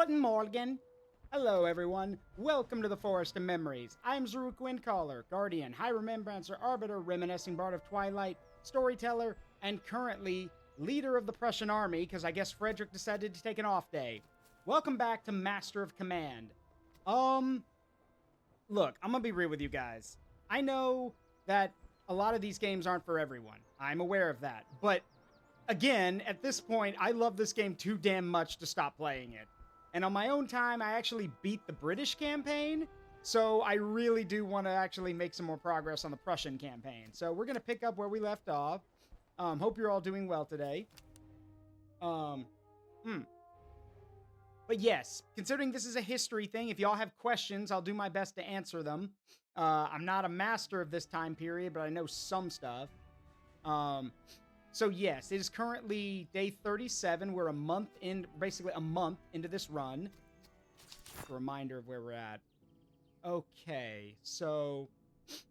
Guten Morgen. Hello, everyone. Welcome to the Forest of Memories. I'm Zaruk Windcaller, Guardian, High Remembrancer, Arbiter, Reminiscing Bard of Twilight, Storyteller, and currently leader of the Prussian army, because I guess Frederick decided to take an off day. Welcome back to Master of Command. Look, I'm gonna be real with you guys. I know that a lot of these games aren't for everyone. I'm aware of that. But again, at this point, I love this game too damn much to stop playing it. And on my own time, I actually beat the British campaign, so I really do want to actually make some more progress on the Prussian campaign. So we're going to pick up where we left off. Hope you're all doing well today. But yes, considering this is a history thing, if y'all have questions, I'll do my best to answer them. I'm not a master of this time period, but I know some stuff. So yes, it is currently day 37. We're basically a month into this run. A reminder of where we're at. Okay, so it's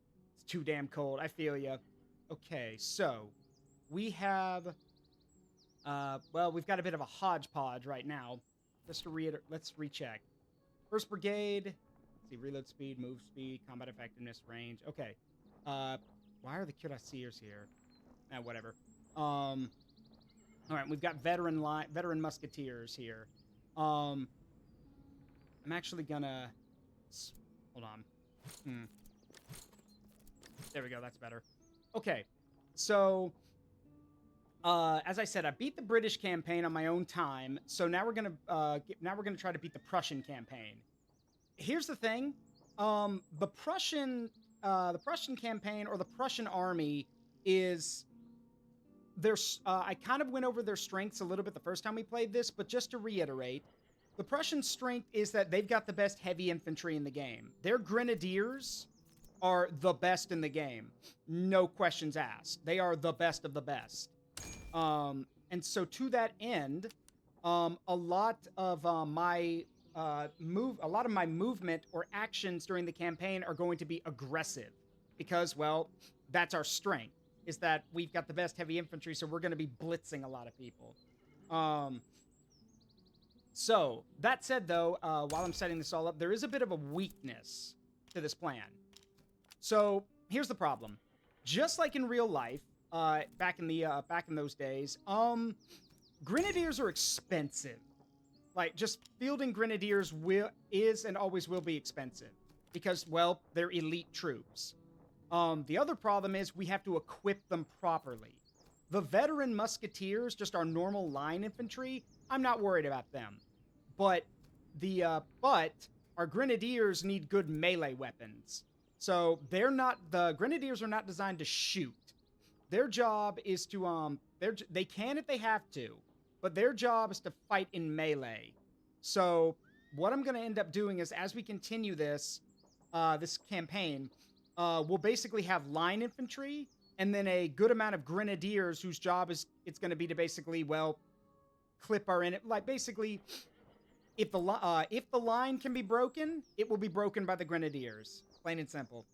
too damn cold. I feel ya. Okay, so we have, well, we've got a bit of a hodgepodge right now. Just to reiterate, let's recheck. First Brigade. Let's see, reload speed, move speed, combat effectiveness, range. Okay. Why are the cuirassiers here? Whatever. All right, we've got veteran musketeers here. I'm actually gonna hold on. There we go. That's better. Okay, so as I said, I beat the British campaign on my own time. So now we're gonna try to beat the Prussian campaign. Here's the thing: the Prussian campaign or the Prussian army is. I kind of went over their strengths a little bit the first time we played this, but just to reiterate, the Prussian strength is that they've got the best heavy infantry in the game. Their grenadiers are the best in the game. No questions asked. They are the best of the best. And so to that end, a lot of my movement or actions during the campaign are going to be aggressive because, well, that's our strength. Is that we've got the best heavy infantry, so we're going to be blitzing a lot of people. So, that said, though, while I'm setting this all up, there is a bit of a weakness to this plan. So, here's the problem. Just like in real life, back in those days, grenadiers are expensive. Like, just fielding grenadiers is and always will be expensive. Because, well, they're elite troops. The other problem is we have to equip them properly. The veteran musketeers, just our normal line infantry, I'm not worried about them. But our grenadiers need good melee weapons. So the grenadiers are not designed to shoot. Their job is to, they can if they have to, but their job is to fight in melee. So what I'm going to end up doing is as we continue this campaign, we'll basically have line infantry and then a good amount of grenadiers whose job it's going to be to basically, well, clip our like basically if the line can be broken, it will be broken by the grenadiers, plain and simple.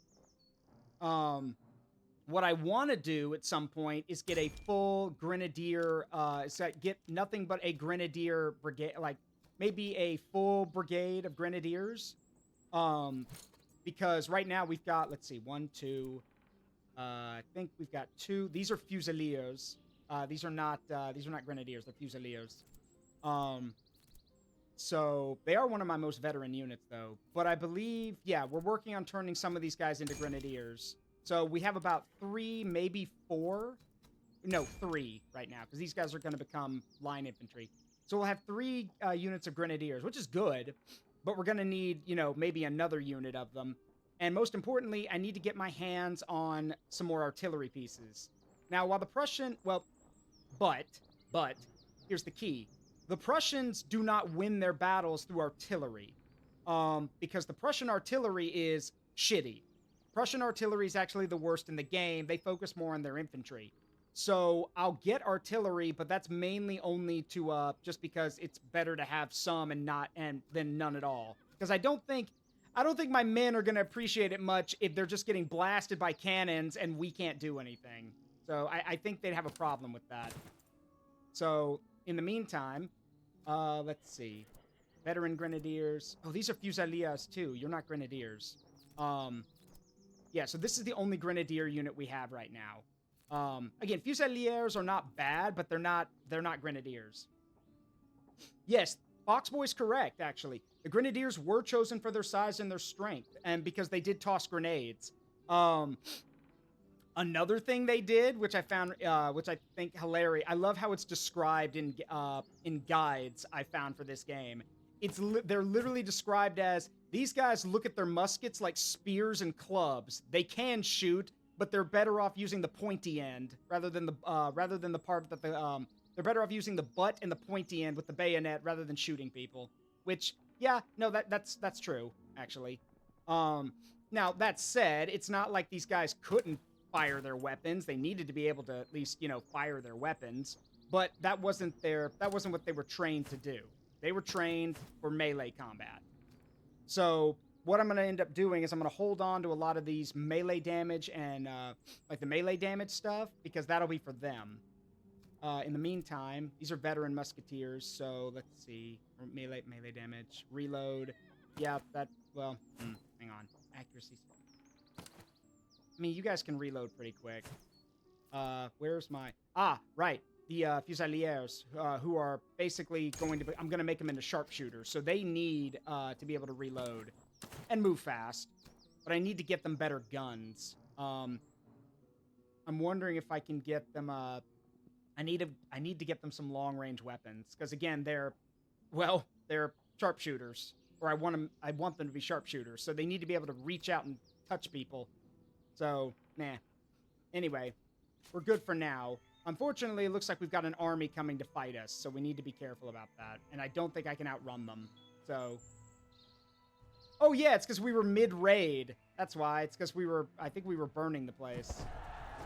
What I want to do at some point is get a full grenadier, get nothing but a grenadier brigade, like maybe a full brigade of grenadiers. Because right now we've got, let's see, 1, 2, I think we've got 2. These are fusiliers. These are not grenadiers. They're fusiliers. So they are one of my most veteran units, though. But I believe, yeah, we're working on turning some of these guys into grenadiers. So we have about 3, maybe 4. No, 3 right now, because these guys are going to become line infantry. So we'll have 3 units of grenadiers, which is good. But we're going to need, maybe another unit of them. And most importantly, I need to get my hands on some more artillery pieces. Now, while the Prussian, but, here's the key. The Prussians do not win their battles through artillery. Because the Prussian artillery is shitty. Prussian artillery is actually the worst in the game. They focus more on their infantry. So I'll get artillery, but that's mainly only to just because it's better to have some and than none at all. Because I don't think my men are gonna appreciate it much if they're just getting blasted by cannons and we can't do anything. So I think they'd have a problem with that. So in the meantime, let's see. veteran grenadiers. Oh, these are fusiliers too. You're not grenadiers. Yeah, so this is the only grenadier unit we have right now. Again, fusiliers are not bad, but they're not grenadiers. Yes, Foxboy's correct, actually. The grenadiers were chosen for their size and their strength, and because they did toss grenades. Another thing they did, which I found, which I think hilarious. I love how it's described in guides I found for this game. They're literally described as, these guys look at their muskets like spears and clubs. They can shoot, but they're better off using the pointy end rather than the part that they're better off using the butt and the pointy end with the bayonet rather than shooting people. Which, yeah, no, that's true actually. Now that said, it's not like these guys couldn't fire their weapons. They needed to be able to at least, fire their weapons, but that wasn't what they were trained to do. They were trained for melee combat. So what I'm going to end up doing is I'm going to hold on to a lot of these melee damage and like the melee damage stuff, because that'll be for them. In the meantime, these are veteran musketeers, so let's see. Melee damage. Reload. Yeah, well, hang on. Accuracy. I mean, you guys can reload pretty quick. Where's my... right. The Fusiliers, who are basically going to be... I'm going to make them into sharpshooters, so they need to be able to reload and move fast. But I need to get them better guns. I'm wondering if I can get them... I need to get them some long-range weapons, because again, they're sharpshooters, or I want them to be sharpshooters, so they need to be able to reach out and touch people. So, nah. Anyway, we're good for now. Unfortunately, it looks like we've got an army coming to fight us, so we need to be careful about that. And I don't think I can outrun them. So, oh yeah, it's because we were mid-raid. That's why. It's because I think we were burning the place.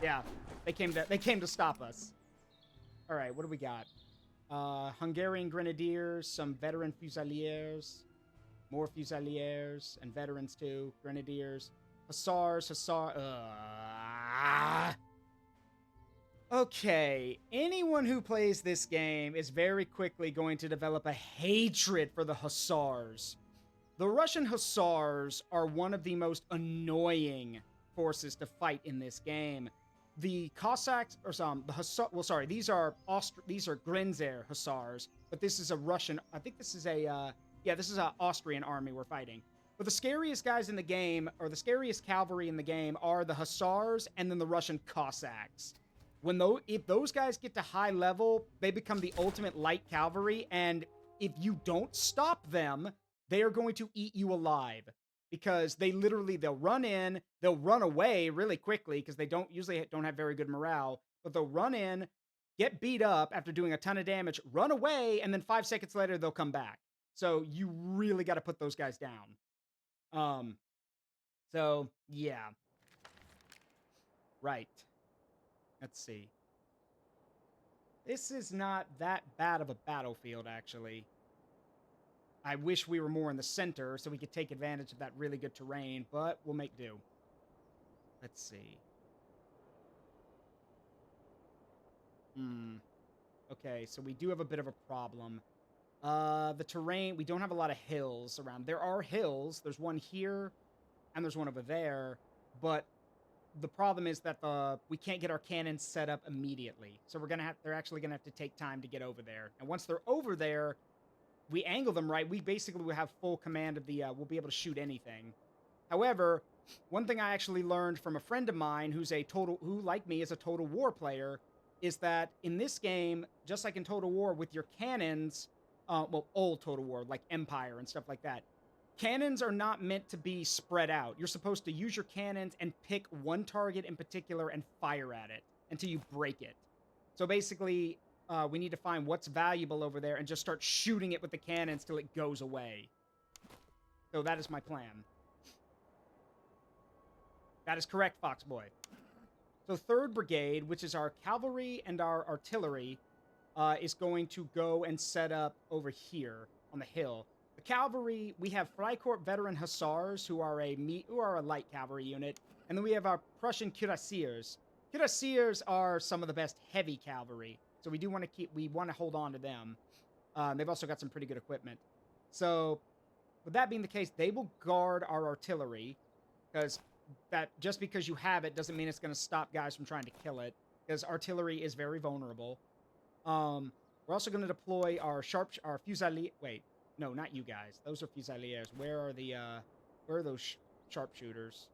Yeah, they came to stop us. All right, what do we got? Hungarian Grenadiers, some veteran Fusiliers, more Fusiliers, and veterans too, Grenadiers. Hussars. Okay, anyone who plays this game is very quickly going to develop a hatred for the Hussars. The Russian Hussars are one of the most annoying forces to fight in this game. The Cossacks, or the Hussar, well, sorry, these are Grenzer Hussars, but this is a Russian, I think this is this is an Austrian army we're fighting. But the scariest guys in the game, or the scariest cavalry in the game, are the Hussars and then the Russian Cossacks. If those guys get to high level, they become the ultimate light cavalry, and if you don't stop them, they are going to eat you alive. Because they'll run in, they'll run away really quickly, because they usually don't have very good morale, but they'll run in, get beat up after doing a ton of damage, run away, and then 5 seconds later, they'll come back. So you really got to put those guys down. So, yeah. Right. Let's see. This is not that bad of a battlefield, actually. I wish we were more in the center so we could take advantage of that really good terrain, but we'll make do. Let's see. Okay, so we do have a bit of a problem. The terrain, we don't have a lot of hills around. There are hills. There's one here, and there's one over there, but the problem is that we can't get our cannons set up immediately. So they're actually gonna have to take time to get over there. And once they're over there, we angle them right, we basically will have full command of the, we'll be able to shoot anything. However, one thing I actually learned from a friend of mine who, like me, is a Total War player, is that in this game, just like in Total War, with your cannons, old Total War, like Empire and stuff like that, cannons are not meant to be spread out. You're supposed to use your cannons and pick one target in particular and fire at it until you break it. So basically, we need to find what's valuable over there and just start shooting it with the cannons till it goes away. So that is my plan. That is correct, Foxboy. So 3rd Brigade, which is our cavalry and our artillery, is going to go and set up over here on the hill. The cavalry, we have Freikorps veteran Hussars, who are a light cavalry unit, and then we have our Prussian Cuirassiers. Cuirassiers are some of the best heavy cavalry. So we want to hold on to them. They've also got some pretty good equipment. So, with that being the case, they will guard our artillery, because that just because you have it doesn't mean it's going to stop guys from trying to kill it, because artillery is very vulnerable. We're also going to deploy our fusiliers. Wait, no, not you guys. Those are fusiliers. Where are those sharpshooters?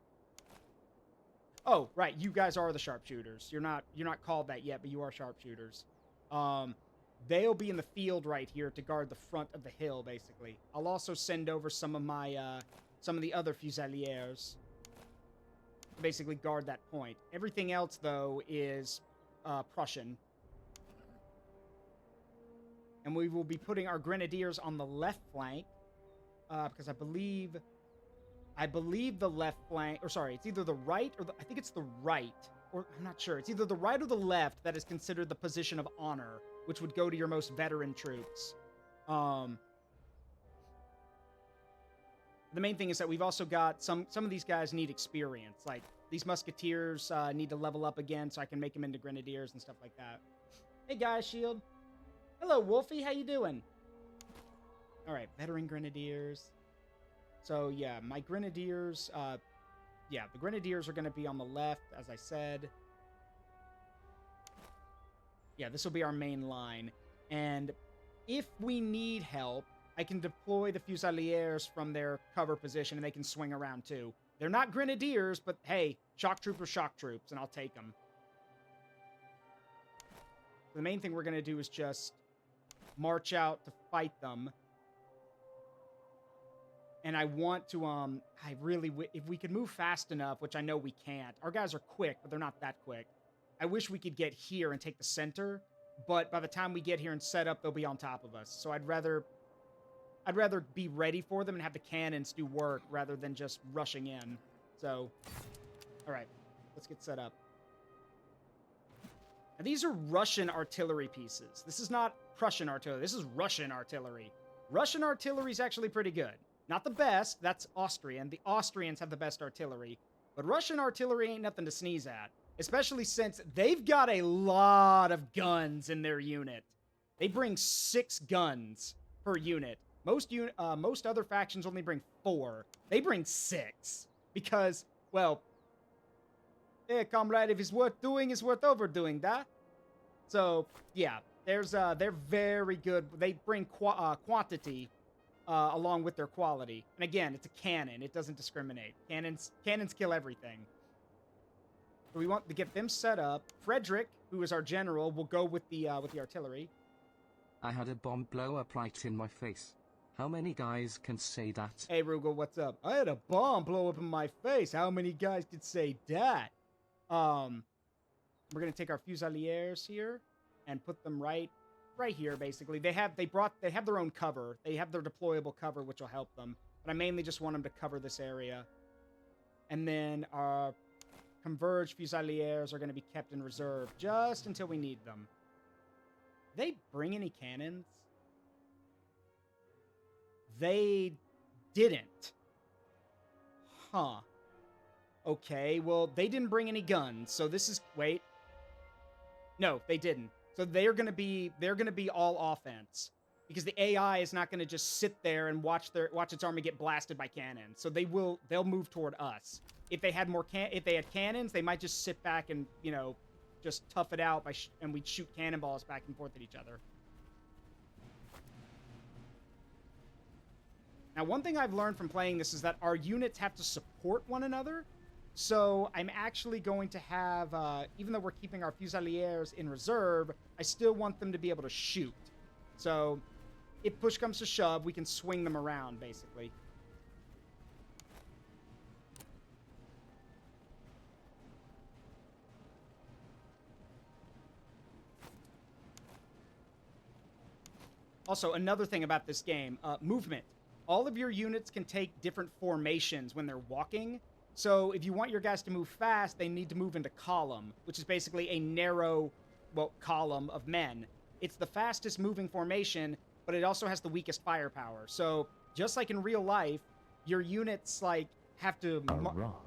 Oh, right, you guys are the sharpshooters. You're not called that yet, but you are sharpshooters. They'll be in the field right here to guard the front of the hill, basically. I'll also send over some of the other fusiliers to basically guard that point. Everything else, though, is Prussian. And we will be putting our grenadiers on the left flank, because I believe the left flank, or sorry, it's either the right or I think it's the right, or I'm not sure. It's either the right or the left that is considered the position of honor, which would go to your most veteran troops. The main thing is that we've also got some of these guys need experience. Like, these musketeers need to level up again, so I can make them into grenadiers and stuff like that. Hey guys, Shield. Hello, Wolfie. How you doing? All right, veteran grenadiers. So, yeah, my grenadiers, the grenadiers are going to be on the left, as I said. Yeah, this will be our main line. And if we need help, I can deploy the fusiliers from their cover position, and they can swing around, too. They're not grenadiers, but, hey, shock troops, and I'll take them. The main thing we're going to do is just march out to fight them. And I want to, if we could move fast enough, which I know we can't. Our guys are quick, but they're not that quick. I wish we could get here and take the center, but by the time we get here and set up, they'll be on top of us. So I'd rather be ready for them and have the cannons do work rather than just rushing in. So, all right, let's get set up. Now, these are Russian artillery pieces. This is not Prussian artillery. This is Russian artillery. Russian artillery is actually pretty good. Not the best, that's Austrian. The Austrians have the best artillery. But Russian artillery ain't nothing to sneeze at. Especially since they've got a lot of guns in their unit. They bring 6 guns per unit. Most other factions only bring 4. They bring 6. Because, well, hey, comrade, if it's worth doing, it's worth overdoing that. So, yeah, they're very good. They bring quantity along with their quality. And again, it's a cannon. It doesn't discriminate. Cannons kill everything. So we want to get them set up. Frederick, who is our general, will go with the artillery. I had a bomb blow up right in my face. How many guys can say that? Hey, Rugal, what's up? I had a bomb blow up in my face. How many guys could say that? We're gonna take our fusiliers here and put them right here, basically. They have their own cover. They have their deployable cover, which will help them. But I mainly just want them to cover this area. And then our converged fusiliers are going to be kept in reserve just until we need them. Did they bring any cannons? They didn't. Huh. Okay, well, they didn't bring any guns, so this is... Wait. No, they didn't. So they're gonna be all offense. Because the AI is not gonna just sit there and watch its army get blasted by cannons. So they'll move toward us. If they had cannons, they might just sit back and, you know, just tough it out and we'd shoot cannonballs back and forth at each other. Now, one thing I've learned from playing this is that our units have to support one another. So I'm actually going to have, even though we're keeping our fusiliers in reserve, I still want them to be able to shoot. So if push comes to shove, we can swing them around, basically. Also, another thing about this game, movement. All of your units can take different formations when they're walking. So if you want your guys to move fast, they need to move into column, which is basically a narrow, well, column of men. It's the fastest moving formation, but it also has the weakest firepower. So just like in real life, your units, like, have to... A rock.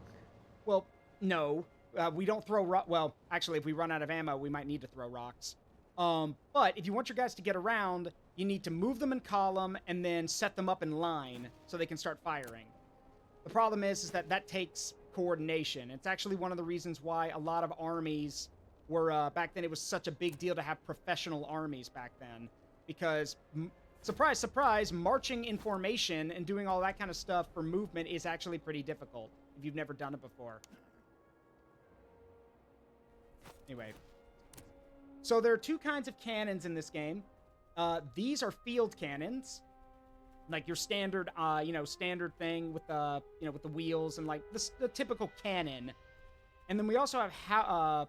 Well, no. We don't throw well, actually, if we run out of ammo, we might need to throw rocks. But if you want your guys to get around, you need to move them in column and then set them up in line so they can start firing. The problem is that that takes coordination. It's actually one of the reasons why a lot of armies were, back then, it was such a big deal to have professional armies back then. Because, surprise, surprise, marching in formation and doing all that kind of stuff for movement is actually pretty difficult if you've never done it before. Anyway. So there are two kinds of cannons in this game. These are field cannons. Like your standard, standard thing with the, with the wheels and like the typical cannon. And then we also have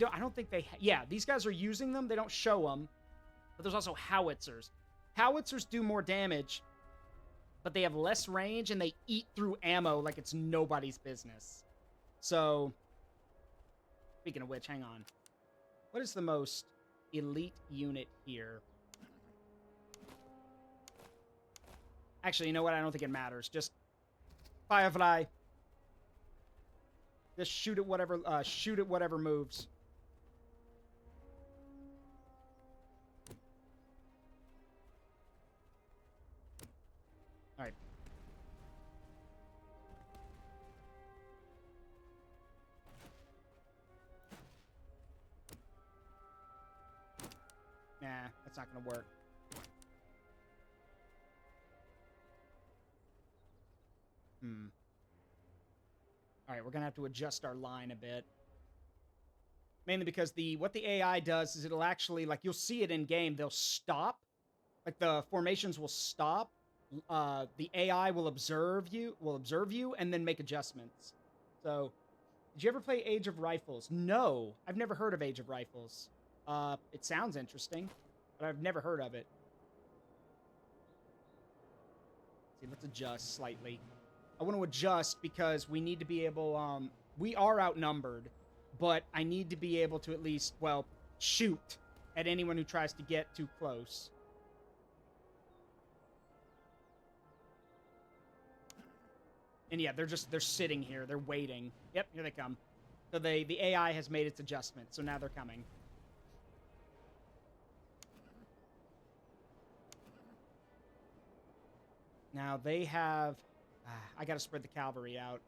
I don't think they, these guys are using them. They don't show them. But there's also howitzers. Howitzers do more damage, but they have less range and they eat through ammo like it's nobody's business. So, speaking of which, hang on. What is the most elite unit here? Actually, you know what? I don't think it matters. Just Firefly. Just shoot at whatever moves. All right. Nah, that's not gonna work. All right, we're gonna have to adjust our line a bit. Mainly because what the AI does is it'll actually, like, you'll see it in game, they'll stop. Like, the formations will stop. The AI will observe you, and then make adjustments. So, did you ever play Age of Rifles? No, I've never heard of Age of Rifles. It sounds interesting, but I've never heard of it. See, let's adjust slightly. I want to adjust because we need to be able, we are outnumbered, but I need to be able to at least, well, shoot at anyone who tries to get too close. And yeah, they're sitting here. They're waiting. Yep, here they come. So the AI has made its adjustment, so now they're coming. Now they have... I gotta spread the cavalry out.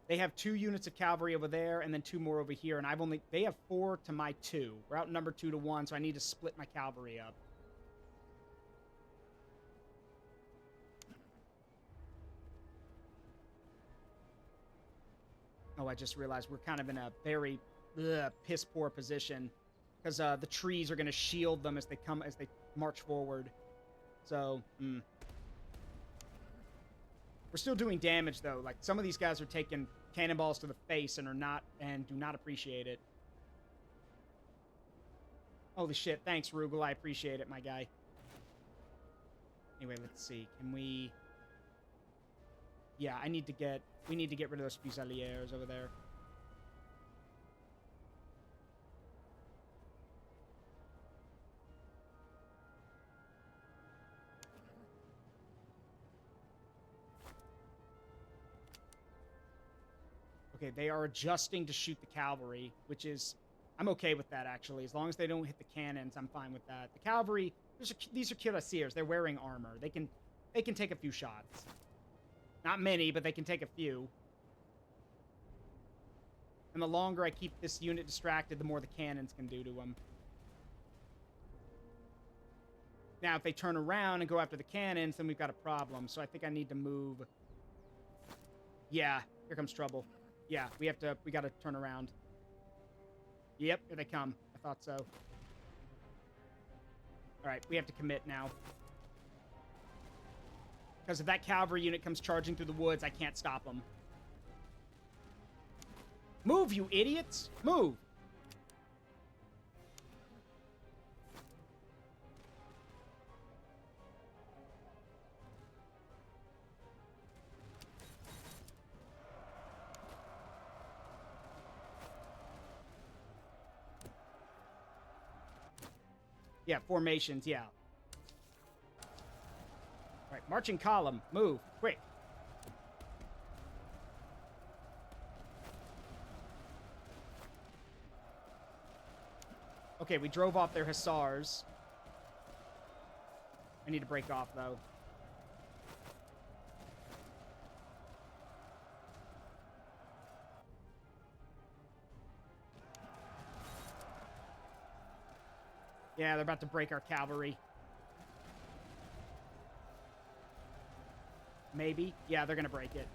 They have 2 units of cavalry over there, and then 2 more over here, and they have 4 to my 2. We're outnumbered 2 to 1, so I need to split my cavalry up. Oh, I just realized we're kind of in a very piss-poor position, because the trees are gonna shield them as they march forward. So, We're still doing damage, though. Like, some of these guys are taking cannonballs to the face and do not appreciate it. Holy shit. Thanks, Rugal. I appreciate it, my guy. Anyway, let's see. Can we... Yeah, we need to get rid of those Fusiliers over there. Okay, they are adjusting to shoot the cavalry, which is... I'm okay with that, actually. As long as they don't hit the cannons, I'm fine with that. The cavalry... These are cuirassiers. They're wearing armor. They can take a few shots. Not many, but they can take a few. And the longer I keep this unit distracted, the more the cannons can do to them. Now, if they turn around and go after the cannons, then we've got a problem. So I think I need to move... Yeah, here comes trouble. Yeah, we gotta turn around. Yep, here they come. I thought so. Alright, we have to commit now. Because if that cavalry unit comes charging through the woods, I can't stop them. Move, you idiots! Move! Yeah, formations, yeah. All right, marching column, move, quick. Okay, we drove off their hussars. I need to break off, though. Yeah, they're about to break our cavalry. Maybe. Yeah, they're going to break it.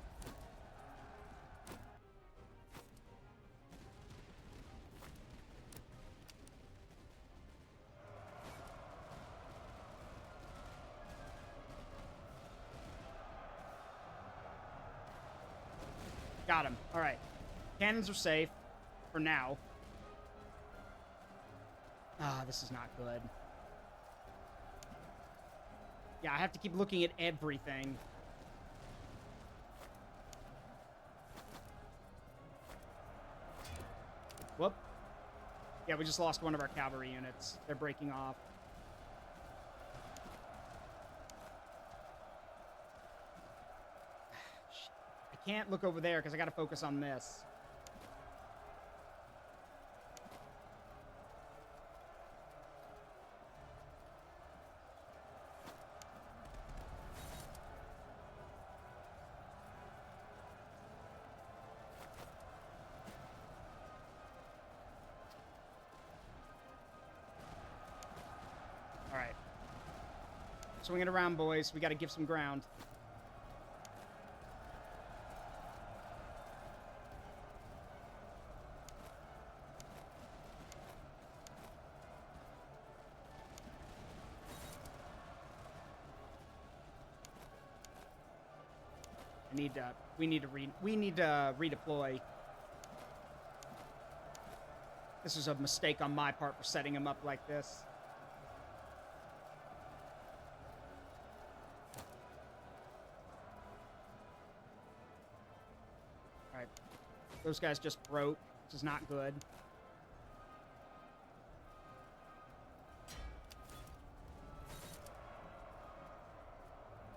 Got him. All right. Cannons are safe for now. Ah, this is not good. Yeah, I have to keep looking at everything. Whoop. Yeah, we just lost one of our cavalry units. They're breaking off. I can't look over there because I got to focus on this. All right. Swing it around, boys. We got to give some ground. We need to redeploy. This was a mistake on my part for setting him up like this. All right. Those guys just broke. This is not good.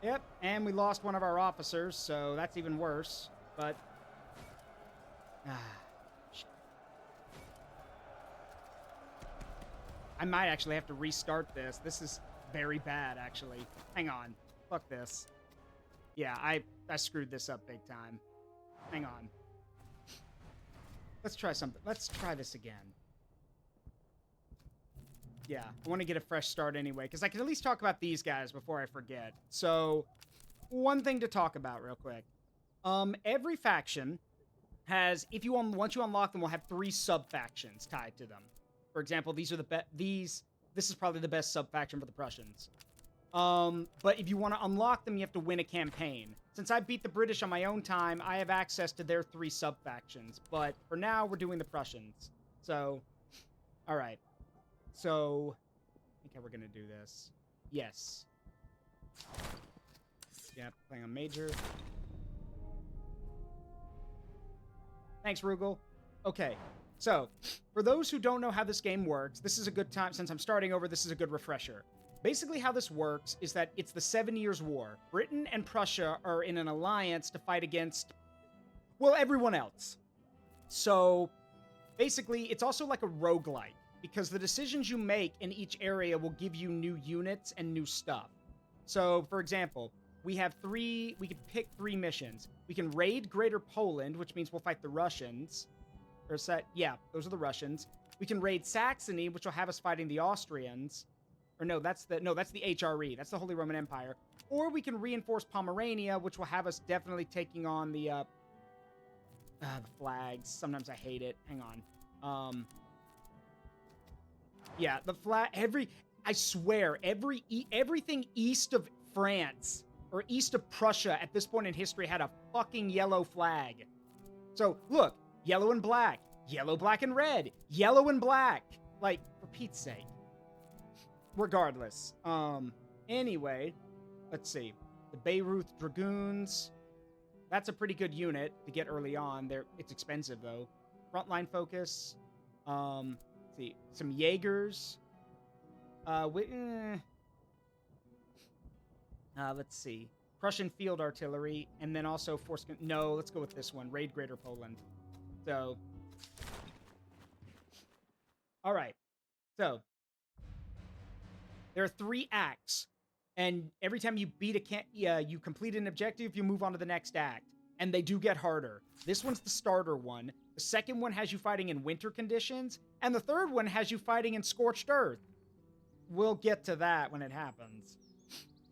Yep, and we lost one of our officers, so that's even worse. But shit. I might actually have to restart this. This is very bad, actually. Hang on. Fuck this. Yeah, I screwed this up big time. Hang on. Let's try something. Let's try this again. Yeah, I want to get a fresh start anyway, because I can at least talk about these guys before I forget. So, one thing to talk about real quick. Every faction has, once you unlock them, will have 3 sub-factions tied to them. For example, these are this is probably the best sub-faction for the Prussians. But if you want to unlock them, you have to win a campaign. Since I beat the British on my own time, I have access to their 3 sub-factions. But for now, we're doing the Prussians. So, alright. So, I think how we're going to do this. Yes. Yeah, playing on major. Thanks, Rugal. Okay, so, for those who don't know how this game works, this is a good time, since I'm starting over, this is a good refresher. Basically how this works is that it's the 7 Years' War. Britain and Prussia are in an alliance to fight against, well, everyone else. So, basically, it's also like a roguelike, because the decisions you make in each area will give you new units and new stuff. So, for example, we can pick 3 missions. We can raid Greater Poland, which means we'll fight the Russians. Yeah, those are the Russians. We can raid Saxony, which will have us fighting the Austrians. Or no, that's the HRE. That's the Holy Roman Empire. Or we can reinforce Pomerania, which will have us definitely taking on the flags. Sometimes I hate it. Hang on. Yeah, the flag. I swear, everything east of France or east of Prussia at this point in history had a fucking yellow flag. So look, yellow and black, yellow, black, and red, yellow and black. Like, for Pete's sake. Regardless. Anyway, let's see. The Bayreuth Dragoons. That's a pretty good unit to get early on. It's expensive though. Frontline focus. Let's see. Some Jaegers. Let's see. Prussian field artillery, and then also force. No, let's go with this one. Raid Greater Poland. So, all right. So, there are 3 acts, And every time you you complete an objective, you move on to the next act. And they do get harder. This one's the starter one. The second one has you fighting in winter conditions. And the third one has you fighting in scorched earth. We'll get to that when it happens.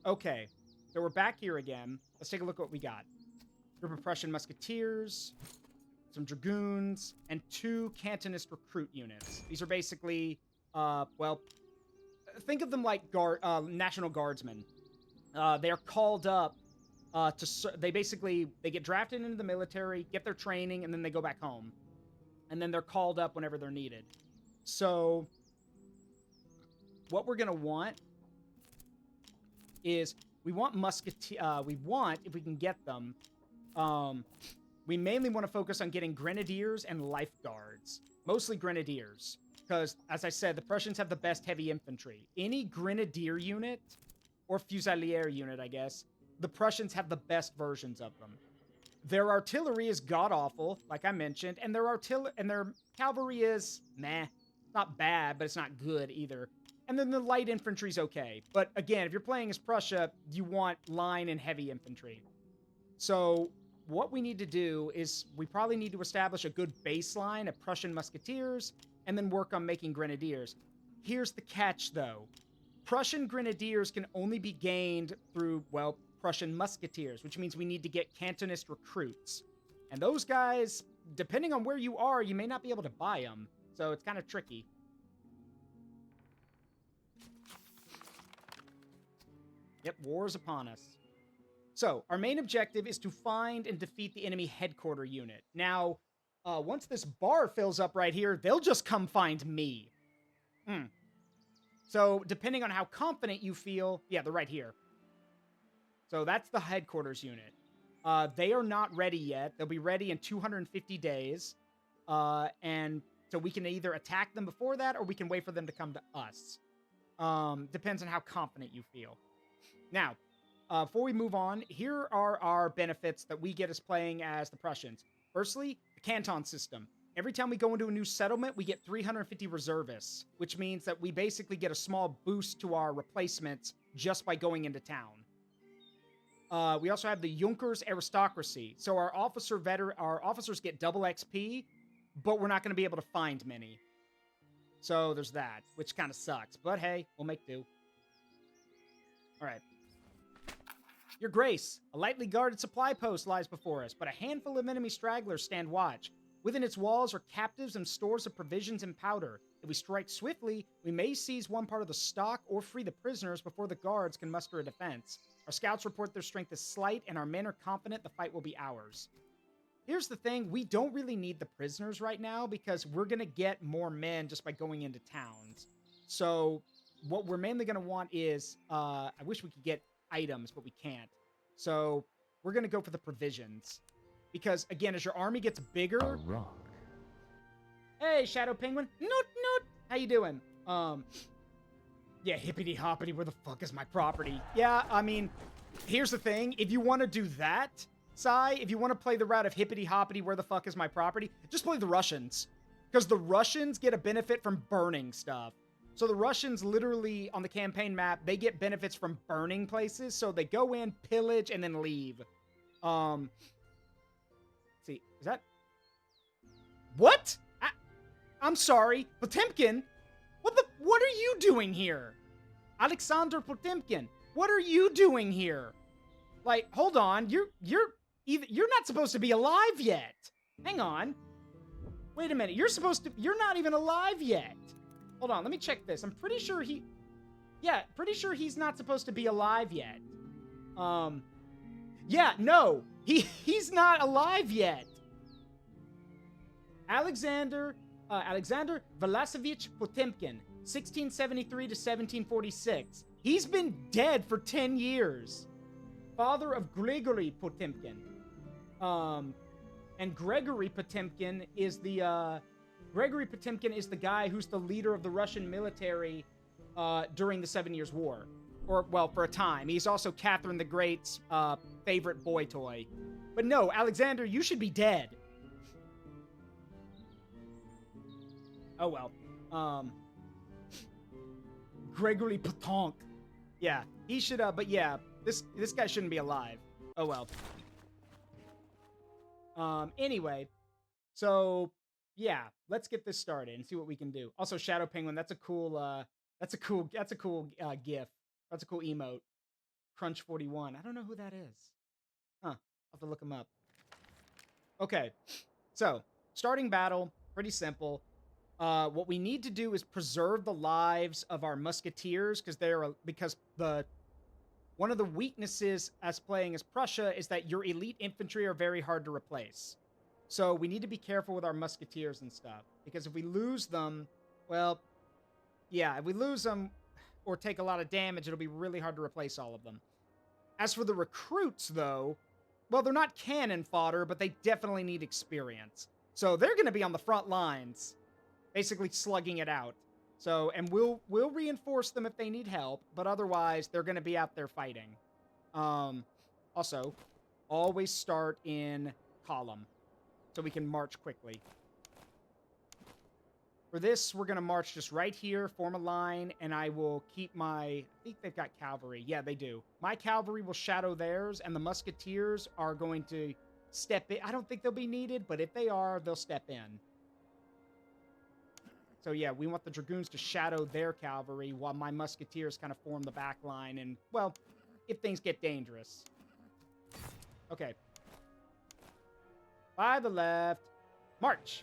Okay, so we're back here again. Let's take a look at what we got. Group of Prussian musketeers, some dragoons, and 2 cantonist recruit units. These are basically, well, think of them like National Guardsmen. They are called up they get drafted into the military, get their training, and then they go back home. And then they're called up whenever they're needed. So what we're going to want is we want, if we can get them, we mainly want to focus on getting grenadiers and lifeguards. Mostly grenadiers. Because, as I said, the Prussians have the best heavy infantry. Any grenadier unit, or fusilier unit, I guess, the Prussians have the best versions of them. Their artillery is god-awful, like I mentioned, and their cavalry is meh. Not bad, but it's not good either. And then the light infantry's okay. But again, if you're playing as Prussia, you want line and heavy infantry. So what we need to do is we probably need to establish a good baseline of Prussian musketeers and then work on making grenadiers. Here's the catch, though. Prussian grenadiers can only be gained through, well, Prussian musketeers, which means we need to get cantonist recruits. And those guys, depending on where you are, you may not be able to buy them. So it's kind of tricky. Yep, war is upon us. So, our main objective is to find and defeat the enemy headquarter unit. Now, once this bar fills up right here, they'll just come find me. So, depending on how confident you feel... Yeah, they're right here. So, that's the headquarters unit. They are not ready yet. They'll be ready in 250 days. And so we can either attack them before that, or we can wait for them to come to us. Depends on how confident you feel. Now, before we move on, here are our benefits that we get as playing as the Prussians. Firstly, the canton system. Every time we go into a new settlement, we get 350 reservists, which means that we basically get a small boost to our replacements just by going into town. We also have the Junkers aristocracy. So our officers get double XP, but we're not going to be able to find many. So there's that, which kind of sucks. But hey, we'll make do. All right. Your Grace, a lightly guarded supply post lies before us, but a handful of enemy stragglers stand watch. Within its walls are captives and stores of provisions and powder. If we strike swiftly, we may seize one part of the stock or free the prisoners before the guards can muster a defense. Our scouts report their strength is slight, and our men are confident the fight will be ours. Here's the thing, we don't really need the prisoners right now because we're going to get more men just by going into towns. So what we're mainly going to want is, I wish we could get items, but we can't. So we're going to go for the provisions. Because, again, as your army gets bigger... A rock. Hey, Shadow Penguin. Noot. How you doing? Yeah, hippity-hoppity, where the fuck is my property? Yeah, I mean, here's the thing. If you want to do that, if you want to play the route of hippity-hoppity, where the fuck is my property, just play the Russians. Because the Russians get a benefit from burning stuff. So the Russians literally, on the campaign map, they get benefits from burning places. So they go in, pillage, and then leave. Let's see, is that... What? I'm sorry, Potemkin? What are you doing here? Alexander Potemkin, what are you doing here? Like, hold on, you're not supposed to be alive yet. Hang on. Wait a minute, you're not even alive yet. Hold on, let me check this. I'm pretty sure pretty sure he's not supposed to be alive yet. Yeah, no, he's not alive yet. Alexander Velasevich Potemkin, 1673 to 1746. He's been dead for 10 years. Father of Gregory Potemkin. And Gregory Potemkin is the guy who's the leader of the Russian military during the 7 Years' War. Or, well, for a time. He's also Catherine the Great's favorite boy toy. But no, Alexander, you should be dead. Oh, well. Gregory Potonk. Yeah. He should, but yeah, this guy shouldn't be alive. Oh, well. Anyway, so, yeah, let's get this started and see what we can do. Also, Shadow Penguin, that's a cool, GIF. That's a cool emote. Crunch 41. I don't know who that is. Huh. I'll have to look him up. Okay. So, starting battle, pretty simple. What we need to do is preserve the lives of our musketeers because one of the weaknesses as playing as Prussia is that your elite infantry are very hard to replace. So we need to be careful with our musketeers and stuff, because if we lose them, well, yeah, if we lose them or take a lot of damage, it'll be really hard to replace all of them. As for the recruits, though, well, they're not cannon fodder, but they definitely need experience. So they're going to be on the front lines, basically slugging it out. So, and we'll reinforce them if they need help, but otherwise, they're going to be out there fighting. Also, always start in column, so we can march quickly. For this, we're going to march just right here, form a line, and I will keep I think they've got cavalry. Yeah, they do. My cavalry will shadow theirs, and the musketeers are going to step in. I don't think they'll be needed, but if they are, they'll step in. So yeah, we want the dragoons to shadow their cavalry while my musketeers kind of form the back line and, well, if things get dangerous. Okay. By the left. March!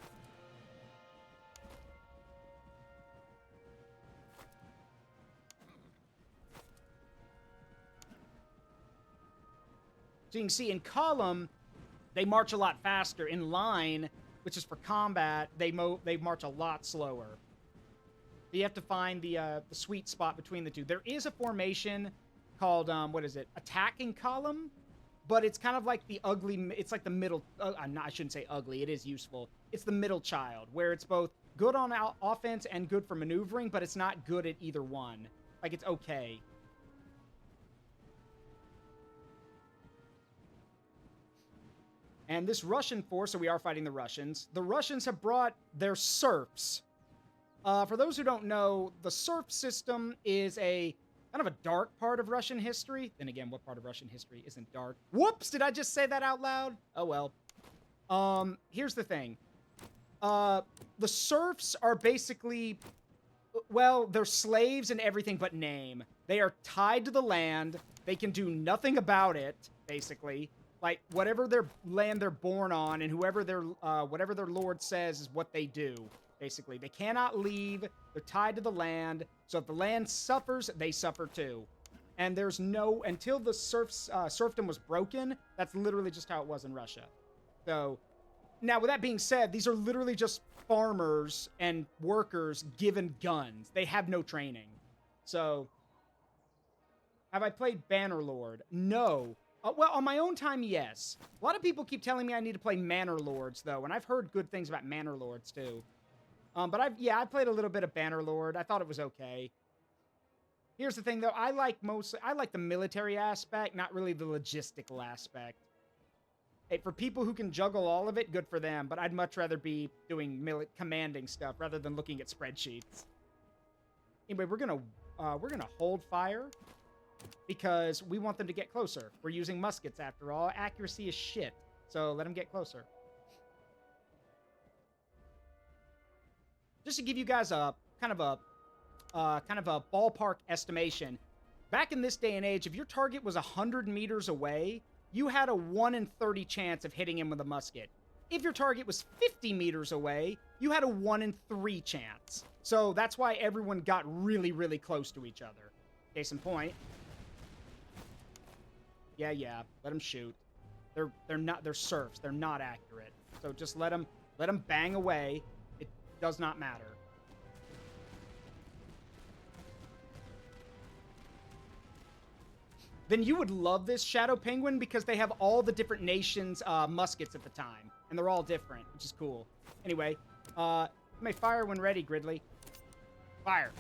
So you can see in column, they march a lot faster. In line, which is for combat, they march a lot slower. You have to find the sweet spot between the two. There is a formation called, what is it? Attacking column, but it's kind of like the ugly, it's like the middle, I shouldn't say ugly, it is useful. It's the middle child, where it's both good on offense and good for maneuvering, but it's not good at either one. Like, it's okay. And this Russian force, so we are fighting the Russians. The Russians have brought their serfs. For those who don't know, the serf system is a kind of a dark part of Russian history. Then again, what part of Russian history isn't dark? Whoops! Did I just say that out loud? Oh, well. Here's the thing. The serfs are basically, well, they're slaves in everything but name. They are tied to the land. They can do nothing about it, basically. Like, whatever their land they're born on, and whatever their lord says is what they do, basically. They cannot leave. They're tied to the land. So if the land suffers, they suffer too. And there's until the serfdom was broken, that's literally just how it was in Russia. So, now with that being said, these are literally just farmers and workers given guns. They have no training. So, have I played Bannerlord? No. Well, on my own time, yes. A lot of people keep telling me I need to play Manor Lords, though, and I've heard good things about Manor Lords, too. But I played a little bit of Bannerlord. I thought it was okay. Here's the thing, though. I like the military aspect, not really the logistical aspect. Hey, for people who can juggle all of it, good for them, but I'd much rather be doing commanding stuff rather than looking at spreadsheets. Anyway, we're gonna hold fire, because we want them to get closer. We're using muskets after all. Accuracy is shit. So let them get closer. Just to give you guys a kind of a ballpark estimation. Back in this day and age, if your target was 100 meters away, you had a 1 in 30 chance of hitting him with a musket. If your target was 50 meters away, you had a 1 in 3 chance. So that's why everyone got really, really close to each other. Case in point. Yeah, let them shoot. They're serfs. They're not accurate. So just let them bang away. It does not matter. Then you would love this Shadow Penguin because they have all the different nations' muskets at the time, and they're all different, which is cool. Anyway, you may fire when ready, Gridley. Fire.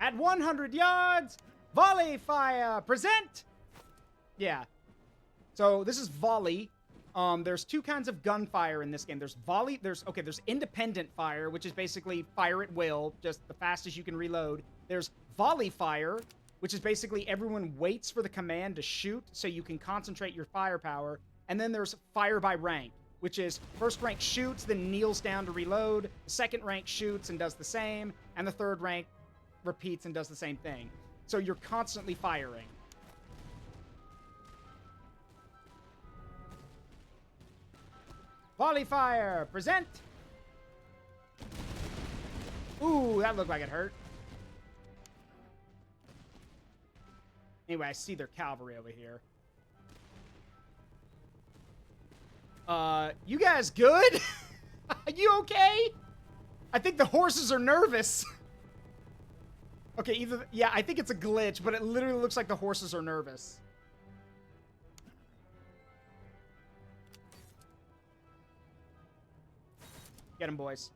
At 100 yards. Volley fire! Present! Yeah. So, this is volley. There's two kinds of gunfire in this game. There's volley, there's independent fire, which is basically fire at will, just the fastest you can reload. There's volley fire, which is basically everyone waits for the command to shoot so you can concentrate your firepower. And then there's fire by rank, which is first rank shoots, then kneels down to reload. The second rank shoots and does the same. And the third rank repeats and does the same thing. So you're constantly firing. Volley fire, present. Ooh, that looked like it hurt. Anyway, I see their cavalry over here. You guys good? Are you okay? I think the horses are nervous. Okay, yeah, I think it's a glitch, but it literally looks like the horses are nervous. Get him, boys.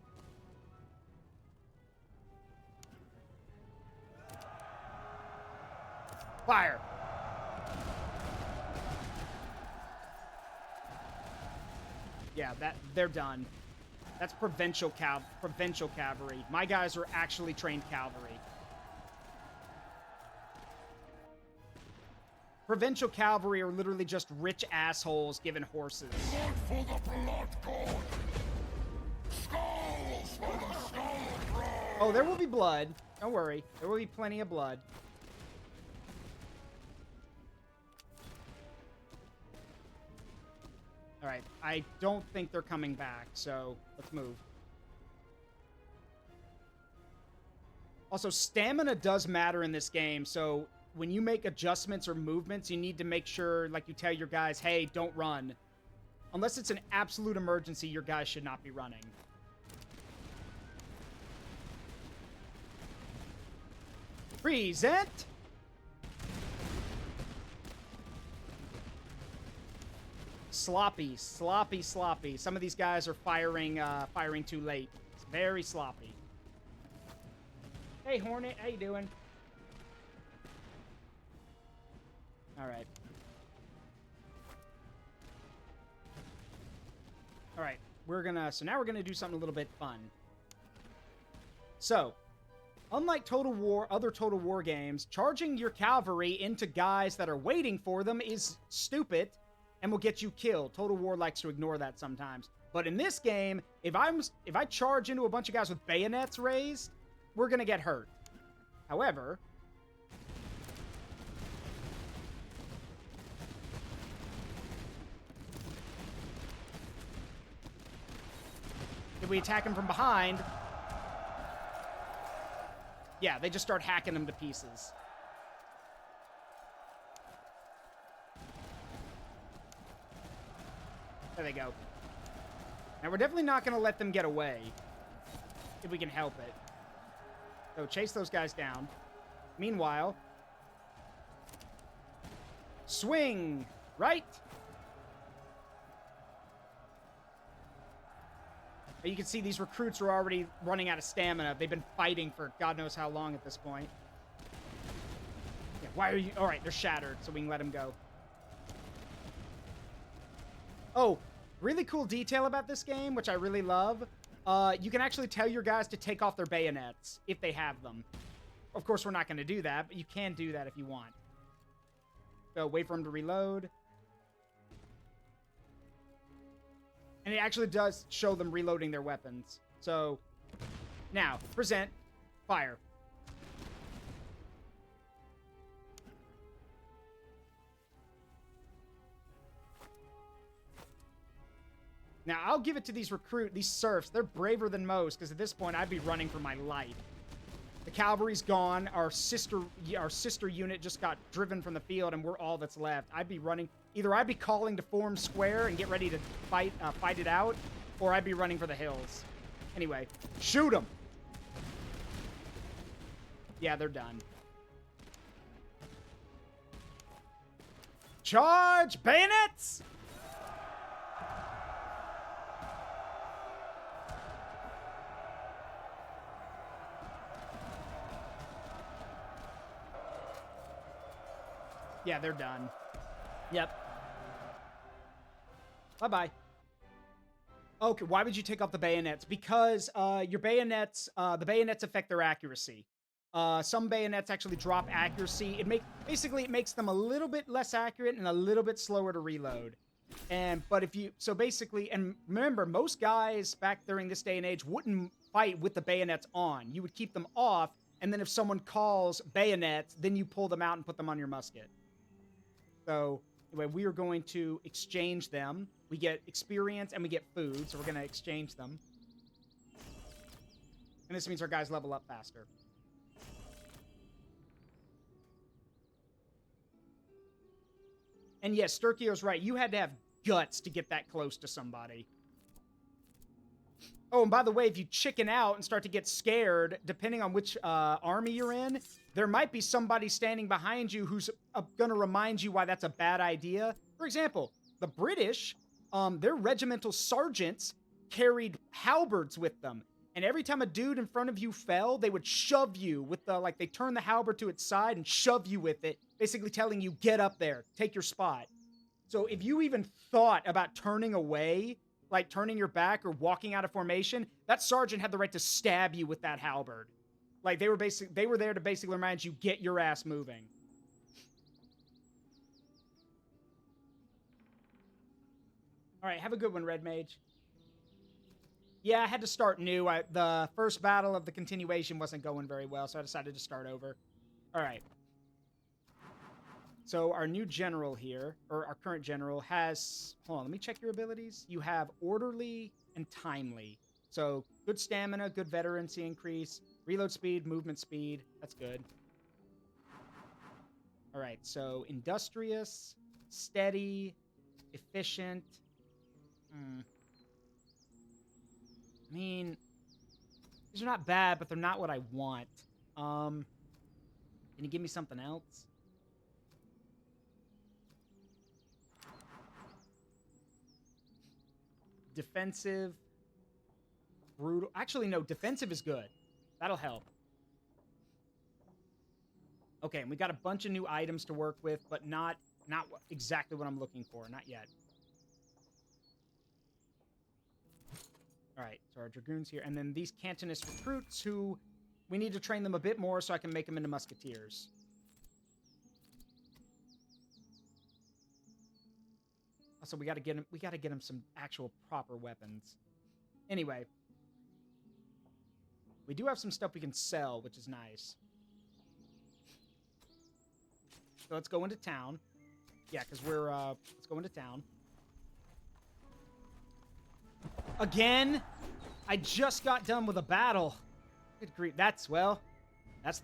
Fire. Yeah, they're done. That's provincial cavalry. My guys are actually trained cavalry. Provincial cavalry are literally just rich assholes given horses. Blood for the blood god. Skulls for the skull god. Oh, there will be blood. Don't worry. There will be plenty of blood. All right. I don't think they're coming back, so let's move. Also, stamina does matter in this game, so when you make adjustments or movements, you need to make sure, like, you tell your guys, hey, don't run. Unless it's an absolute emergency, your guys should not be running. Present! Sloppy, sloppy, sloppy. Some of these guys are firing too late. It's very sloppy. Hey, Hornet, how you doing? All right. All right. So now we're gonna do something a little bit fun. So, unlike other Total War games, charging your cavalry into guys that are waiting for them is stupid and will get you killed. Total War likes to ignore that sometimes. But in this game, if I charge into a bunch of guys with bayonets raised, we're gonna get hurt. However, if we attack them from behind, yeah, they just start hacking them to pieces. There they go. Now, we're definitely not going to let them get away, if we can help it. So, chase those guys down. Meanwhile, swing, right? You can see these recruits are already running out of stamina. They've been fighting for God knows how long at this point. Yeah, why are you... All right, they're shattered, so we can let them go. Oh, really cool detail about this game, which I really love. You can actually tell your guys to take off their bayonets if they have them. Of course, we're not going to do that, but you can do that if you want. So wait for them to reload. And it actually does show them reloading their weapons. So, now, present, fire. Now, I'll give it to these serfs. They're braver than most, because at this point, I'd be running for my life. The cavalry's gone. Our sister unit just got driven from the field, and we're all that's left. I'd be running. Either I'd be calling to form square and get ready to fight it out, or I'd be running for the hills. Anyway, shoot them. Yeah, they're done. Charge bayonets! Yeah, they're done. Yep. Bye-bye. Okay, why would you take off the bayonets? Because your bayonets, the bayonets affect their accuracy. Some bayonets actually drop accuracy. Basically it makes them a little bit less accurate and a little bit slower to reload. But if you, so basically, and remember, most guys back during this day and age wouldn't fight with the bayonets on. You would keep them off, and then if someone calls bayonets, then you pull them out and put them on your musket. So anyway, we are going to exchange them. We get experience and we get food, so we're going to exchange them. And this means our guys level up faster. And yes, Sturkio's right. You had to have guts to get that close to somebody. Oh, and by the way, if you chicken out and start to get scared, depending on which army you're in, there might be somebody standing behind you who's going to remind you why that's a bad idea. For example, the British, their regimental sergeants carried halberds with them. And every time a dude in front of you fell, they would shove you with the, like, they turn the halberd to its side and shove you with it, basically telling you, get up there, take your spot. So if you even thought about turning away, like turning your back or walking out of formation, that sergeant had the right to stab you with that halberd. Like, they were there to basically remind you, get your ass moving. All right, have a good one, Red Mage. Yeah, I had to start new. The first battle of the continuation wasn't going very well, so I decided to start over. All right. So our new general here, or our current general, has... Hold on, let me check your abilities. You have orderly and timely. So good stamina, good veterancy increase, reload speed, movement speed. That's good. All right, so industrious, steady, efficient. I mean, these are not bad, but they're not what I want. Can you give me something else? Defensive. Brutal. Actually, no, defensive is good. That'll help. Okay, and we got a bunch of new items to work with, but not exactly what I'm looking for. Not yet. All right, so our dragoons here. And then these Cantonist recruits who we need to train them a bit more so I can make them into musketeers. Also, we got to get them some actual proper weapons. Anyway, we do have some stuff we can sell, which is nice. So let's go into town. Yeah, because let's go into town. Again? I just got done with a battle. Good grief. That's the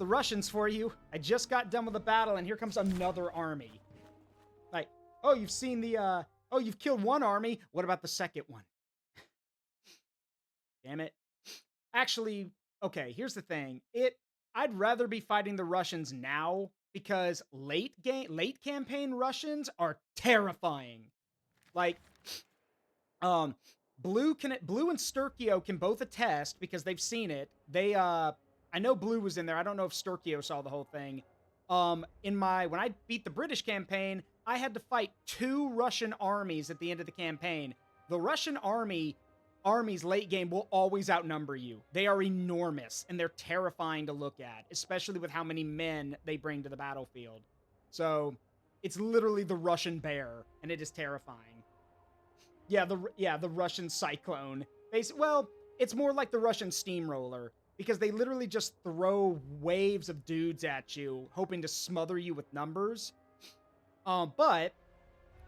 Russians for you. I just got done with a battle, and here comes another army. Like, oh, you've seen the, oh, you've killed one army. What about the second one? Damn it. Actually, okay, here's the thing. I'd rather be fighting the Russians now, because late campaign Russians are terrifying. Like, Blue and Sturkio can both attest because they've seen it. I know Blue was in there. I don't know if Sturkio saw the whole thing. When I beat the British campaign, I had to fight 2 Russian armies at the end of the campaign. The Russian armies late game will always outnumber you. They are enormous and they're terrifying to look at, especially with how many men they bring to the battlefield. So it's literally the Russian bear, and it is terrifying. Yeah, the Russian cyclone. Well, it's more like the Russian steamroller, because they literally just throw waves of dudes at you, hoping to smother you with numbers. But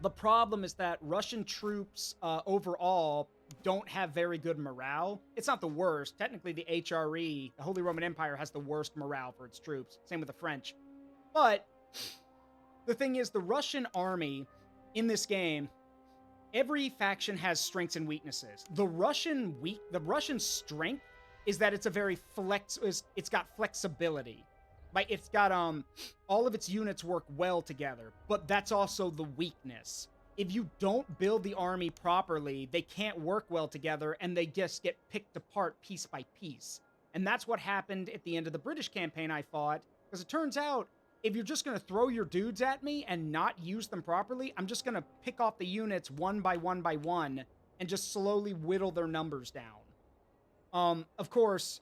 the problem is that Russian troops overall don't have very good morale. It's not the worst. Technically, the HRE, the Holy Roman Empire, has the worst morale for its troops. Same with the French. But the thing is, the Russian army in this game, every faction has strengths and weaknesses. The Russian strength is that it's a very it's got flexibility. Like, it's got all of its units work well together, but that's also the weakness. If you don't build the army properly, they can't work well together, and they just get picked apart piece by piece. And that's what happened at the end of the British campaign I fought, because it turns out, if you're just going to throw your dudes at me and not use them properly, I'm just going to pick off the units one by one and just slowly whittle their numbers down. Of course,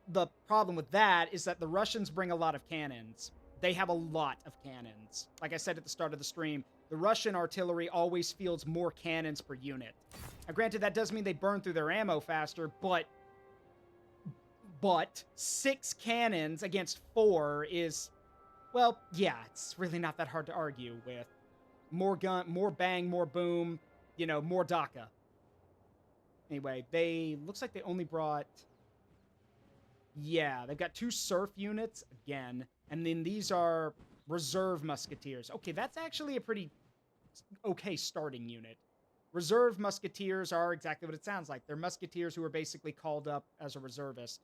the problem with that is that the Russians bring a lot of cannons. They have a lot of cannons. Like I said at the start of the stream, the Russian artillery always fields more cannons per unit. Now, granted, that does mean they burn through their ammo faster, but 6 cannons against 4 is, well, yeah, it's really not that hard to argue with. More gun, more bang, more boom, you know, more DACA. Anyway, looks like they only brought, yeah, they've got 2 surf units again, and then these are reserve musketeers. Okay, that's actually a pretty okay starting unit. Reserve musketeers are exactly what it sounds like. They're musketeers who are basically called up as a reservist.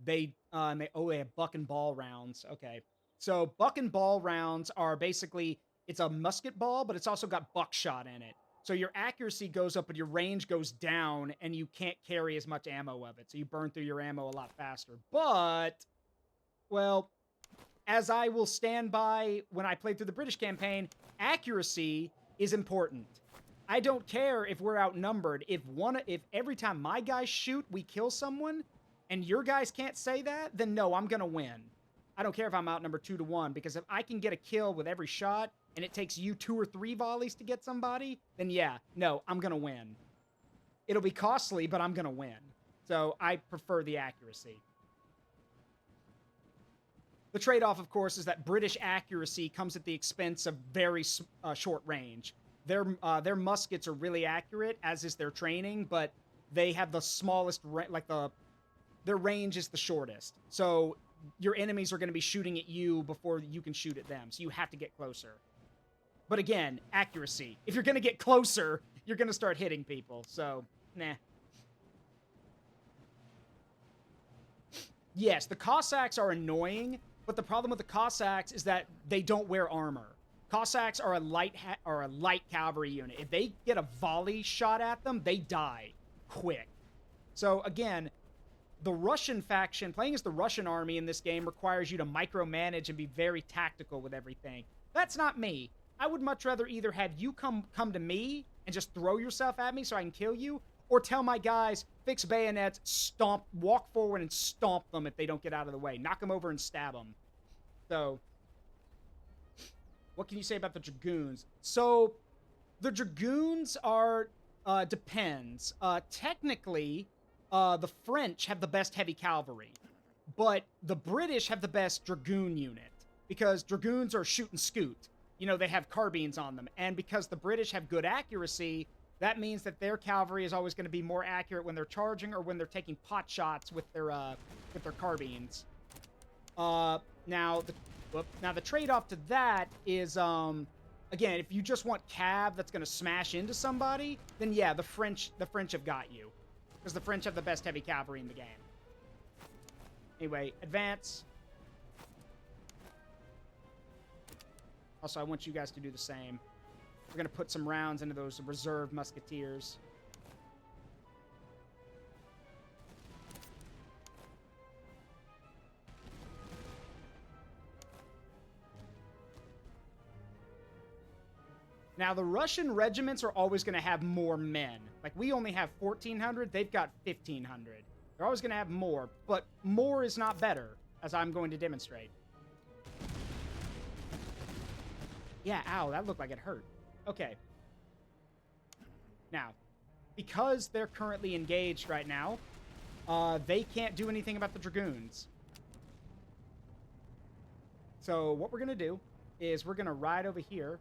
They have buck and ball rounds. Okay. So buck and ball rounds are basically, it's a musket ball, but it's also got buckshot in it. So your accuracy goes up, but your range goes down, and you can't carry as much ammo of it. So you burn through your ammo a lot faster. But, well, as I will stand by when I played through the British campaign, accuracy is important. I don't care if we're outnumbered. If every time my guys shoot, we kill someone, and your guys can't say that, then no, I'm gonna win. I don't care if I'm outnumbered 2-1, because if I can get a kill with every shot, and it takes you 2 or 3 volleys to get somebody, then yeah, no, I'm gonna win. It'll be costly, but I'm gonna win. So I prefer the accuracy. The trade-off, of course, is that British accuracy comes at the expense of very short range. Their muskets are really accurate, as is their training, but they have the smallest, their range is the shortest. So your enemies are going to be shooting at you before you can shoot at them, so you have to get closer. But again, accuracy. If you're going to get closer, you're going to start hitting people, so, nah. Yes, the Cossacks are annoying, but the problem with the Cossacks is that they don't wear armor. Cossacks are a light cavalry unit. If they get a volley shot at them, they die quick. So again, the Russian faction, playing as the Russian army in this game requires you to micromanage and be very tactical with everything. That's not me. I would much rather either have you come to me and just throw yourself at me so I can kill you, or tell my guys, fix bayonets, walk forward and stomp them if they don't get out of the way. Knock them over and stab them. So, what can you say about the Dragoons? So, the Dragoons are, depends. Technically, the French have the best heavy cavalry, but the British have the best Dragoon unit, because Dragoons are shoot and scoot. You know, they have carbines on them, and because the British have good accuracy, that means that their cavalry is always going to be more accurate when they're charging or when they're taking pot shots with their carbines. Now the trade-off to that is, again, if you just want cav that's going to smash into somebody, then yeah, the French have got you, because the French have the best heavy cavalry in the game. Anyway, advance. Also, I want you guys to do the same. We're going to put some rounds into those reserve musketeers. Now, the Russian regiments are always going to have more men. Like, we only have 1,400. They've got 1,500. They're always going to have more, but more is not better, as I'm going to demonstrate. Yeah, ow, that looked like it hurt. Okay. Now, because they're currently engaged right now, they can't do anything about the Dragoons. So what we're going to do is we're going to ride over here.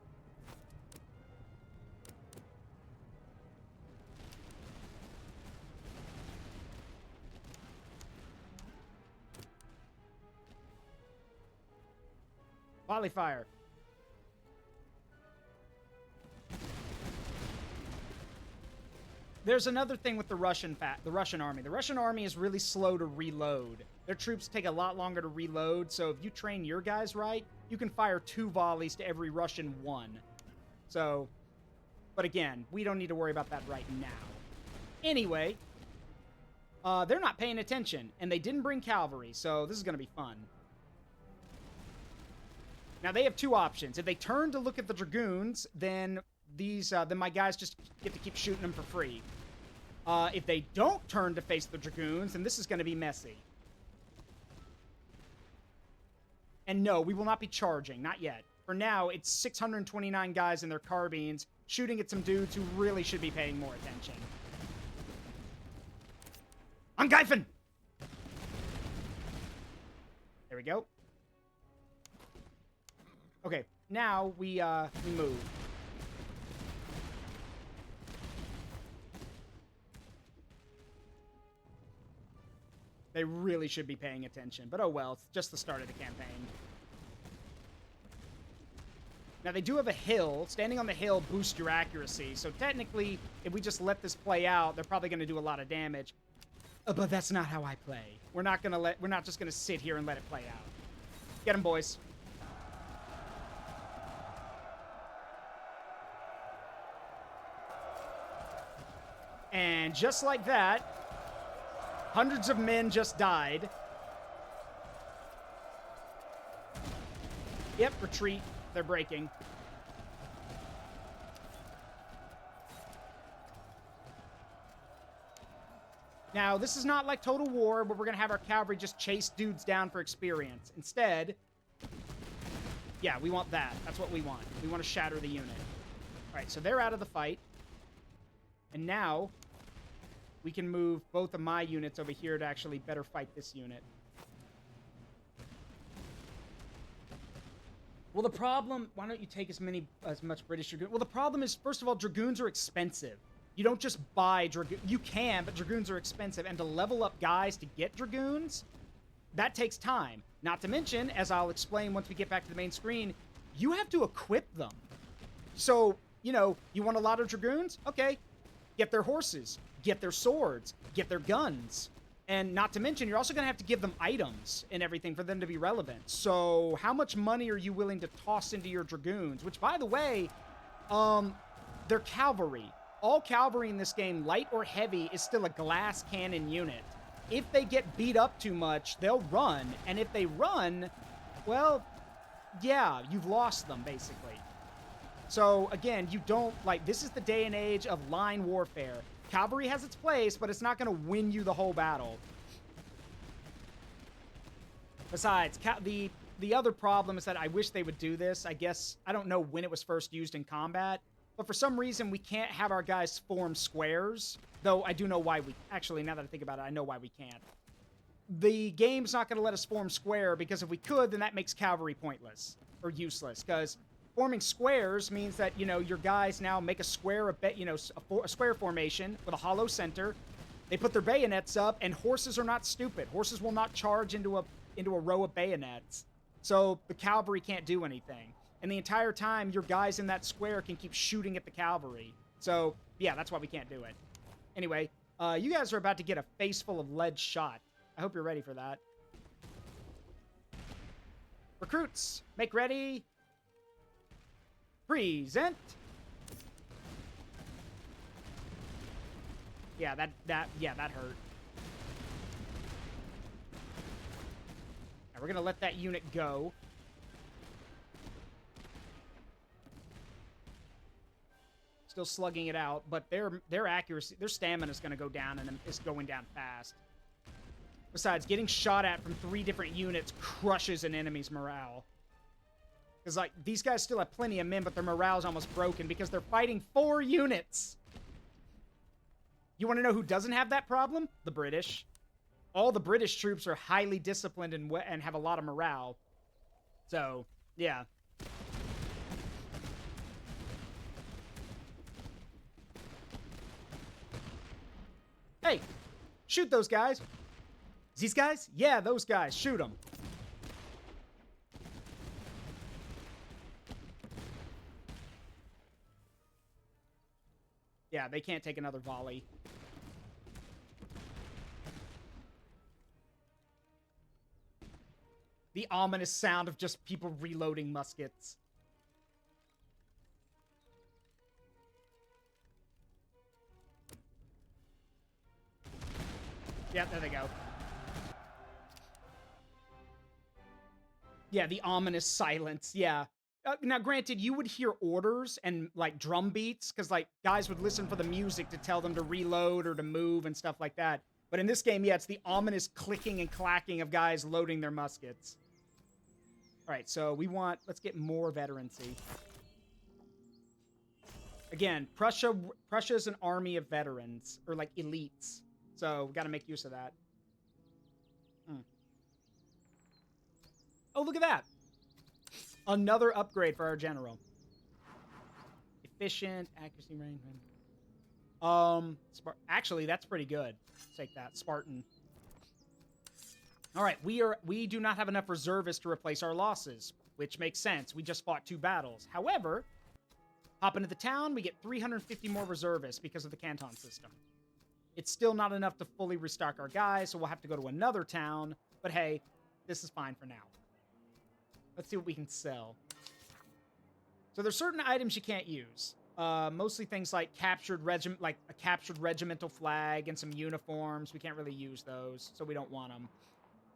Volley fire. There's another thing with the Russian army. The Russian army is really slow to reload. Their troops take a lot longer to reload, so if you train your guys right, you can fire 2 volleys to every Russian 1. So, but again, we don't need to worry about that right now. Anyway, they're not paying attention, and they didn't bring cavalry, so this is going to be fun. Now, they have 2 options. If they turn to look at the Dragoons, then my guys just get to keep shooting them for free. If they don't turn to face the Dragoons, then this is going to be messy. And no, we will not be charging. Not yet. For now, it's 629 guys in their carbines shooting at some dudes who really should be paying more attention. Angreifen! There we go. Okay, now we move. They really should be paying attention, but oh well, it's just the start of the campaign. Now, they do have a hill. Standing on the hill boosts your accuracy, so technically, if we just let this play out, they're probably going to do a lot of damage. But that's not how I play. We're not just going to sit here and let it play out. Get them, boys. And just like that, hundreds of men just died. Yep, retreat. They're breaking. Now, this is not like Total War, where we're going to have our cavalry just chase dudes down for experience. Instead, yeah, we want that. That's what we want. We want to shatter the unit. All right, so they're out of the fight. And now, we can move both of my units over here to actually better fight this unit. Well, the problem... Why don't you take as much British Dragoons? Well, the problem is, first of all, Dragoons are expensive. You don't just buy Dragoons. You can, but Dragoons are expensive. And to level up guys to get Dragoons, that takes time. Not to mention, as I'll explain once we get back to the main screen, you have to equip them. So, you know, you want a lot of Dragoons? Okay. Get their horses. Get their swords. Get their guns. And not to mention, you're also going to have to give them items and everything for them to be relevant. So how much money are you willing to toss into your Dragoons? Which, by the way, they're cavalry. All cavalry in this game, light or heavy, is still a glass cannon unit. If they get beat up too much, they'll run. And if they run, well, yeah, you've lost them, basically. So, again, you don't, like, this is the day and age of line warfare. Cavalry has its place, but it's not going to win you the whole battle. Besides, the other problem is that I wish they would do this. I guess, I don't know when it was first used in combat, but for some reason we can't have our guys form squares. Though I do know why we... Actually, now that I think about it, I know why we can't. The game's not going to let us form square, because if we could, then that makes cavalry pointless. Or useless, because... Forming squares means that, you know, your guys now make a square, a square formation with a hollow center. They put their bayonets up, and horses are not stupid. Horses will not charge into a row of bayonets. So the cavalry can't do anything. And the entire time, your guys in that square can keep shooting at the cavalry. So, yeah, that's why we can't do it. Anyway, you guys are about to get a face full of lead shot. I hope you're ready for that. Recruits, make ready... Present. Yeah, that hurt. Now we're gonna let that unit go. Still slugging it out, but their accuracy, their stamina is gonna go down, and it's going down fast. Besides, getting shot at from 3 different units crushes an enemy's morale. Because, like, these guys still have plenty of men, but their morale's almost broken because they're fighting 4 units. You want to know who doesn't have that problem? The British. All the British troops are highly disciplined and have a lot of morale. So, yeah. Hey, shoot those guys. These guys? Yeah, those guys. Shoot them. Yeah, they can't take another volley. The ominous sound of just people reloading muskets. Yeah, there they go. Yeah, the ominous silence. Yeah. Now, granted, you would hear orders and like drum beats because like guys would listen for the music to tell them to reload or to move and stuff like that. But in this game, yeah, it's the ominous clicking and clacking of guys loading their muskets. All right, so let's get more veterancy. Again, Prussia's an army of veterans, or like elites. So we got to make use of that. Oh, look at that. Another upgrade for our general. Efficient, accuracy, range. Actually, that's pretty good. Take that, Spartan. All right, we do not have enough reservists to replace our losses, which makes sense. We just fought 2 battles. However, hop into the town, we get 350 more reservists because of the canton system. It's still not enough to fully restock our guys, so we'll have to go to another town. But hey, this is fine for now. Let's see what we can sell. So there's certain items you can't use. Mostly things like a captured regimental flag and some uniforms. We can't really use those, so we don't want them.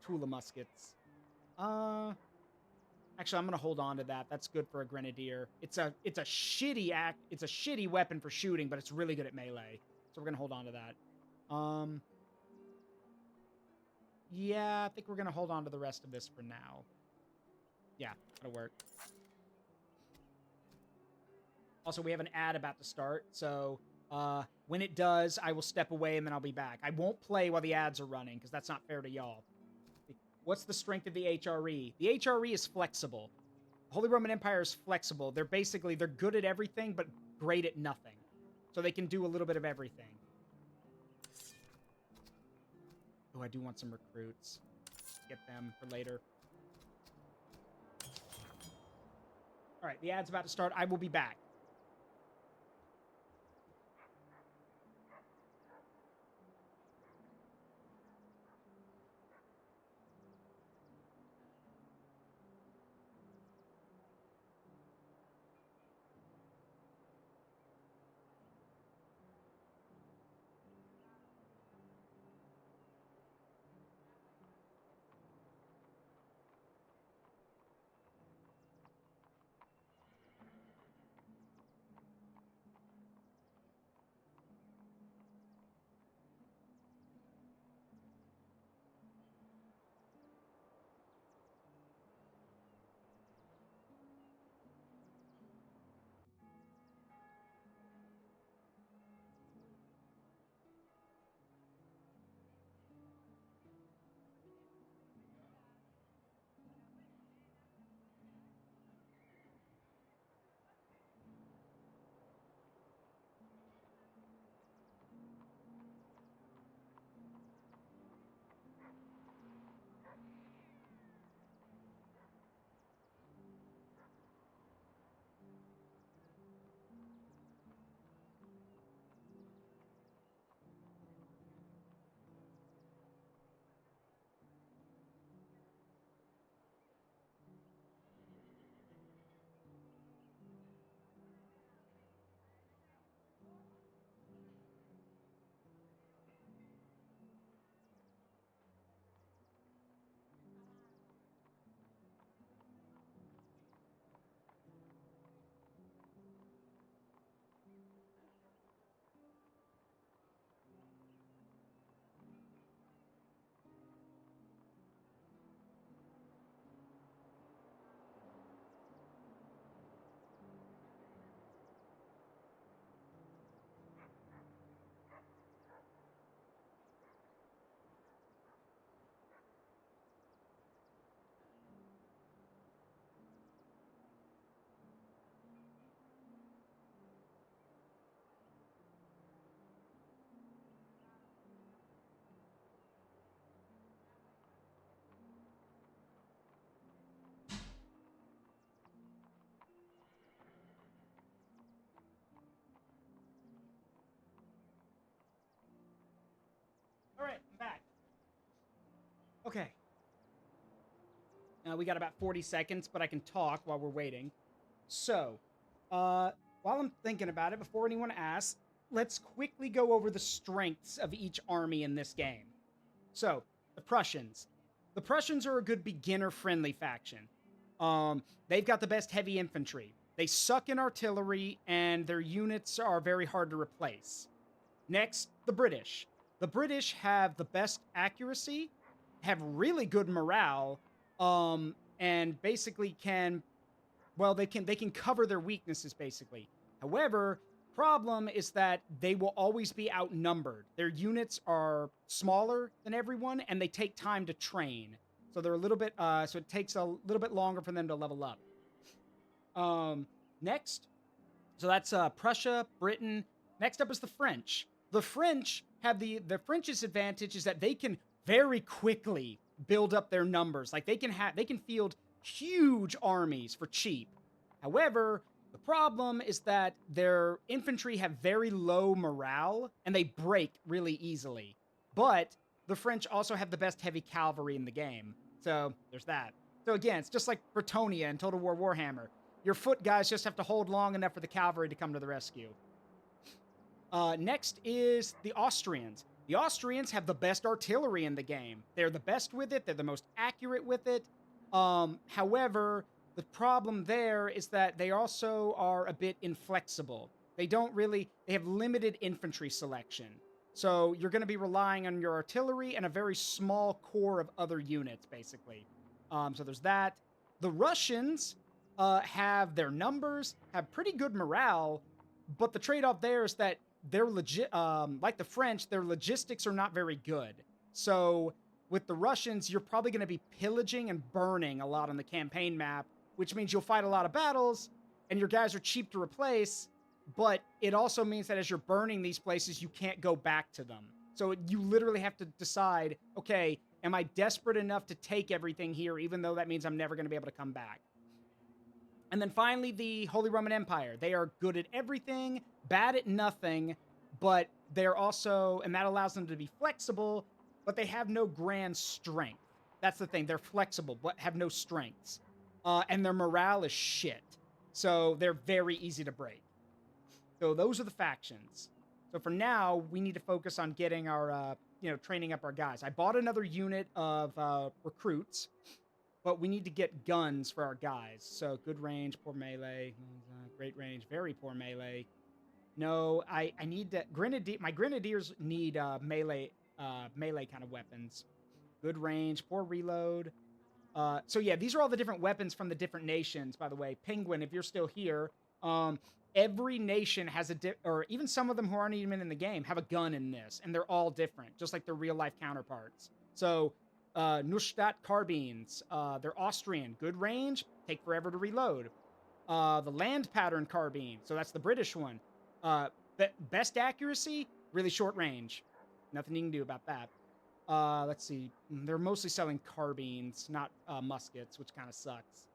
Tula muskets. Actually, I'm gonna hold on to that. That's good for a grenadier. It's a shitty weapon for shooting, but it's really good at melee. So we're gonna hold on to that. Yeah, I think we're gonna hold on to the rest of this for now. Yeah, that'll work. Also, we have an ad about to start, so when it does, I will step away and then I'll be back. I won't play while the ads are running, because that's not fair to y'all. What's the strength of the HRE? The HRE is flexible. Holy Roman Empire is flexible. They're good at everything, but great at nothing. So they can do a little bit of everything. Oh, I do want some recruits. Get them for later. All right, the ad's about to start. I will be back. All right, I'm back. Okay. We got about 40 seconds, but I can talk while we're waiting. So, while I'm thinking about it, before anyone asks, let's quickly go over the strengths of each army in this game. So, the Prussians. The Prussians are a good beginner-friendly faction. They've got the best heavy infantry. They suck in artillery, and their units are very hard to replace. Next, the British. The British have the best accuracy, have really good morale, and basically can, well, they can cover their weaknesses basically. However, problem is that they will always be outnumbered. Their units are smaller than everyone, and they take time to train. So they're a little bit, so it takes a little bit longer for them to level up. Next, so that's Prussia, Britain. Next up is the French. The French have the French's advantage is that they can very quickly build up their numbers. Like they can field huge armies for cheap. However, the problem is that their infantry have very low morale and they break really easily. But the French also have the best heavy cavalry in the game. So there's that. So again, it's just like Bretonia in Total War Warhammer. Your foot guys just have to hold long enough for the cavalry to come to the rescue. Next is the Austrians. The Austrians have the best artillery in the game. They're the best with it. They're the most accurate with it. However, the problem there is that they also are a bit inflexible. They have limited infantry selection. So you're going to be relying on your artillery and a very small core of other units, basically. So there's that. The Russians have their numbers, have pretty good morale, but the trade-off there is that they're like the French, their logistics are not very good. So with the Russians, you're probably going to be pillaging and burning a lot on the campaign map, which means you'll fight a lot of battles, and your guys are cheap to replace, but it also means that as you're burning these places, you can't go back to them. So you literally have to decide, okay, am I desperate enough to take everything here, even though that means I'm never going to be able to come back? And then finally, the Holy Roman Empire. They are good at everything, bad at nothing, but they're also, and that allows them to be flexible, but they have no grand strength. That's the thing. They're flexible, but have no strengths. And their morale is shit. So they're very easy to break. So those are the factions. So for now, we need to focus on getting our, training up our guys. I bought another unit of recruits, but we need to get guns for our guys. So good range, poor melee. Great range, very poor melee. No, I need to my grenadiers need melee kind of weapons. Good range, poor reload. So yeah, these are all the different weapons from the different nations, by the way. Penguin, if you're still here, every nation has or even some of them who aren't even in the game have a gun in this, and they're all different, just like their real life counterparts. So Neustadt carbines, they're Austrian, good range, take forever to reload. The land pattern carbine, so that's the British one. Best accuracy, really short range. Nothing you can do about that. Let's see. They're mostly selling carbines, not muskets, which kind of sucks.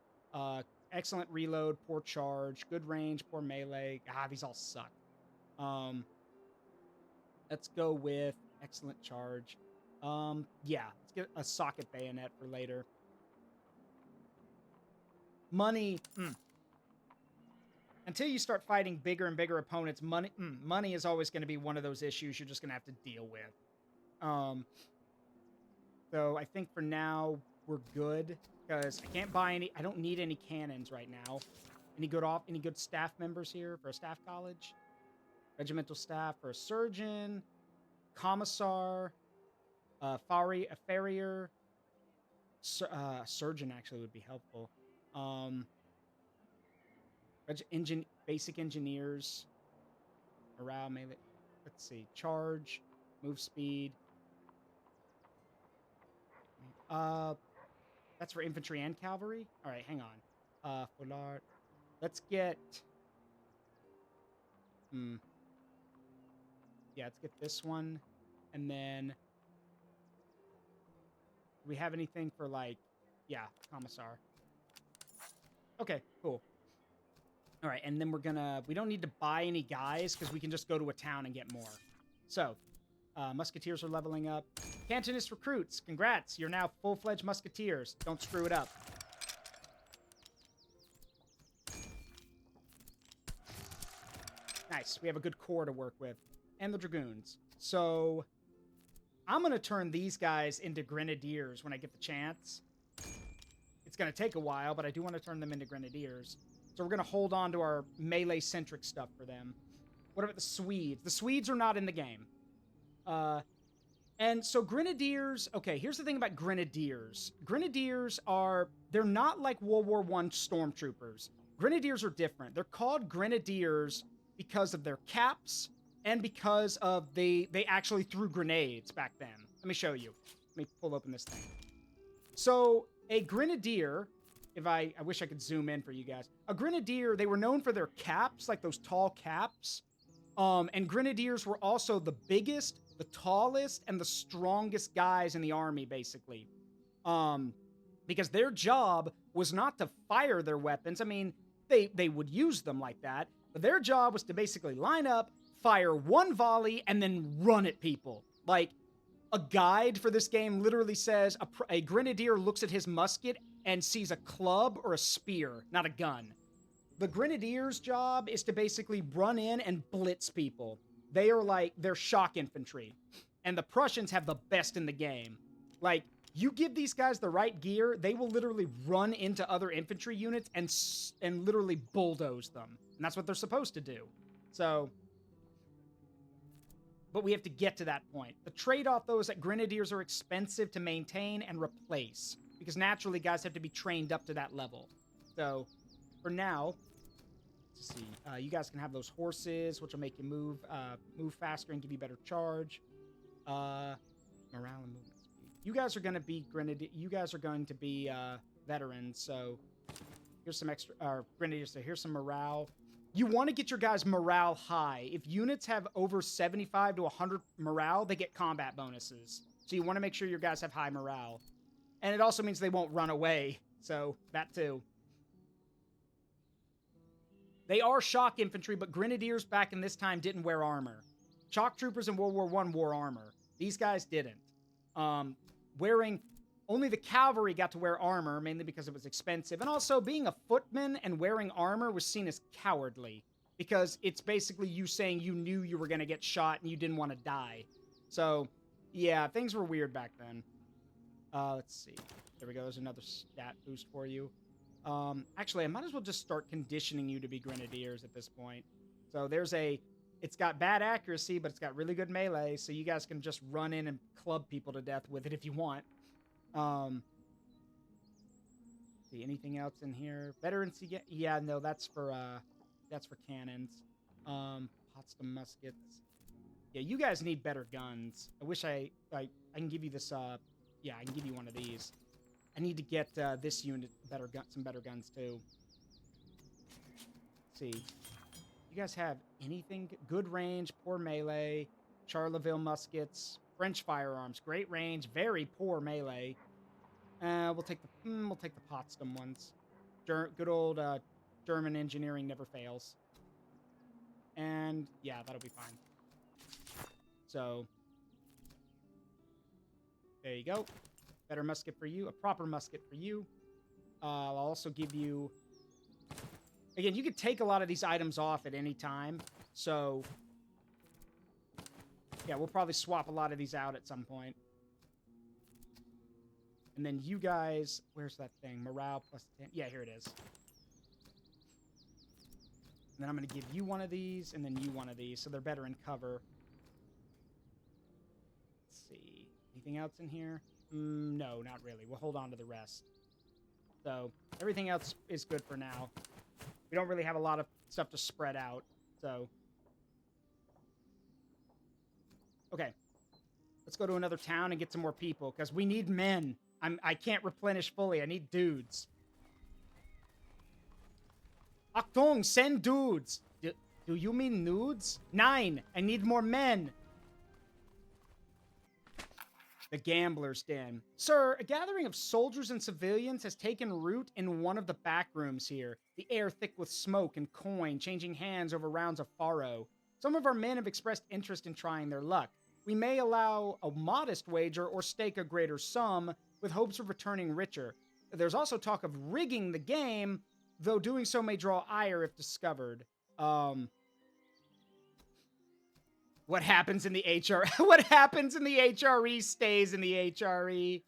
Excellent reload, poor charge, good range, poor melee. These all suck. Let's go with excellent charge. Yeah, let's get a socket bayonet for later. Money. Until you start fighting bigger and bigger opponents, money is always going to be one of those issues you're just going to have to deal with. So I think for now we're good because I can't buy any. I don't need any cannons right now. Any good staff members here for a staff college? Regimental staff for a surgeon, commissar, a farrier, surgeon actually would be helpful. Basic engineers, morale, melee. Let's see, charge, move speed. That's for infantry and cavalry. All right, hang on. Foulard. Let's get. Yeah, let's get this one, and then. Do we have anything for commissar? Okay, cool. All right, and then we don't need to buy any guys because we can just go to a town and get more. So, musketeers are leveling up. Cantonist recruits, congrats. You're now full-fledged musketeers. Don't screw it up. Nice, we have a good core to work with. And the dragoons. So, I'm going to turn these guys into grenadiers when I get the chance. It's going to take a while, but I do want to turn them into Grenadiers. So we're going to hold on to our melee-centric stuff for them. What about the Swedes? The Swedes are not in the game. And so Grenadiers... Okay, here's the thing about Grenadiers. Grenadiers are... They're not like World War I stormtroopers. Grenadiers are different. They're called Grenadiers because of their caps and because of they actually threw grenades back then. Let me show you. Let me pull open this thing. So a Grenadier, if I wish I could zoom in for you guys. A Grenadier, they were known for their caps, like those tall caps. And Grenadiers were also the biggest, the tallest, and the strongest guys in the army, basically. Because their job was not to fire their weapons. I mean, they would use them like that. But their job was to basically line up, fire one volley, and then run at people. Like, a guide for this game literally says a Grenadier looks at his musket and sees a club or a spear, not a gun. The Grenadier's job is to basically run in and blitz people. They're shock infantry. And the Prussians have the best in the game. Like, you give these guys the right gear, they will literally run into other infantry units and literally bulldoze them. And that's what they're supposed to do. So, but we have to get to that point. The trade-off, though, is that Grenadiers are expensive to maintain and replace. Because naturally, guys have to be trained up to that level. So, for now, let's see. You guys can have those horses, which will make you move faster and give you better charge. Morale and movement speed. You guys are going to be veterans, so here's some extra Grenadiers. So here's some morale. You want to get your guys' morale high. If units have over 75 to 100 morale, they get combat bonuses. So you want to make sure your guys have high morale. And it also means they won't run away. So that too. They are shock infantry, but Grenadiers back in this time didn't wear armor. Shock troopers in World War I wore armor. These guys didn't. Only the cavalry got to wear armor, mainly because it was expensive. And also, being a footman and wearing armor was seen as cowardly. Because it's basically you saying you knew you were going to get shot and you didn't want to die. So, yeah, things were weird back then. Let's see. There we go. There's another stat boost for you. Actually, I might as well just start conditioning you to be Grenadiers at this point. So it's got bad accuracy, but it's got really good melee, so you guys can just run in and club people to death with it if you want. See, anything else in here? Veterans, yeah, no, that's for cannons. Potsdam muskets. Yeah, you guys need better guns. I wish I can give you this, yeah, I can give you one of these. I need to get this unit some better guns too. Let's see. You guys have anything? Good range, poor melee, Charleville muskets, French firearms, great range, very poor melee. We'll take the Potsdam ones. Good old German engineering never fails. And yeah, that'll be fine. So there you go. Better musket for you. A proper musket for you. I'll also give you... Again, you could take a lot of these items off at any time. So, yeah, we'll probably swap a lot of these out at some point. And then you guys... Where's that thing? Morale plus 10. Yeah, here it is. And then I'm going to give you one of these, and then you one of these, so they're better in cover. Let's see. Anything else in here? No, not really. We'll hold on to the rest. So, everything else is good for now. We don't really have a lot of stuff to spread out, so... Okay. Let's go to another town and get some more people, because we need men. I can't replenish fully. I need dudes. Achtung, send dudes! Do you mean nudes? 9! I need more men! The Gambler's Den. Sir, a gathering of soldiers and civilians has taken root in one of the back rooms here. The air thick with smoke and coin, changing hands over rounds of faro. Some of our men have expressed interest in trying their luck. We may allow a modest wager or stake a greater sum, with hopes of returning richer. There's also talk of rigging the game, though doing so may draw ire if discovered. What happens in the What happens in the HRE stays in the HRE.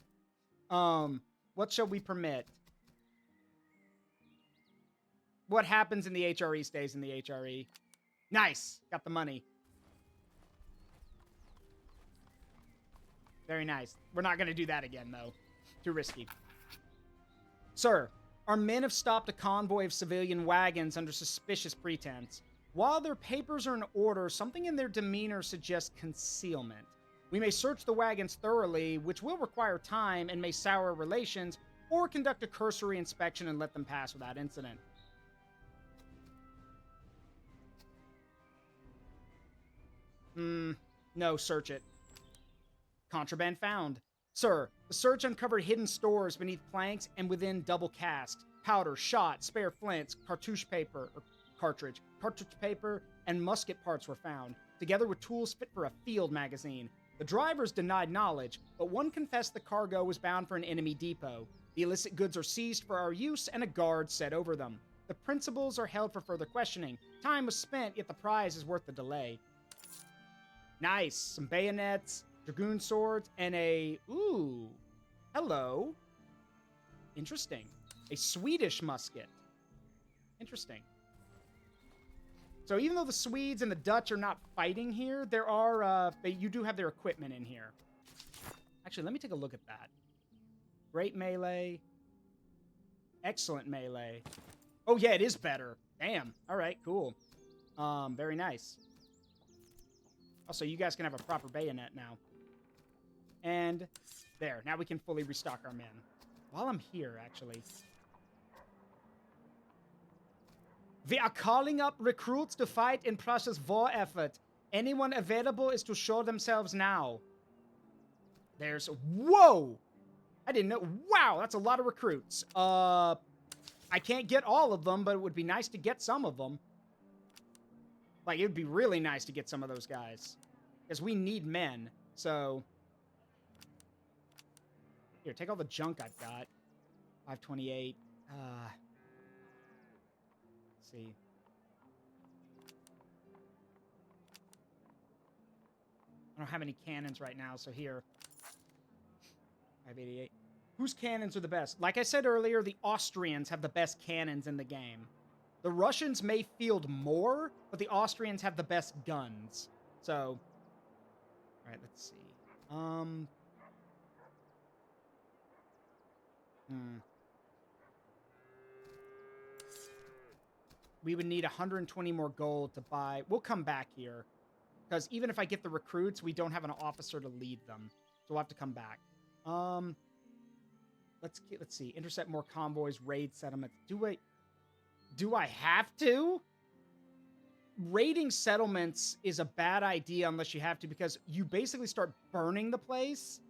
What shall we permit? What happens in the HRE stays in the HRE. Nice. Got the money. Very nice. We're not going to do that again, though. Too risky. Sir, our men have stopped a convoy of civilian wagons under suspicious pretense. While their papers are in order, something in their demeanor suggests concealment. We may search the wagons thoroughly, which will require time and may sour relations, or conduct a cursory inspection and let them pass without incident. No, search it. Contraband found. Sir, the search uncovered hidden stores beneath planks and within double casks. Powder, shot, spare flints, cartridge paper, and musket parts were found, together with tools fit for a field magazine. The drivers denied knowledge, but one confessed the cargo was bound for an enemy depot. The illicit goods are seized for our use and a guard set over them. The principals are held for further questioning. Time was spent, yet the prize is worth the delay. Nice. Some bayonets, dragoon swords, and a... Ooh. Hello. Interesting. A Swedish musket. Interesting. So even though the Swedes and the Dutch are not fighting here, there are, you do have their equipment in here. Actually, let me take a look at that. Great melee. Excellent melee. Oh, yeah, it is better. Damn. All right, cool. Very nice. Also, you guys can have a proper bayonet now. And there. Now we can fully restock our men. While I'm here, actually. We are calling up recruits to fight in Prussia's war effort. Anyone available is to show themselves now. There's... Whoa! I didn't know... Wow, that's a lot of recruits. I can't get all of them, but it would be nice to get some of them. Like, it would be really nice to get some of those guys. Because we need men, so... Here, take all the junk I've got. 528. Let's see. I don't have any cannons right now, so here. 588. Whose cannons are the best? Like I said earlier, the Austrians have the best cannons in the game. The Russians may field more, but the Austrians have the best guns. So, alright, let's see. We would need 120 more gold to buy... We'll come back here. Because even if I get the recruits, we don't have an officer to lead them. So we'll have to come back. Let's see. Intercept more convoys, raid settlements. Do I have to? Raiding settlements is a bad idea unless you have to, because you basically start burning the place,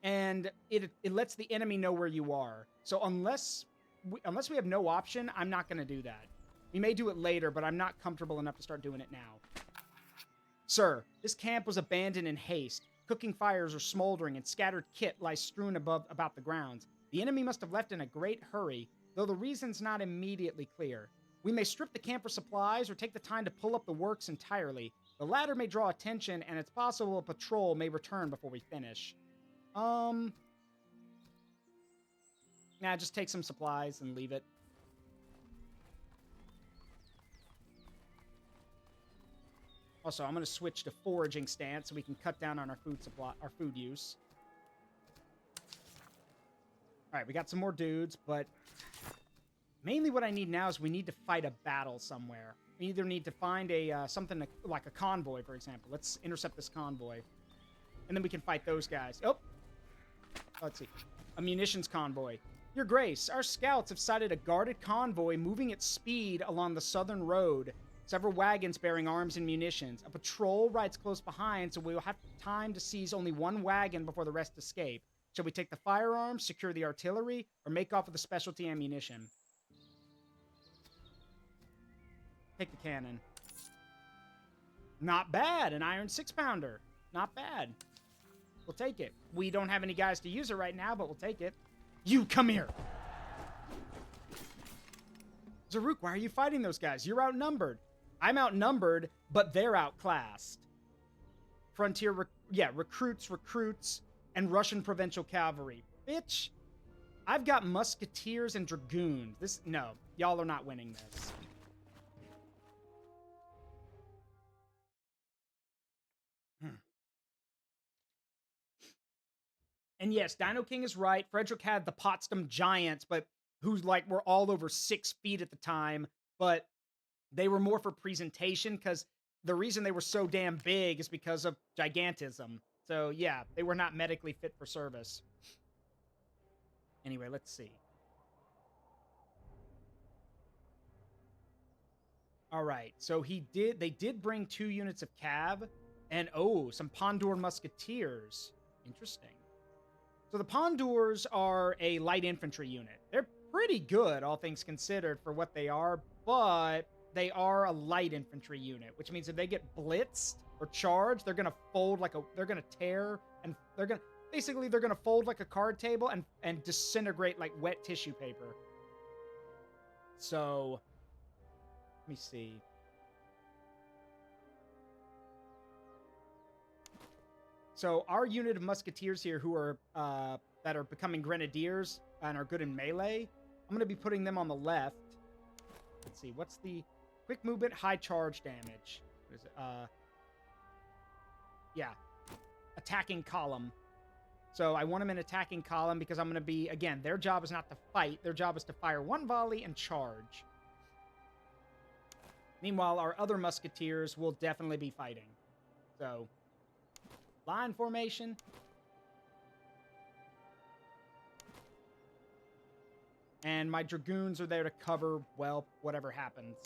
and it lets the enemy know where you are. So unless we have no option, I'm not going to do that. We may do it later, but I'm not comfortable enough to start doing it now. Sir, this camp was abandoned in haste. Cooking fires are smoldering, and scattered kit lies strewn about the grounds. The enemy must have left in a great hurry, though the reason's not immediately clear. We may strip the camp for supplies or take the time to pull up the works entirely. The latter may draw attention, and it's possible a patrol may return before we finish. Nah, just take some supplies and leave it. Also, I'm going to switch to foraging stance so we can cut down on our food use. All right, we got some more dudes, but mainly what I need now is we need to fight a battle somewhere. We either need to find something like a convoy, for example. Let's intercept this convoy, and then we can fight those guys. Oh, let's see, a munitions convoy. Your Grace, our scouts have sighted a guarded convoy moving at speed along the southern road. Several wagons bearing arms and munitions. A patrol rides close behind, so we will have time to seize only one wagon before the rest escape. Shall we take the firearms, secure the artillery, or make off with the specialty ammunition? Take the cannon. Not bad. An iron 6-pounder. Not bad. We'll take it. We don't have any guys to use it right now, but we'll take it. You, come here! Zaruk, why are you fighting those guys? You're outnumbered. I'm outnumbered, but they're outclassed. Frontier, recruits, and Russian provincial cavalry. Bitch, I've got musketeers and dragoons. No, y'all are not winning this. And yes, Dino King is right. Frederick had the Potsdam Giants, but who's like were all over 6 feet at the time, but they were more for presentation because the reason they were so damn big is because of gigantism. So yeah, they were not medically fit for service. Anyway, let's see. All right, so they did bring 2 units of cav and some Pondur musketeers. Interesting. So the Pondurs are a light infantry unit. They're pretty good, all things considered, for what they are, but they are a light infantry unit, which means if they get blitzed or charged, they're gonna fold they're gonna tear, and they're gonna fold like a card table and disintegrate like wet tissue paper. So, let me see. So our unit of musketeers here who are that are becoming grenadiers and are good in melee, I'm going to be putting them on the left. Let's see, what's the quick movement, high charge damage? What is it? Yeah, attacking column. So I want them in attacking column because I'm going to be, again, their job is not to fight. Their job is to fire 1 volley and charge. Meanwhile, our other musketeers will definitely be fighting. So, line formation. And my dragoons are there to cover, well, whatever happens.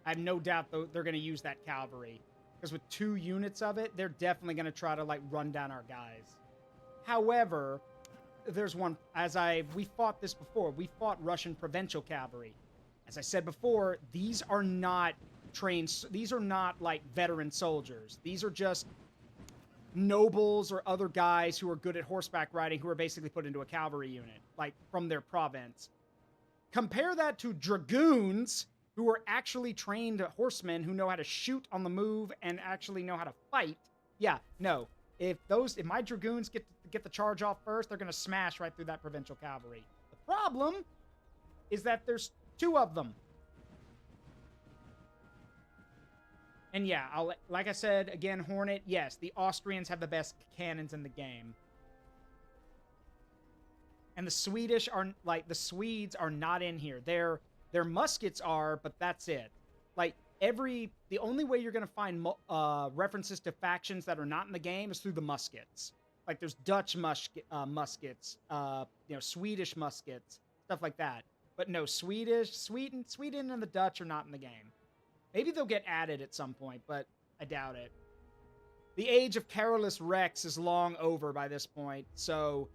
I have no doubt they're going to use that cavalry. Because with 2 units of it, they're definitely going to try to, like, run down our guys. However, there's one, we fought this before. We fought Russian provincial cavalry. As I said before, these are not trained, these are not, like, veteran soldiers. These are just nobles or other guys who are good at horseback riding who are basically put into a cavalry unit, like, from their province. Compare that to dragoons, who are actually trained horsemen who know how to shoot on the move and actually know how to fight. Yeah, no. If my dragoons get the charge off first, they're going to smash right through that provincial cavalry. The problem is that there's 2 of them. And yeah, like I said, again, Hornet, yes, the Austrians have the best cannons in the game. And the Swedes are not in here. Their muskets are, but that's it. Like, the only way you're going to find references to factions that are not in the game is through the muskets. Like, there's Dutch muskets, Swedish muskets, stuff like that. But no, Sweden and the Dutch are not in the game. Maybe they'll get added at some point, but I doubt it. The age of Carolus Rex is long over by this point, so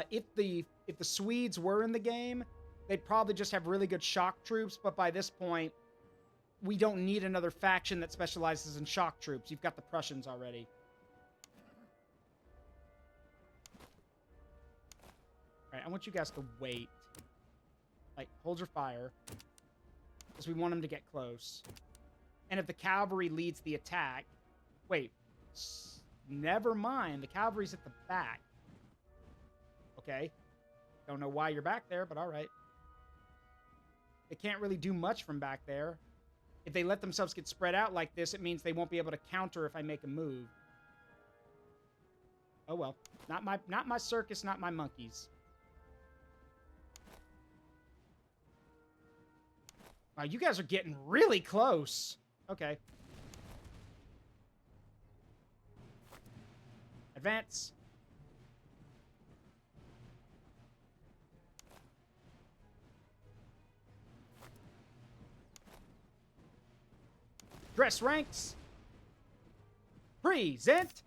if the Swedes were in the game, they'd probably just have really good shock troops, but by this point, we don't need another faction that specializes in shock troops. You've got the Prussians already. Alright, I want you guys to wait. Like, hold your fire. Because we want them to get close. And if the cavalry leads the attack... Wait. Never mind. The cavalry's at the back. Okay. Don't know why you're back there, but alright. They can't really do much from back there. If they let themselves get spread out like this, it means they won't be able to counter if I make a move. Oh well. Not my circus, not my monkeys. Wow, you guys are getting really close. Okay. Advance. Dress ranks. Present.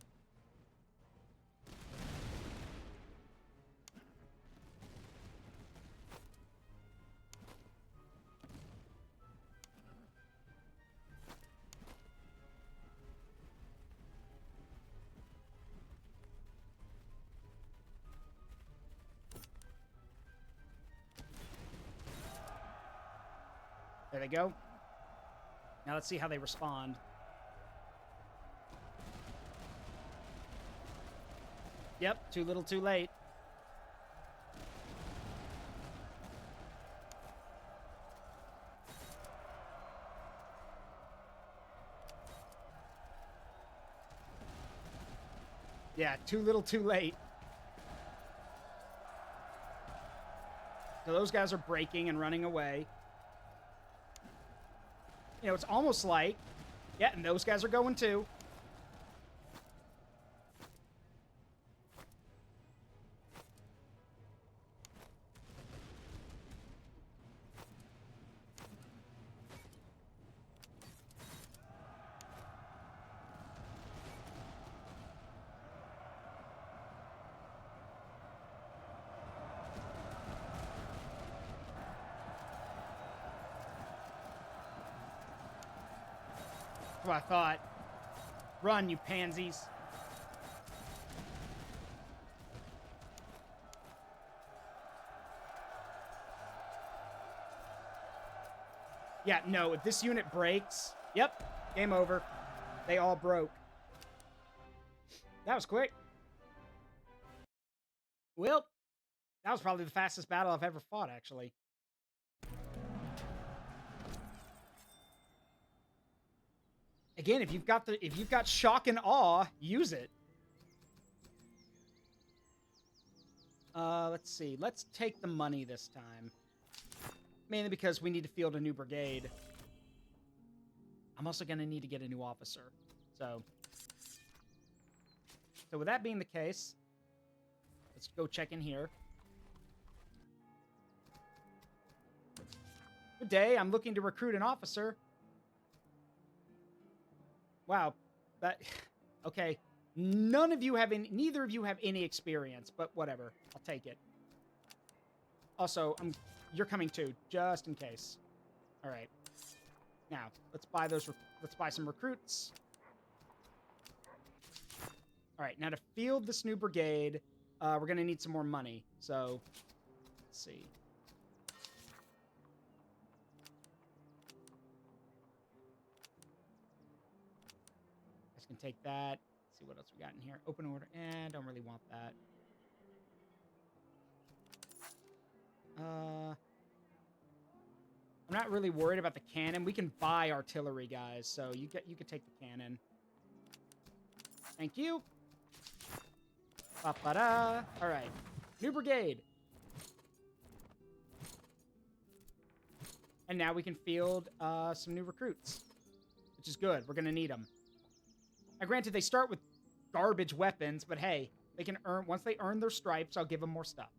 There they go. Now let's see how they respond. Yep, too little, too late. Yeah, too little, too late. So those guys are breaking and running away. You know, it's almost like... Yeah, and those guys are going too. That's what I thought. Run, you pansies. Yeah, no, if this unit breaks... Yep, game over. They all broke. That was quick. Well, that was probably the fastest battle I've ever fought, actually. Again, if you've got shock and awe, use it. Let's see. Let's take the money this time. Mainly because we need to field a new brigade. I'm also going to need to get a new officer. So with that being the case, let's go check in here. Good day. I'm looking to recruit an officer. Wow. That... Okay. Neither of you have any experience, but whatever. I'll take it. Also, you're coming too, just in case. All right. Now, let's buy some recruits. All right, now to field this new brigade, we're going to need some more money. So, let's see. I can take that. Let's see what else we got in here. Open order. Don't really want that. I'm not really worried about the cannon. We can buy artillery, guys. So you could take the cannon. Thank you. Ba-ba-da. All right. New brigade. And now we can field some new recruits, which is good. We're going to need them. Now, granted, they start with garbage weapons, but hey, they can once they earn their stripes, I'll give them more stuff.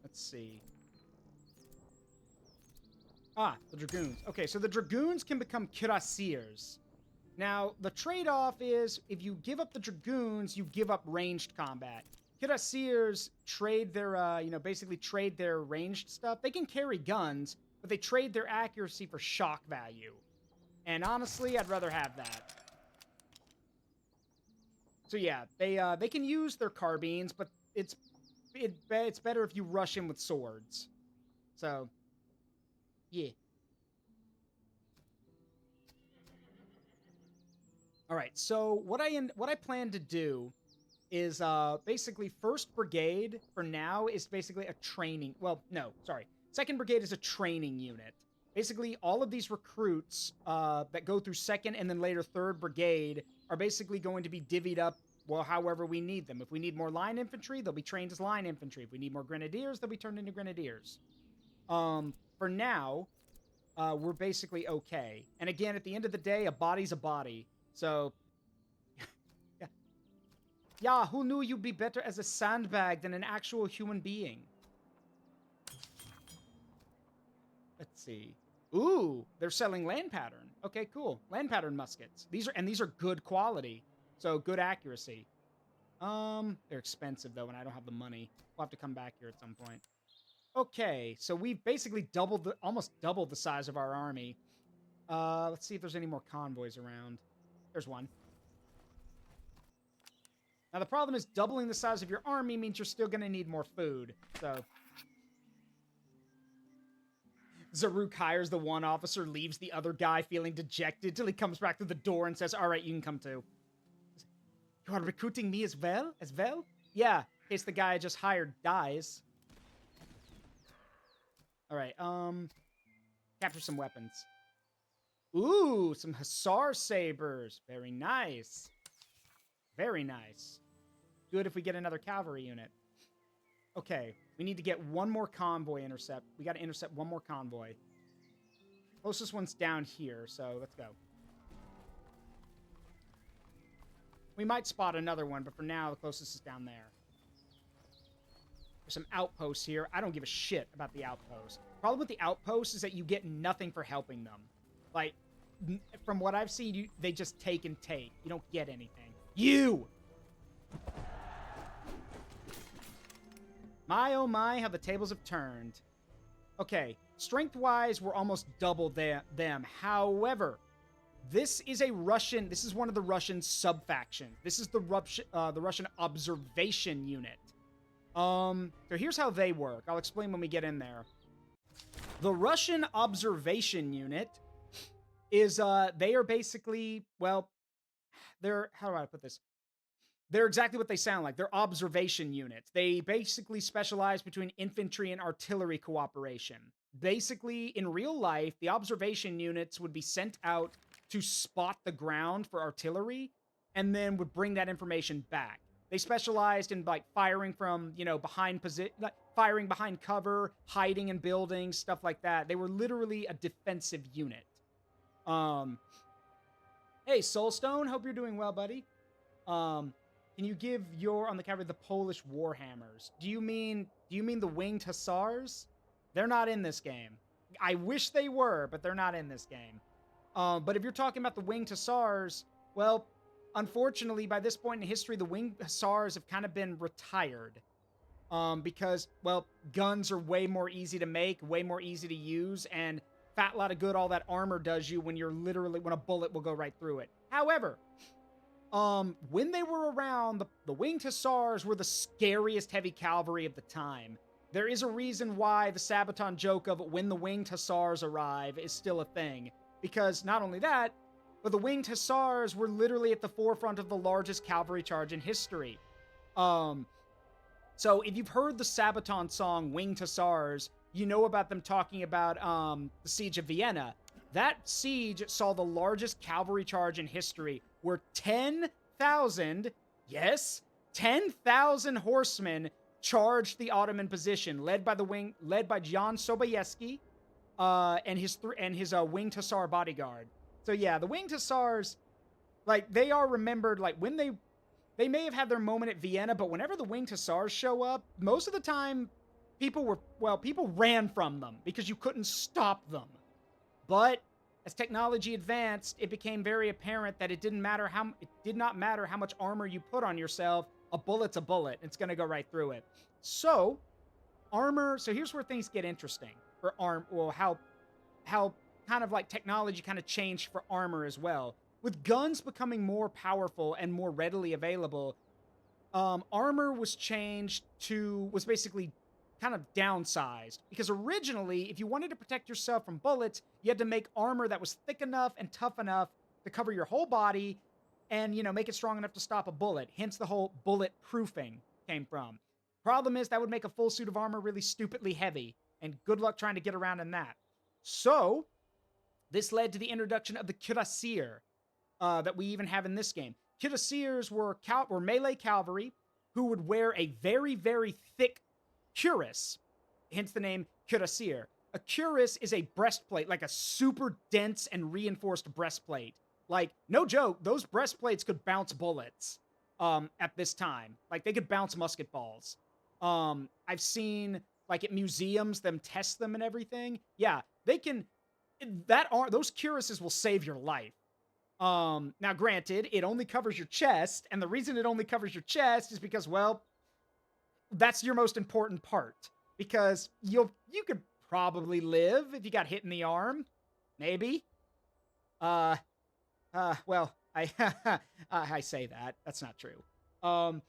Let's see. The Dragoons. Okay, so the Dragoons can become cuirassiers. Now, the trade-off is if you give up the Dragoons, you give up ranged combat. Cuirassiers trade their, basically trade their ranged stuff. They can carry guns, but they trade their accuracy for shock value. And honestly, I'd rather have that. So yeah, they can use their carbines, but it's better if you rush in with swords. So, yeah. All right. So what I plan to do is basically 1st Brigade for now is basically a training. Well, no, sorry. 2nd Brigade is a training unit. Basically, all of these recruits that go through 2nd and then later 3rd Brigade are basically going to be divvied up, well, however we need them. If we need more line infantry, they'll be trained as line infantry. If we need more grenadiers, they'll be turned into grenadiers. For now, we're basically okay. And again, at the end of the day, a body's a body. So, yeah. Yeah, who knew you'd be better as a sandbag than an actual human being? Let's see. Ooh, they're selling land pattern. Okay, cool. Land pattern muskets. These are good quality. So good accuracy. They're expensive though, and I don't have the money. We'll have to come back here at some point. Okay, so we've basically almost doubled the size of our army. Let's see if there's any more convoys around. There's one. Now the problem is doubling the size of your army means you're still going to need more food. So Zaruk hires the one officer, leaves the other guy feeling dejected till he comes back to the door and says, "All right, you can come too." You are recruiting me as well? Yeah, in case the guy I just hired dies. All right, capture some weapons. Ooh, some Hussar sabers. Very nice. Very nice. Good if we get another cavalry unit. Okay, we need to get one more convoy intercept. We got to intercept one more convoy. Closest one's down here, so let's go. We might spot another one, but for now, the closest is down there. There's some outposts here. I don't give a shit about the outpost. Problem with the outpost is that you get nothing for helping them. Like, from what I've seen, they just take and take. You don't get anything. You! My, oh my, how the tables have turned. Okay, strength-wise, we're almost double them. However, this is one of the Russian sub-factions. This is the Russian observation unit. So here's how they work. I'll explain when we get in there. The Russian observation unit is, they are basically, well, how do I put this? They're exactly what they sound like. They're observation units. They basically specialize between infantry and artillery cooperation. Basically, in real life, the observation units would be sent out to spot the ground for artillery and then would bring that information back. They specialized in like firing from, firing behind cover, hiding in buildings, stuff like that. They were literally a defensive unit. Hey, Soulstone, hope you're doing well, buddy. Can you give on the cavalry the Polish Warhammers? Do you mean the Winged Hussars? They're not in this game. I wish they were, but they're not in this game. But if you're talking about the Winged Hussars, well, unfortunately, by this point in history, the Winged Hussars have kind of been retired. Because, well, guns are way more easy to make, way more easy to use, and fat lot of good all that armor does you when a bullet will go right through it. However, when they were around, the Winged Hussars were the scariest heavy cavalry of the time. There is a reason why the Sabaton joke of when the Winged Hussars arrive is still a thing. Because not only that, but the Winged Hussars were literally at the forefront of the largest cavalry charge in history. So if you've heard the Sabaton song, Winged Hussars, you know about them talking about the Siege of Vienna. That siege saw the largest cavalry charge in history, where 10,000 horsemen charged the Ottoman position, led by John Sobieski, and his Winged Hussar bodyguard. So yeah, the Winged Hussars, like, they are remembered, like, when they may have had their moment at Vienna, but whenever the Winged Hussars show up, most of the time, people ran from them because you couldn't stop them. But as technology advanced, it became very apparent that it did not matter how much armor you put on yourself. A bullet's a bullet. It's going to go right through it. So, armor. So here's where things get interesting for how kind of like technology kind of changed for armor as well. With guns becoming more powerful and more readily available, armor was basically kind of downsized. Because originally, if you wanted to protect yourself from bullets, you had to make armor that was thick enough and tough enough to cover your whole body and, make it strong enough to stop a bullet. Hence the whole bullet proofing came from. Problem is, that would make a full suit of armor really stupidly heavy, and good luck trying to get around in that. So, this led to the introduction of the cuirassier that we even have in this game. Cuirassiers were melee cavalry who would wear a very, very thick cuirass, hence the name cuirassier. A cuirass is a breastplate, like a super dense and reinforced breastplate. Like, no joke, those breastplates could bounce bullets at this time. Like, they could bounce musket balls. I've seen, like, at museums, them test them and everything. Yeah, they can... Those cuirasses will save your life. Now, granted, it only covers your chest, and the reason it only covers your chest is because, well, that's your most important part. Because you could probably live if you got hit in the arm. Maybe. Well, I I say that. That's not true. Oh,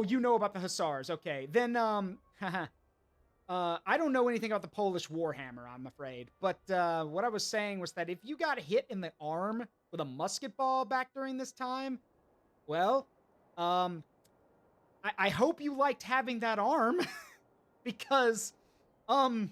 you know about the Hussars. Okay. Then, I don't know anything about the Polish Warhammer, I'm afraid. But what I was saying was that if you got hit in the arm with a musket ball back during this time, well, I hope you liked having that arm because, um,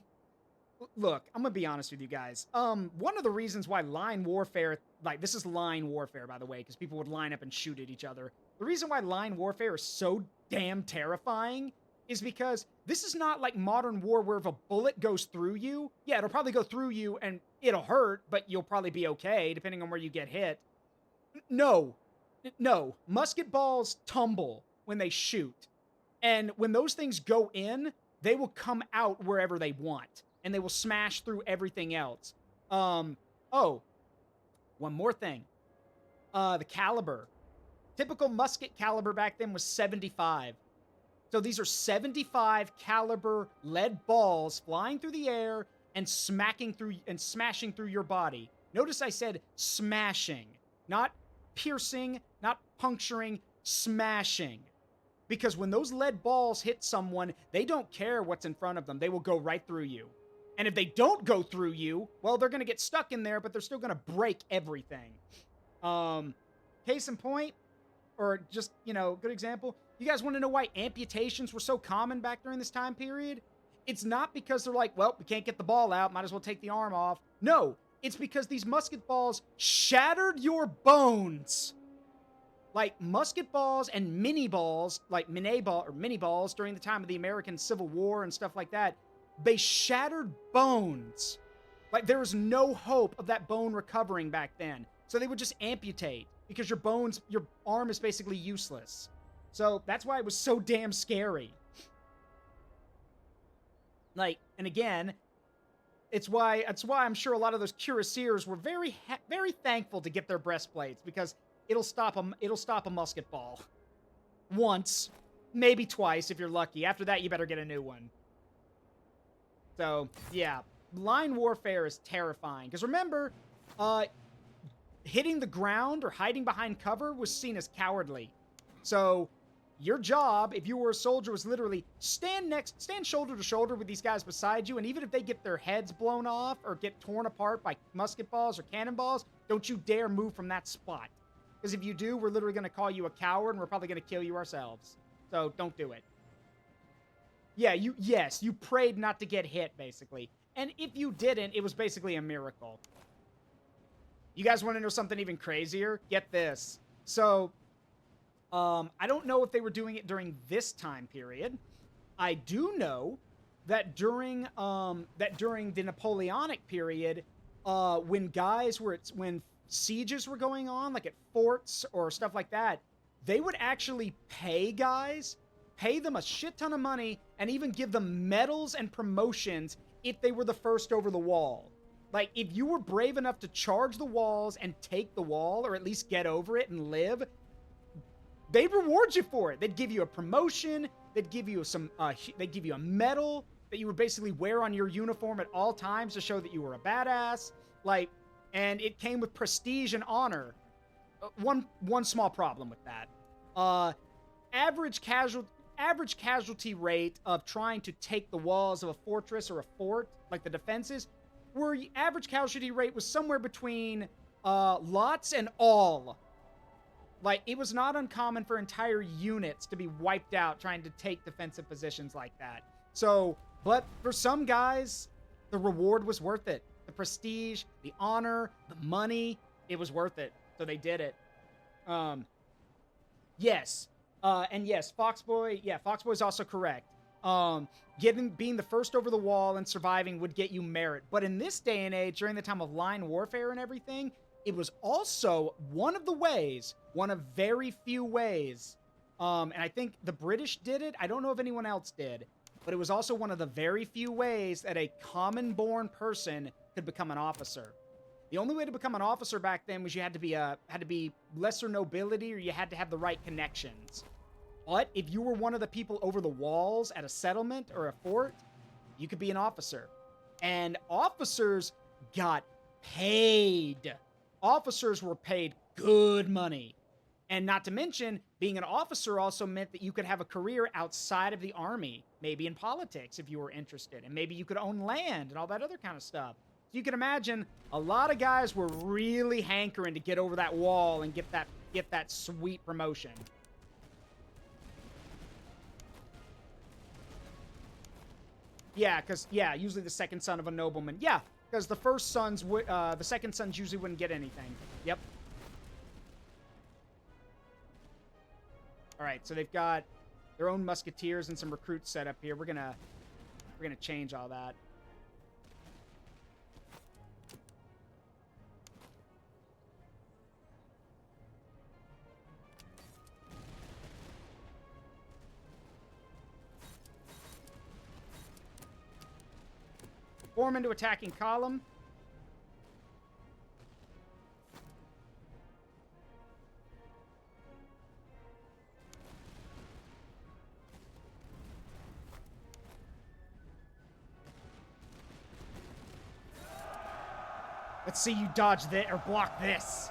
look, I'm gonna be honest with you guys. One of the reasons why line warfare, like this is line warfare, by the way, because people would line up and shoot at each other. The reason why line warfare is so damn terrifying is because this is not like modern war where if a bullet goes through you, yeah, it'll probably go through you and it'll hurt, but you'll probably be okay depending on where you get hit. No, no, musket balls tumble when they shoot. And when those things go in, they will come out wherever they want and they will smash through everything else. Oh, one more thing. The caliber. Typical musket caliber back then was 75. So these are 75 caliber lead balls flying through the air and smashing through your body. Notice I said smashing, not piercing, not puncturing, smashing. Because when those lead balls hit someone, they don't care what's in front of them. They will go right through you. And if they don't go through you, well, they're going to get stuck in there, but they're still going to break everything. Case in point, or just, good example. You guys want to know why amputations were so common back during this time period? It's not because they're like, well, we can't get the ball out, might as well take the arm off. No, it's because these musket balls shattered your bones. Like musket balls and mini balls, like mini balls during the time of the American Civil War and stuff like that, they shattered bones. Like there was no hope of that bone recovering back then. So they would just amputate because your arm is basically useless. So that's why it was so damn scary. Like, and again, it's why I'm sure a lot of those cuirassiers were very thankful to get their breastplates because it'll stop a musket ball. Once, maybe twice if you're lucky. After that, you better get a new one. So, yeah, line warfare is terrifying. Because remember, hitting the ground or hiding behind cover was seen as cowardly. So, your job, if you were a soldier, was literally stand shoulder to shoulder with these guys beside you, and even if they get their heads blown off or get torn apart by musket balls or cannonballs, don't you dare move from that spot. Because if you do, we're literally going to call you a coward, and we're probably going to kill you ourselves. So, don't do it. Yeah, you prayed not to get hit, basically. And if you didn't, it was basically a miracle. You guys want to know something even crazier? Get this. So, I don't know if they were doing it during this time period. I do know that during the Napoleonic period, when sieges were going on, like at forts or stuff like that, they would actually pay them a shit ton of money, and even give them medals and promotions if they were the first over the wall. Like, if you were brave enough to charge the walls and take the wall, or at least get over it and live, they'd reward you for it. They'd give you a promotion. They'd give you they'd give you a medal that you would basically wear on your uniform at all times to show that you were a badass. Like, and it came with prestige and honor. One small problem with that. Average casualty rate of trying to take the walls of a fortress or a fort, like the defenses, average casualty rate was somewhere between lots and all. Like, it was not uncommon for entire units to be wiped out trying to take defensive positions like that. So, but for some guys, the reward was worth it. The prestige, the honor, the money, it was worth it. So they did it. Yes. And yes, Foxboy's also correct. Being the first over the wall and surviving would get you merit. But in this day and age, during the time of line warfare and everything, it was also one of very few ways. And I think the British did it. I don't know if anyone else did. But it was also one of the very few ways that a common-born person could become an officer. The only way to become an officer back then was you had to be lesser nobility, or you had to have the right connections. But if you were one of the people over the walls at a settlement or a fort, you could be an officer. And officers got paid. Officers were paid good money. And not to mention, being an officer also meant that you could have a career outside of the army, maybe in politics if you were interested, and maybe you could own land and all that other kind of stuff. you can imagine a lot of guys were really hankering to get over that wall and get that sweet promotion. Yeah, because, yeah, usually the second son of a nobleman. Yeah, because the first sons would, the second sons usually wouldn't get anything. Yep. All right, so they've got their own musketeers and some recruits set up here. We're gonna change all that. Form into attacking column. Let's see you dodge this or block this.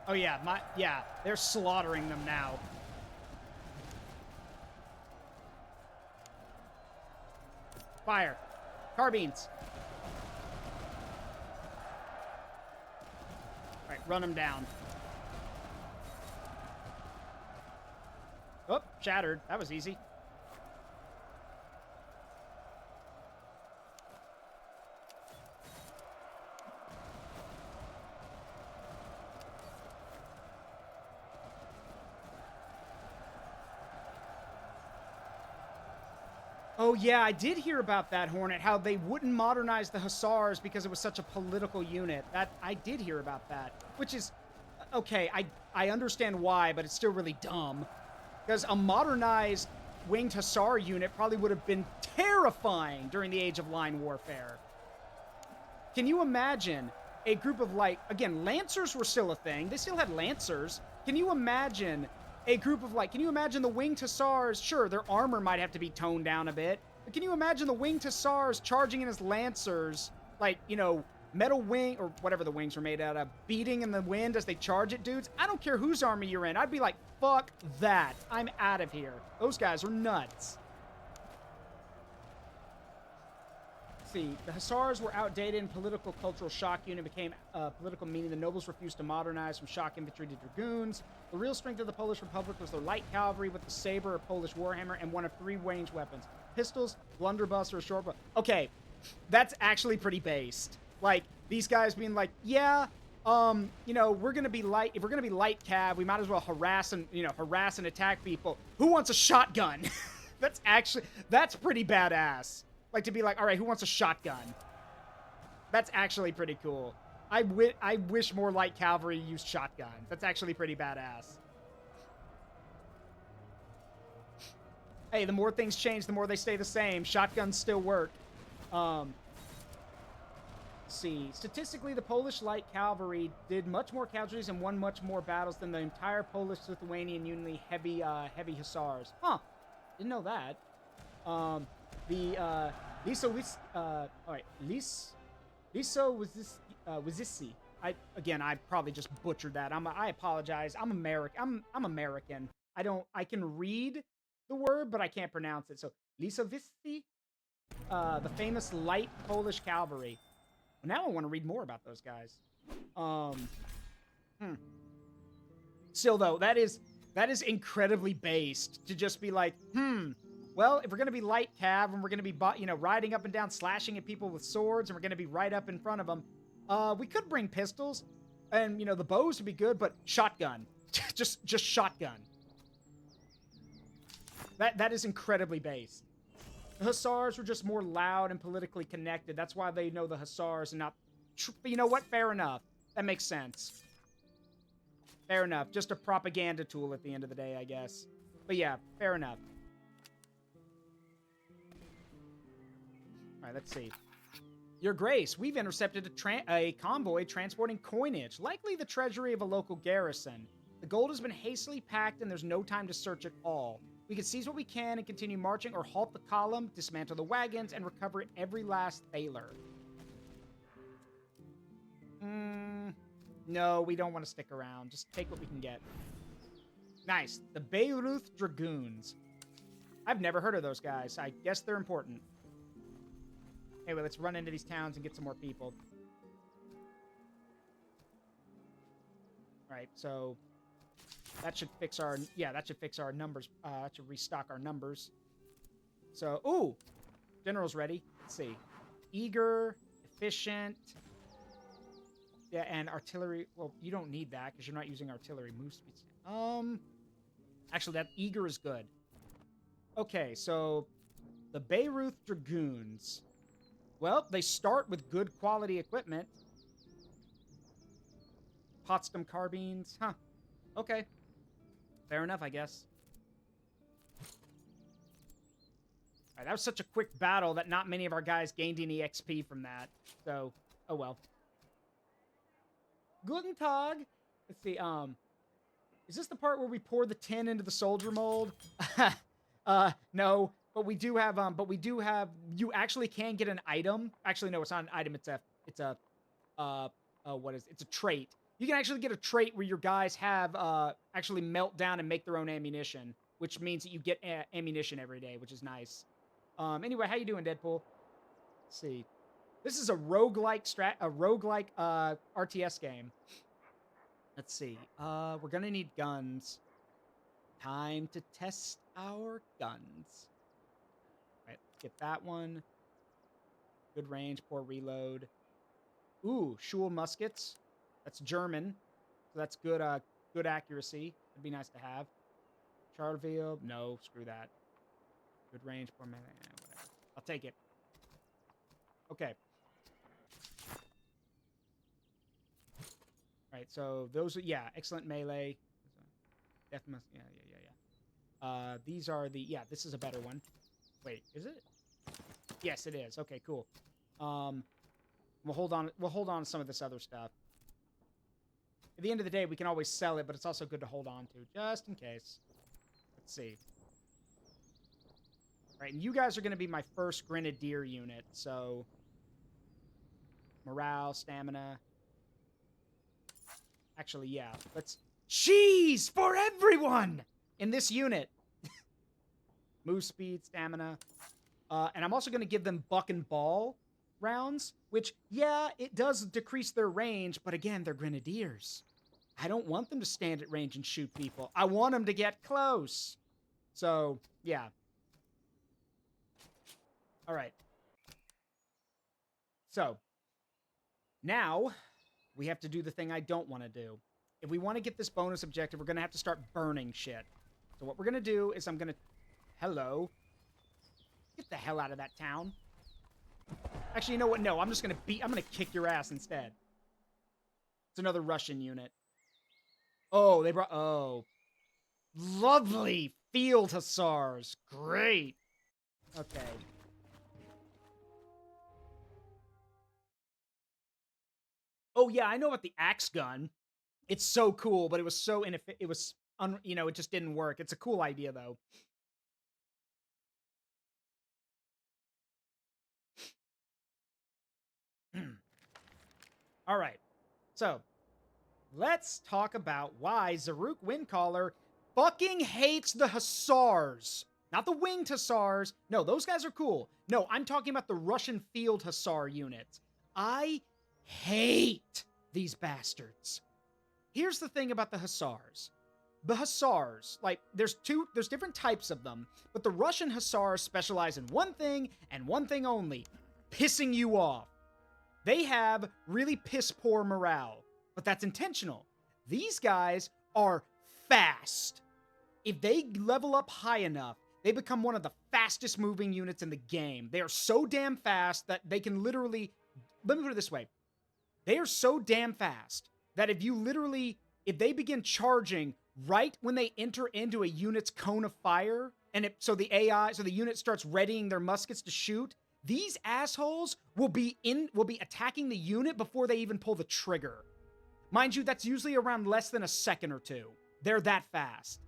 Oh yeah, they're slaughtering them now. Fire. Carbines. All right, run them down. Oh, shattered. That was easy. Oh, yeah, I did hear about that, Hornet, how they wouldn't modernize the Hussars because it was such a political unit. I did hear about that, which is, okay, I understand why, but it's still really dumb. Because a modernized winged Hussar unit probably would have been terrifying during the age of line warfare. Can you imagine a group of, like, again, Lancers were still a thing. They still had Lancers. Can you imagine a group of, like, can you imagine the winged Hussars? Sure, their armor might have to be toned down a bit, but can you imagine the winged Hussars charging in as Lancers, like, you know, metal wing, or whatever the wings were made out of, beating in the wind as they charge at dudes? I don't care whose army you're in. I'd be like, fuck that. I'm out of here. Those guys are nuts. See, the Hussars were outdated and political cultural shock unit became political, meaning the nobles refused to modernize from shock infantry to dragoons. The real strength of the Polish Republic was their light cavalry with the saber or Polish warhammer and one of 3 ranged weapons: pistols, blunderbuss, or a short bow. Okay, that's actually pretty based. Like, these guys being like, yeah, you know, we're gonna be light. If we're gonna be light cav, we might as well harass and attack people. Who wants a shotgun? that's pretty badass. Like, to be like, all right, who wants a shotgun? That's actually pretty cool. I wish more light cavalry used shotguns. That's actually pretty badass. Hey, the more things change, the more they stay the same. Shotguns still work. Let's see. Statistically, the Polish light cavalry did much more casualties and won much more battles than the entire Polish-Lithuanian Union heavy hussars. Huh. Didn't know that. Liso Wizisi. I probably just butchered that. I apologize. I'm American. I'm American. I can read the word, but I can't pronounce it. So Lisowicki, the famous light Polish cavalry. Now I want to read more about those guys. Still though, that is incredibly based to just be like, well, if we're going to be light cav and we're going to be, riding up and down, slashing at people with swords, and we're going to be right up in front of them, we could bring pistols, and, the bows would be good, but shotgun. just shotgun. That is incredibly based. The Hussars were just more loud and politically connected. That's why they know the Hussars and not... But you know what? Fair enough. That makes sense. Fair enough. Just a propaganda tool at the end of the day, I guess. But yeah, fair enough. All right, let's see. Your Grace, we've intercepted a convoy transporting coinage, likely the treasury of a local garrison. The gold has been hastily packed and there's no time to search at all. We can seize what we can and continue marching, or halt the column, dismantle the wagons, and recover every last thaler. No, we don't want to stick around. Just take what we can get. Nice. The Beirut Dragoons. I've never heard of those guys. I guess they're important. Anyway, let's run into these towns and get some more people. Right, so that should fix our, that should fix our numbers. That should restock our numbers. So, ooh, general's ready. Let's see. Eager, efficient. Yeah, and artillery. Well, you don't need that because you're not using artillery. Move speed. Actually, that eager is good. Okay, so the Beirut Dragoons. Well, they start with good quality equipment. Potsdam carbines. Huh. Okay. Fair enough, I guess. All right, that was such a quick battle that not many of our guys gained any XP from that. So, oh well. Guten Tag. Let's see, is this the part where we pour the tin into the soldier mold? No, but we do have, you actually can get an item. Actually, no, it's not an item. It's a trait. You can actually get a trait where your guys have, actually melt down and make their own ammunition, which means that you get ammunition every day, which is nice. Anyway, how you doing, Deadpool? Let's see. This is a roguelike RTS game. Let's see. We're gonna need guns. Time to test our guns. All right, get that one. Good range, poor reload. Ooh, Schul muskets. That's German, so that's good. Good accuracy. It'd be nice to have. Charleville. No, screw that. Good range, poor melee. Whatever. I'll take it. Okay. Right, so those are, excellent melee. Death must, yeah. These are the, this is a better one. Wait, is it? Yes, it is. Okay, cool. We'll hold on to some of this other stuff. At the end of the day, we can always sell it, but it's also good to hold on to, just in case. Let's see. Right, and you guys are going to be my first Grenadier unit, so... Morale, stamina... Actually, yeah. Let's... Cheese for everyone in this unit. Move speed, stamina. And I'm also going to give them buck and ball rounds, which, it does decrease their range, but again, they're grenadiers. I don't want them to stand at range and shoot people. I want them to get close. So, yeah. All right. So, now... we have to do the thing I don't want to do. If we want to get this bonus objective, we're going to have to start burning shit. So what we're going to do is I'm going to... Hello. Get the hell out of that town. Actually, you know what? No, I'm just going to I'm going to kick your ass instead. It's another Russian unit. Oh, they brought... Oh. Lovely field hussars. Great. Okay. Oh, yeah, I know about the axe gun. It's so cool, but it was so it just didn't work. It's a cool idea, though. All right. So, let's talk about why Zaruk Windcaller fucking hates the Hussars. Not the winged Hussars. No, those guys are cool. No, I'm talking about the Russian field Hussar units. I hate these bastards. Here's the thing about the Hussars. The Hussars, like, there's different types of them, but the Russian Hussars specialize in one thing and one thing only, pissing you off. They have really piss-poor morale, but that's intentional. These guys are fast. If they level up high enough, they become one of the fastest moving units in the game. They are so damn fast that they can literally... Let me put it this way. They are so damn fast that if they begin charging right when they enter into a unit's cone of fire, and so the unit starts readying their muskets to shoot, these assholes will be attacking the unit before they even pull the trigger. Mind you, that's usually around less than a second or two. They're that fast.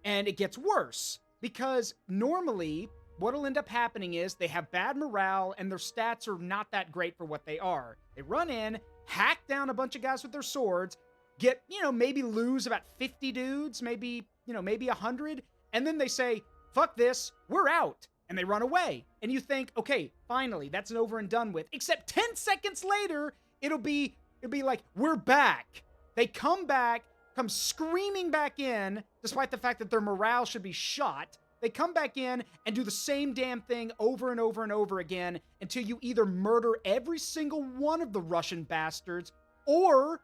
And it gets worse, because normally what'll end up happening is they have bad morale and their stats are not that great for what they are. They run in, hack down a bunch of guys with their swords, get, maybe lose about 50 dudes, maybe 100, and then they say, fuck this, we're out, and they run away. And you think, okay, finally, that's over and done with. Except 10 seconds later, it'll be like, we're back. They come back, come screaming back in, despite the fact that their morale should be shot. They come back in and do the same damn thing over and over and over again until you either murder every single one of the Russian bastards, or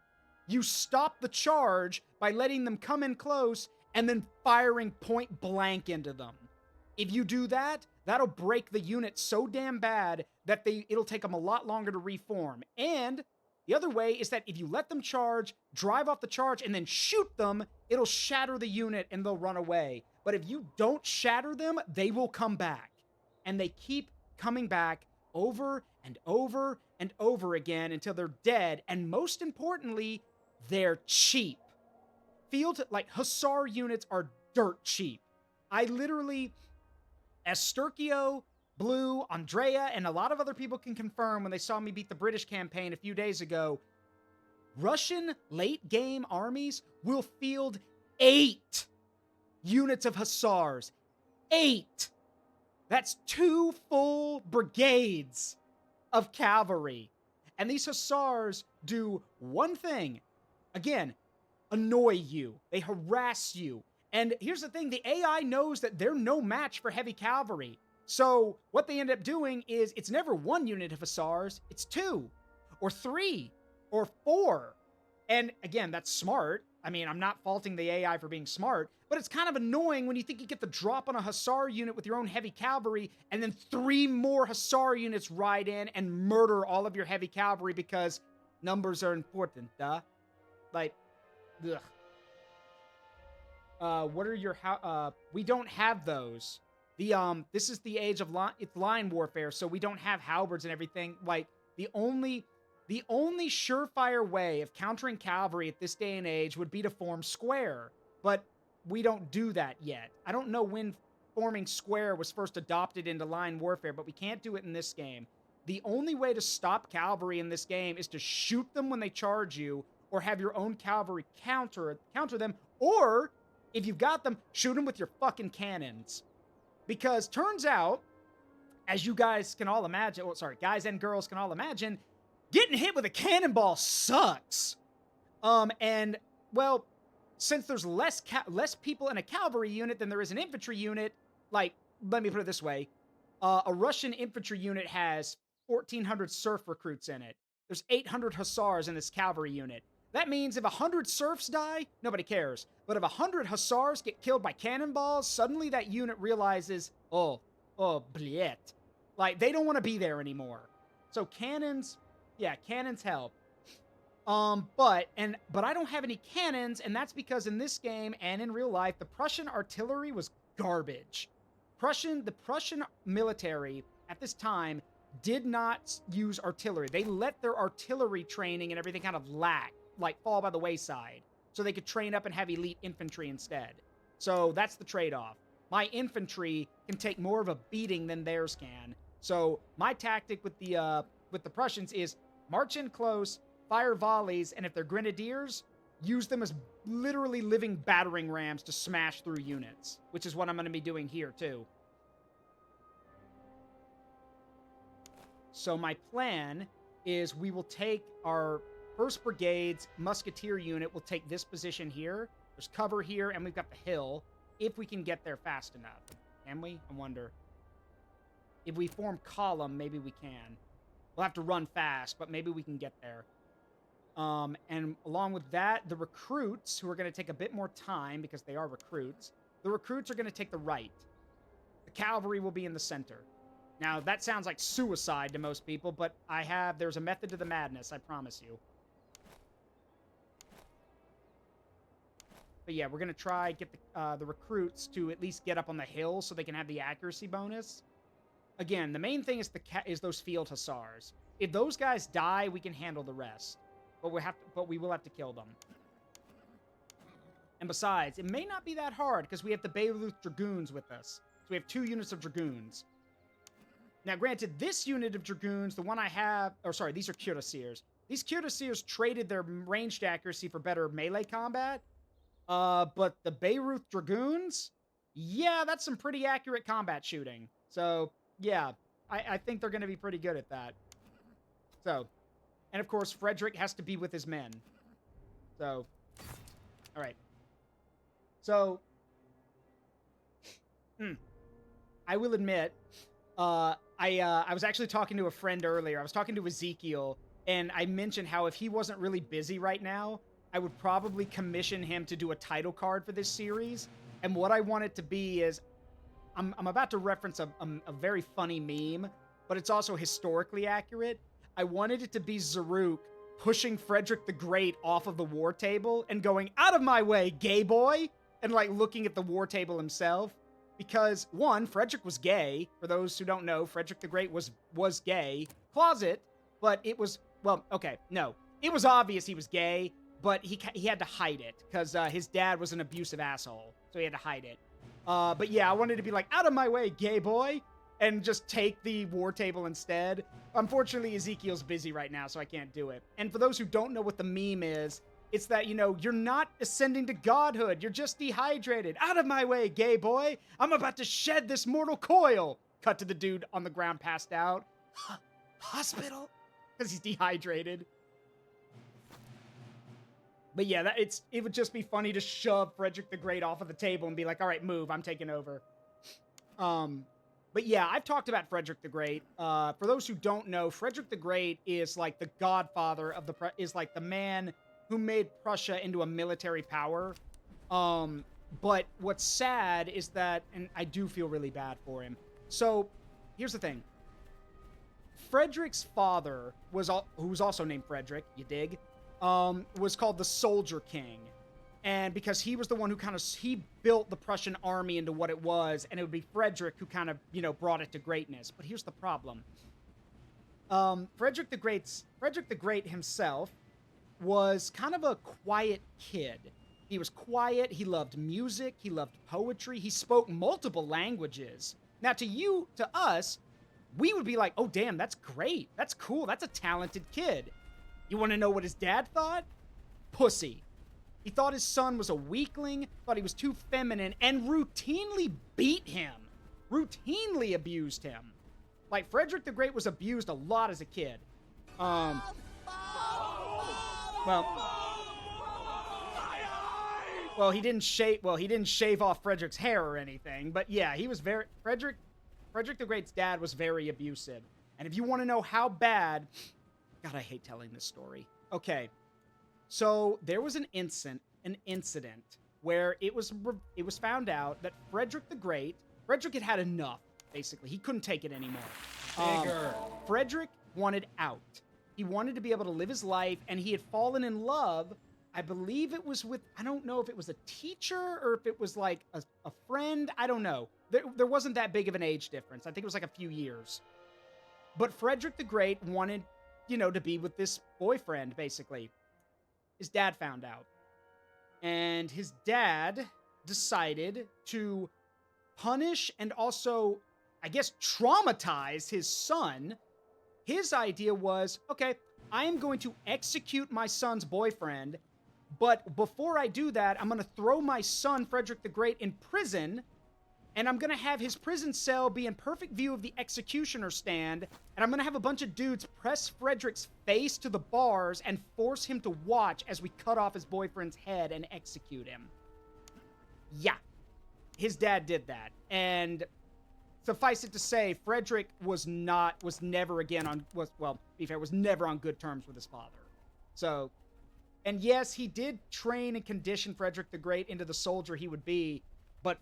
you stop the charge by letting them come in close and then firing point blank into them. If you do that, that'll break the unit so damn bad that it'll take them a lot longer to reform. And the other way is that if you let them charge, drive off the charge, and then shoot them, it'll shatter the unit and they'll run away. But if you don't shatter them, they will come back. And they keep coming back over and over and over again until they're dead. And most importantly, they're cheap. Hussar units are dirt cheap. I literally, as Sturkio, Blue, Andrea, and a lot of other people can confirm when they saw me beat the British campaign a few days ago, Russian late-game armies will field 8 units of Hussars. 8! That's 2 full brigades of cavalry. And these Hussars do one thing. Again, annoy you. They harass you. And here's the thing, the AI knows that they're no match for heavy cavalry. So what they end up doing is it's never 1 unit of Hussars, it's 2 or 3 or 4. And again, that's smart. I mean, I'm not faulting the AI for being smart, but it's kind of annoying when you think you get the drop on a Hussar unit with your own heavy cavalry, and then 3 more Hussar units ride in and murder all of your heavy cavalry because numbers are important, duh. Like, ugh. What are your, we don't have those. This is the age of it's line warfare, so we don't have halberds and everything. Like, the only surefire way of countering cavalry at this day and age would be to form square, but we don't do that yet. I don't know when forming square was first adopted into line warfare, but we can't do it in this game. The only way to stop cavalry in this game is to shoot them when they charge you, or have your own cavalry counter them, or if you've got them, shoot them with your fucking cannons. Because turns out, as you guys can all imagine, guys and girls can all imagine, getting hit with a cannonball sucks. And, well, since there's less people in a cavalry unit than there is an infantry unit, like, let me put it this way. A Russian infantry unit has 1,400 serf recruits in it. There's 800 hussars in this cavalry unit. That means if 100 serfs die, nobody cares. But if 100 hussars get killed by cannonballs, suddenly that unit realizes, oh, bleh. Like, they don't want to be there anymore. So cannons, yeah, cannons help. But I don't have any cannons, and that's because in this game and in real life, the Prussian artillery was garbage. The Prussian military at this time did not use artillery. They let their artillery training and everything kind of fall by the wayside, so they could train up and have elite infantry instead. So that's the trade-off. My infantry can take more of a beating than theirs can. So my tactic with the Prussians is march in close, fire volleys, and if they're grenadiers, use them as literally living battering rams to smash through units, which is what I'm going to be doing here too. So my plan is we will take our 1st Brigade's musketeer unit. We'll take this position here. There's cover here, and we've got the hill, if we can get there fast enough. Can we? I wonder. If we form column, maybe we can. We'll have to run fast, but maybe we can get there. And along with that, the recruits, who are going to take a bit more time because they are recruits, the recruits are going to take the right. The cavalry will be in the center. Now, that sounds like suicide to most people, but there's a method to the madness, I promise you. But yeah, we're going to try get the recruits to at least get up on the hill so they can have the accuracy bonus. Again, the main thing is those field hussars. If those guys die, we can handle the rest. But we will have to kill them. And besides, it may not be that hard because we have the Bayreuth Dragoons with us. So we have 2 units of Dragoons. Now, granted, this unit of Dragoons, the one I have... these are Cuirassiers. These cuirassiers traded their ranged accuracy for better melee combat. But the Beirut Dragoons, yeah, that's some pretty accurate combat shooting. So, yeah, I think they're going to be pretty good at that. So, and of course, Frederick has to be with his men. So, all right. So, I will admit, I was actually talking to a friend earlier. I was talking to Ezekiel, and I mentioned how if he wasn't really busy right now, I would probably commission him to do a title card for this series. And what I want it to be is, I'm about to reference a very funny meme, but it's also historically accurate. I wanted it to be Zaruk pushing Frederick the Great off of the war table and going, "Out of my way, gay boy!" and like looking at the war table himself. Because one, Frederick was gay. For those who don't know, Frederick the Great was gay. Closet, but it was, well, okay, no. It was obvious he was gay, but he had to hide it because his dad was an abusive asshole, so he had to hide it. But yeah, I wanted to be like, "Out of my way, gay boy," and just take the war table instead. Unfortunately, Ezekiel's busy right now, so I can't do it. And for those who don't know what the meme is, it's that, you know, you're not ascending to godhood. You're just dehydrated. "Out of my way, gay boy. I'm about to shed this mortal coil." Cut to the dude on the ground passed out. Hospital? Because he's dehydrated. But yeah, it would just be funny to shove Frederick the Great off of the table and be like, "All right, move. I'm taking over." But yeah, I've talked about Frederick the Great. For those who don't know, Frederick the Great is like the godfather of is like the man who made Prussia into a military power. But what's sad is that, and I do feel really bad for him. So here's the thing. Frederick's father who was also named Frederick, you dig, was called the Soldier King. And because he was the one who he built the Prussian army into what it was, and it would be Frederick who kind of, you know, brought it to greatness. But here's the problem. Frederick the Great himself was kind of a quiet kid. He was quiet, he loved music, he loved poetry, he spoke multiple languages. Now to us, we would be like, "Oh damn, that's great, that's cool, that's a talented kid." You want to know what his dad thought? Pussy. He thought his son was a weakling, thought he was too feminine, and routinely beat him. Routinely abused him. Like, Frederick the Great was abused a lot as a kid. Well, he didn't shave off Frederick's hair or anything, but yeah, he was Frederick the Great's dad was very abusive. And if you want to know how bad, God, I hate telling this story. Okay. So there was an incident where it was found out that Frederick had had enough, basically. He couldn't take it anymore. Frederick wanted out. He wanted to be able to live his life, and he had fallen in love. I believe it was I don't know if it was a teacher or if it was like a friend. I don't know. There wasn't that big of an age difference. I think it was like a few years. But Frederick the Great wanted, you know, to be with this boyfriend, basically. His dad found out. And his dad decided to punish and also, I guess, traumatize his son. His idea was, okay, I am going to execute my son's boyfriend, but before I do that, I'm going to throw my son, Frederick the Great, in prison, and I'm going to have his prison cell be in perfect view of the executioner stand, and I'm going to have a bunch of dudes press Frederick's face to the bars and force him to watch as we cut off his boyfriend's head and execute him. Yeah. His dad did that. And suffice it to say, Frederick was never on good terms with his father. So, and yes, he did train and condition Frederick the Great into the soldier he would be, but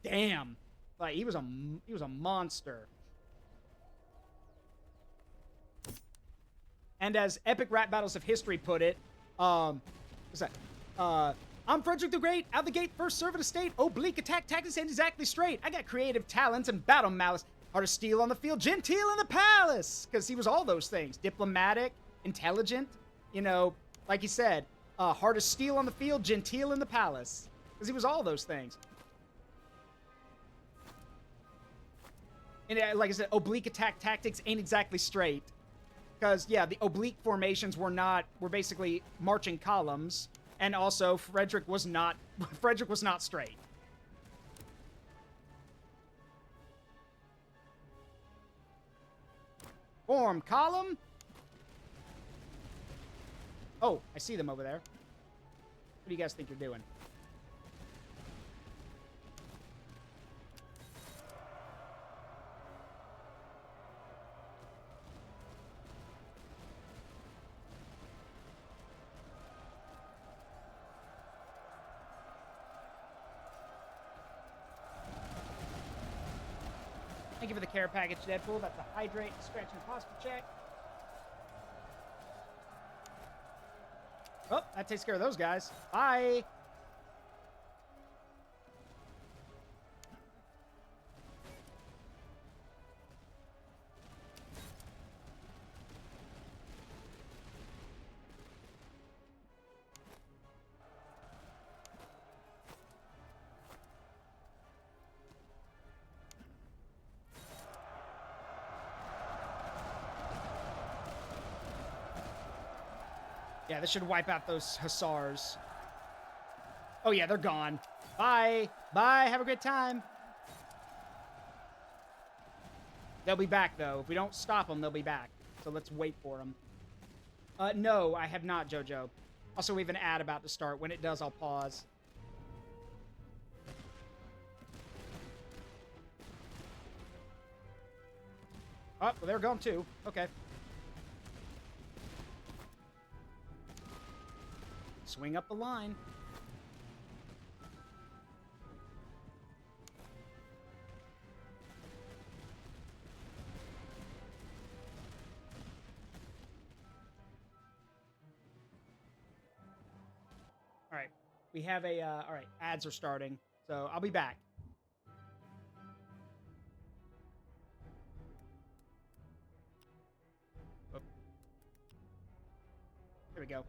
damn, like he was a monster. And as Epic Rap Battles of History put it, what's that? I'm Frederick the Great, out the gate, first servant of state, oblique attack tactics ain't exactly straight. I got creative talents and battle malice, hard to steal on the field, genteel in the palace. Because he was all those things, diplomatic, intelligent, you know, like he said, hard to steal on the field, genteel in the palace. Because he was all those things. And like I said, oblique attack tactics ain't exactly straight. Because, yeah, the oblique formations were basically marching columns. And also, Frederick was not straight. Form column. Oh, I see them over there. What do you guys think you're doing? Thank you for the care package, Deadpool. That's a hydrate, scratch, and posture check. Oh, that takes care of those guys. Bye. Yeah, this should wipe out those hussars. Oh, yeah, they're gone. Bye. Bye. Have a great time. They'll be back, though. If we don't stop them, they'll be back. So let's wait for them. No, I have not, JoJo. Also, we have an ad about to start. When it does, I'll pause. Oh, well, they're gone, too. Okay. Swing up the line. All right. We have a, all right, ads are starting. So I'll be back. Oh. There we go.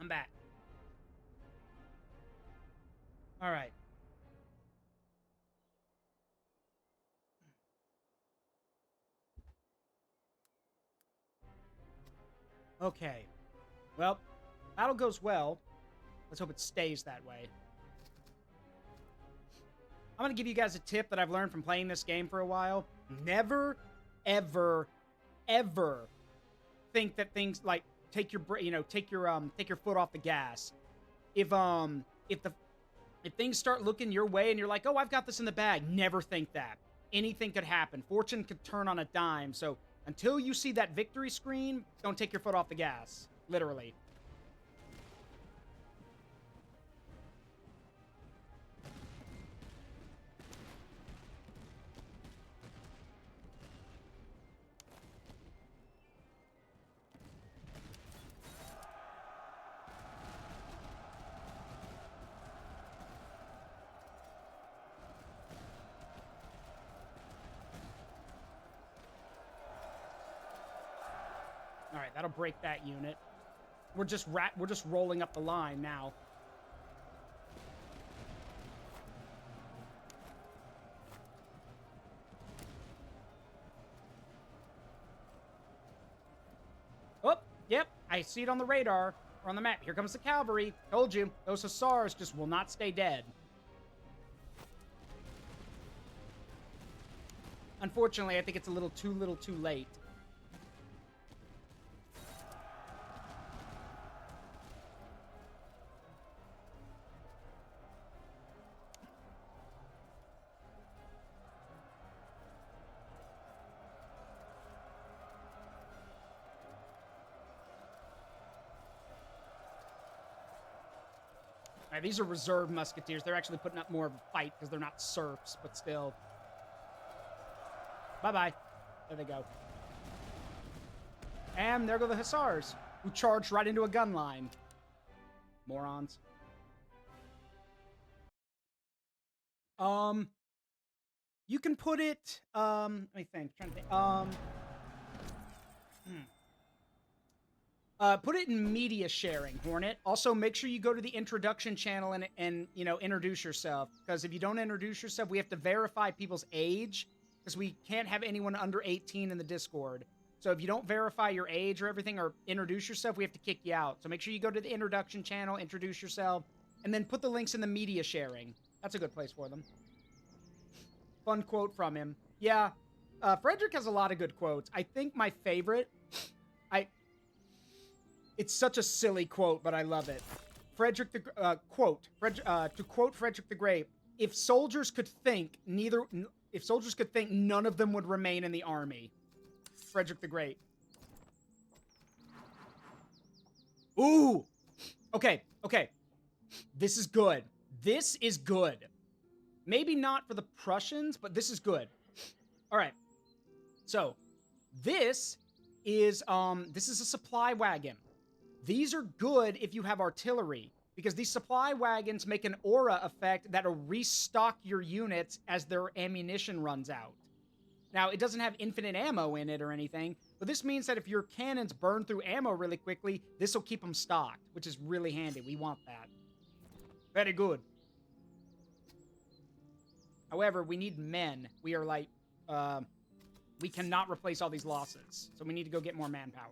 I'm back. All right. Okay. Well, battle goes well. Let's hope it stays that way. I'm going to give you guys a tip that I've learned from playing this game for a while. Never, ever, ever think that things like take your foot off the gas. If things start looking your way and you're like, "Oh, I've got this in the bag." Never think that. Anything could happen. Fortune could turn on a dime. So, until you see that victory screen, don't take your foot off the gas. Literally. All right, that'll break that unit. We're just rolling up the line now. Oh, yep, I see it on the radar or on the map. Here comes the cavalry. Told you, those hussars just will not stay dead. Unfortunately, I think it's a little too late. All right, these are reserve musketeers. They're actually putting up more of a fight because they're not serfs, but still. Bye-bye. There they go. And there go the hussars, who charged right into a gun line. Morons. You can put it, let me think, put it in media sharing, Hornet. Also, make sure you go to the introduction channel and you know, introduce yourself. Because if you don't introduce yourself, we have to verify people's age. Because we can't have anyone under 18 in the Discord. So if you don't verify your age or everything, or introduce yourself, we have to kick you out. So make sure you go to the introduction channel, introduce yourself, and then put the links in the media sharing. That's a good place for them. Fun quote from him. Yeah, Frederick has a lot of good quotes. I think my favorite... It's such a silly quote, but I love it. Frederick the... to quote Frederick the Great, if soldiers could think, none of them would remain in the army. Frederick the Great. Ooh! Okay. This is good. This is good. Maybe not for the Prussians, but this is good. All right. So, this is a supply wagon. These are good if you have artillery, because these supply wagons make an aura effect that'll restock your units as their ammunition runs out. Now, it doesn't have infinite ammo in it or anything, but this means that if your cannons burn through ammo really quickly, this will keep them stocked, which is really handy. We want that. Very good. However, we need men. We are like, we cannot replace all these losses, so we need to go get more manpower.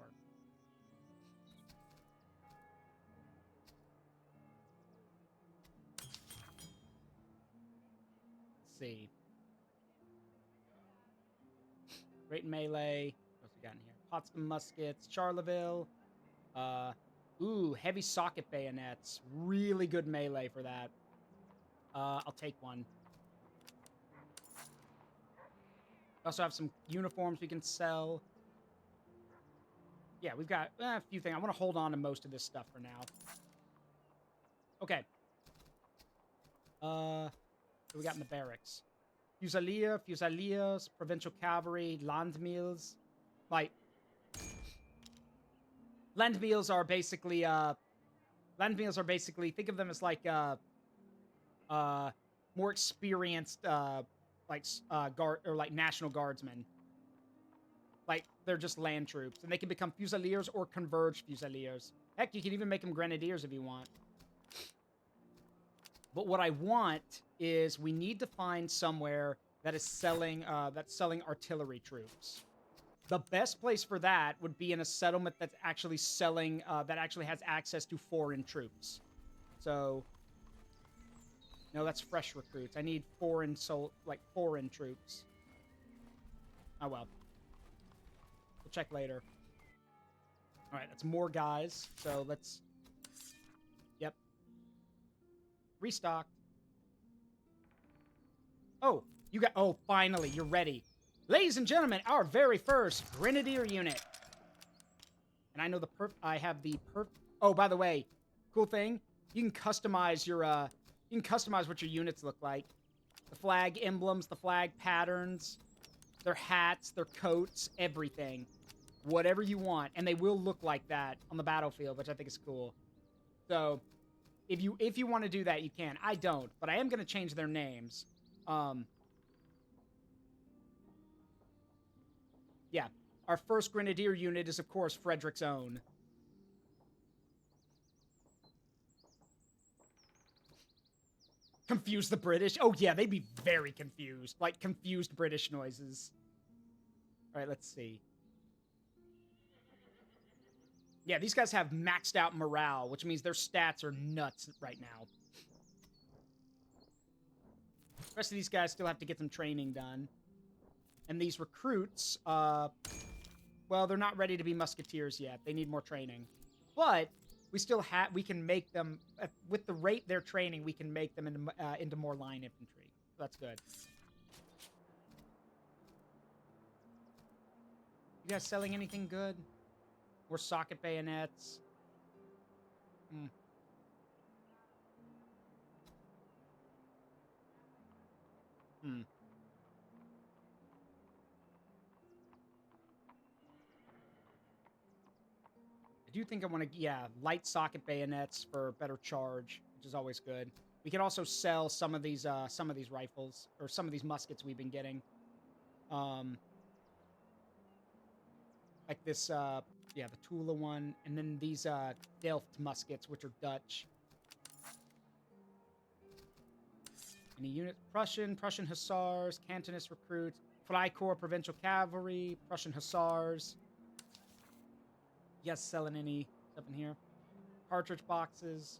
Let's see. Great melee. What else we got in here? Potsdam muskets, Charleville. Ooh, heavy socket bayonets. Really good melee for that. I'll take one. We also have some uniforms we can sell. Yeah, we've got a few things. I want to hold on to most of this stuff for now. Okay. What do we got in the barracks? Fusiliers, provincial cavalry, landmills. Like, landmills are basically, think of them as like, more experienced, guard, or like National Guardsmen. Like, they're just land troops. And they can become Fusiliers or Converged Fusiliers. Heck, you can even make them Grenadiers if you want. But what I want is we need to find somewhere that is selling artillery troops. The best place for that would be in a settlement that's actually selling, that actually has access to foreign troops. So, no, that's fresh recruits. I need foreign troops. Oh well. We'll check later. All right, that's more guys. So let's. Yep. Restocked. Oh, you got. Oh, finally, you're ready. Ladies and gentlemen, our very first Grenadier unit. And I know I have the Oh, by the way, cool thing. You can customize your, you can customize what your units look like. The flag emblems, the flag patterns, their hats, their coats, everything. Whatever you want. And they will look like that on the battlefield, which I think is cool. So, if you want to do that, you can. I don't, but I am going to change their names. Yeah. Our first Grenadier unit is, of course, Frederick's own. Confuse the British? Oh, yeah, they'd be very confused. Like, confused British noises. All right, let's see. Yeah, these guys have maxed out morale, which means their stats are nuts right now. The rest of these guys still have to get some training done. And these recruits, well, they're not ready to be musketeers yet. They need more training. But we still we can make them, with the rate they're training, we can make them into more line infantry. That's good. You guys selling anything good? Or socket bayonets? Hmm. Hmm. I do think I want to, yeah, light socket bayonets for better charge, which is always good. We can also sell some of these rifles, or some of these muskets we've been getting. Like this, yeah, the Tula one, and then these, Delft muskets, which are Dutch. Any units? Prussian Hussars, Cantonist recruits, Freikorps Provincial Cavalry, Prussian Hussars. You guys selling any stuff in here? Cartridge boxes,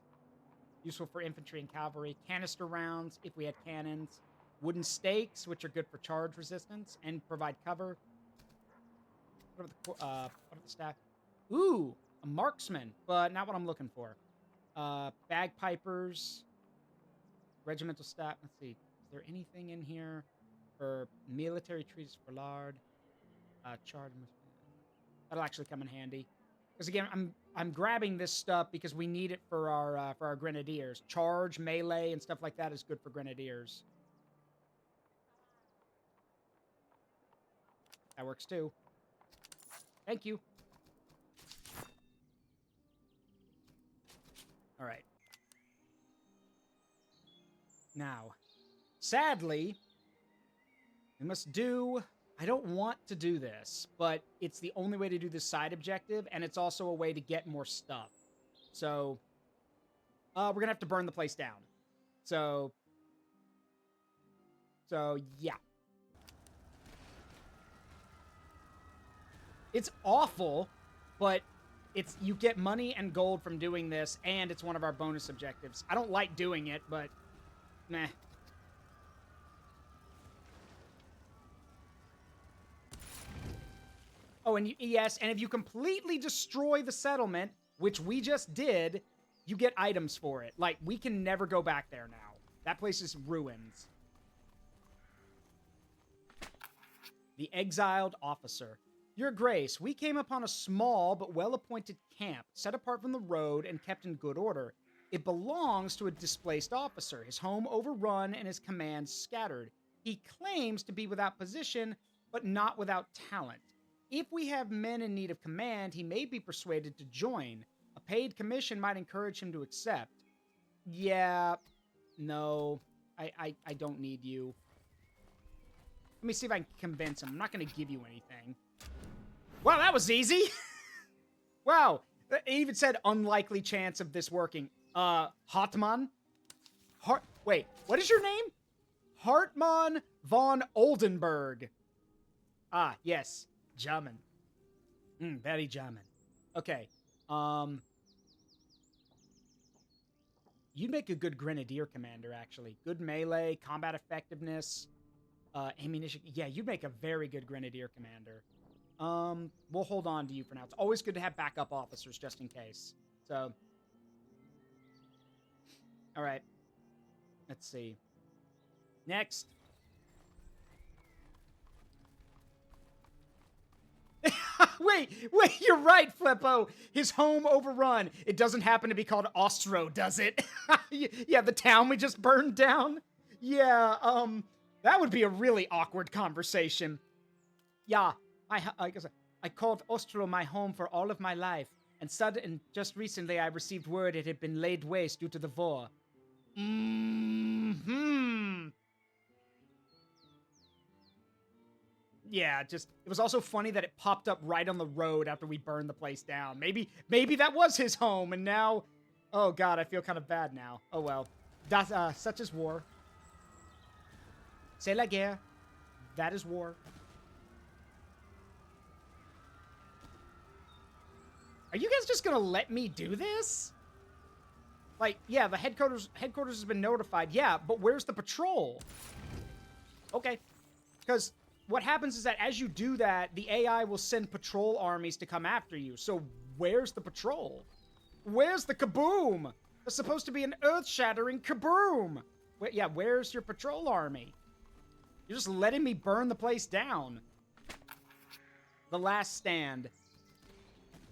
useful for infantry and cavalry. Canister rounds, if we had cannons. Wooden stakes, which are good for charge resistance and provide cover. What are the staff? Ooh, a marksman, but not what I'm looking for. Bagpipers, regimental staff. Let's see. Is there anything in here for military trees for lard? Charge. That'll actually come in handy. Because again, I'm grabbing this stuff because we need it for our grenadiers. Charge, melee, and stuff like that is good for grenadiers. That works too. Thank you. All right. Now, sadly, we must do... I don't want to do this, but it's the only way to do this side objective, and it's also a way to get more stuff. So, we're gonna have to burn the place down. So, yeah. It's awful, but you get money and gold from doing this, and it's one of our bonus objectives. I don't like doing it, but meh. Oh, and yes, and if you completely destroy the settlement, which we just did, you get items for it. Like, we can never go back there now. That place is ruins. The Exiled Officer. Your Grace, we came upon a small but well-appointed camp, set apart from the road and kept in good order. It belongs to a displaced officer, his home overrun and his commands scattered. He claims to be without position, but not without talent. If we have men in need of command, he may be persuaded to join. A paid commission might encourage him to accept. Yeah, no, I don't need you. Let me see if I can convince him. I'm not going to give you anything. Wow, that was easy. Wow. It even said unlikely chance of this working. Hartmann? Wait, what is your name? Hartmann von Oldenburg. Ah, yes. German. Very German. Okay. You'd make a good grenadier commander, actually. Good melee, combat effectiveness, ammunition. Yeah, you'd make a very good grenadier commander. We'll hold on to you for now. It's always good to have backup officers just in case. So, all right. Let's see. Next. wait, you're right, Flippo. His home overrun. It doesn't happen to be called Ostro, does it? Yeah, the town we just burned down. Yeah, that would be a really awkward conversation. Yeah, I called Ostro my home for all of my life, and just recently I received word it had been laid waste due to the war. Yeah, it was also funny that it popped up right on the road after we burned the place down. Maybe that was his home, and now, oh god, I feel kind of bad now. Oh well. Such is war. C'est la guerre. That is war. Are you guys just gonna let me do this? Like, yeah, the headquarters has been notified. Yeah, but where's the patrol? Okay. Because what happens is that as you do that, the AI will send patrol armies to come after you. So where's the patrol? Where's the kaboom? There's supposed to be an earth-shattering kaboom. Yeah, where's your patrol army? You're just letting me burn the place down. The last stand.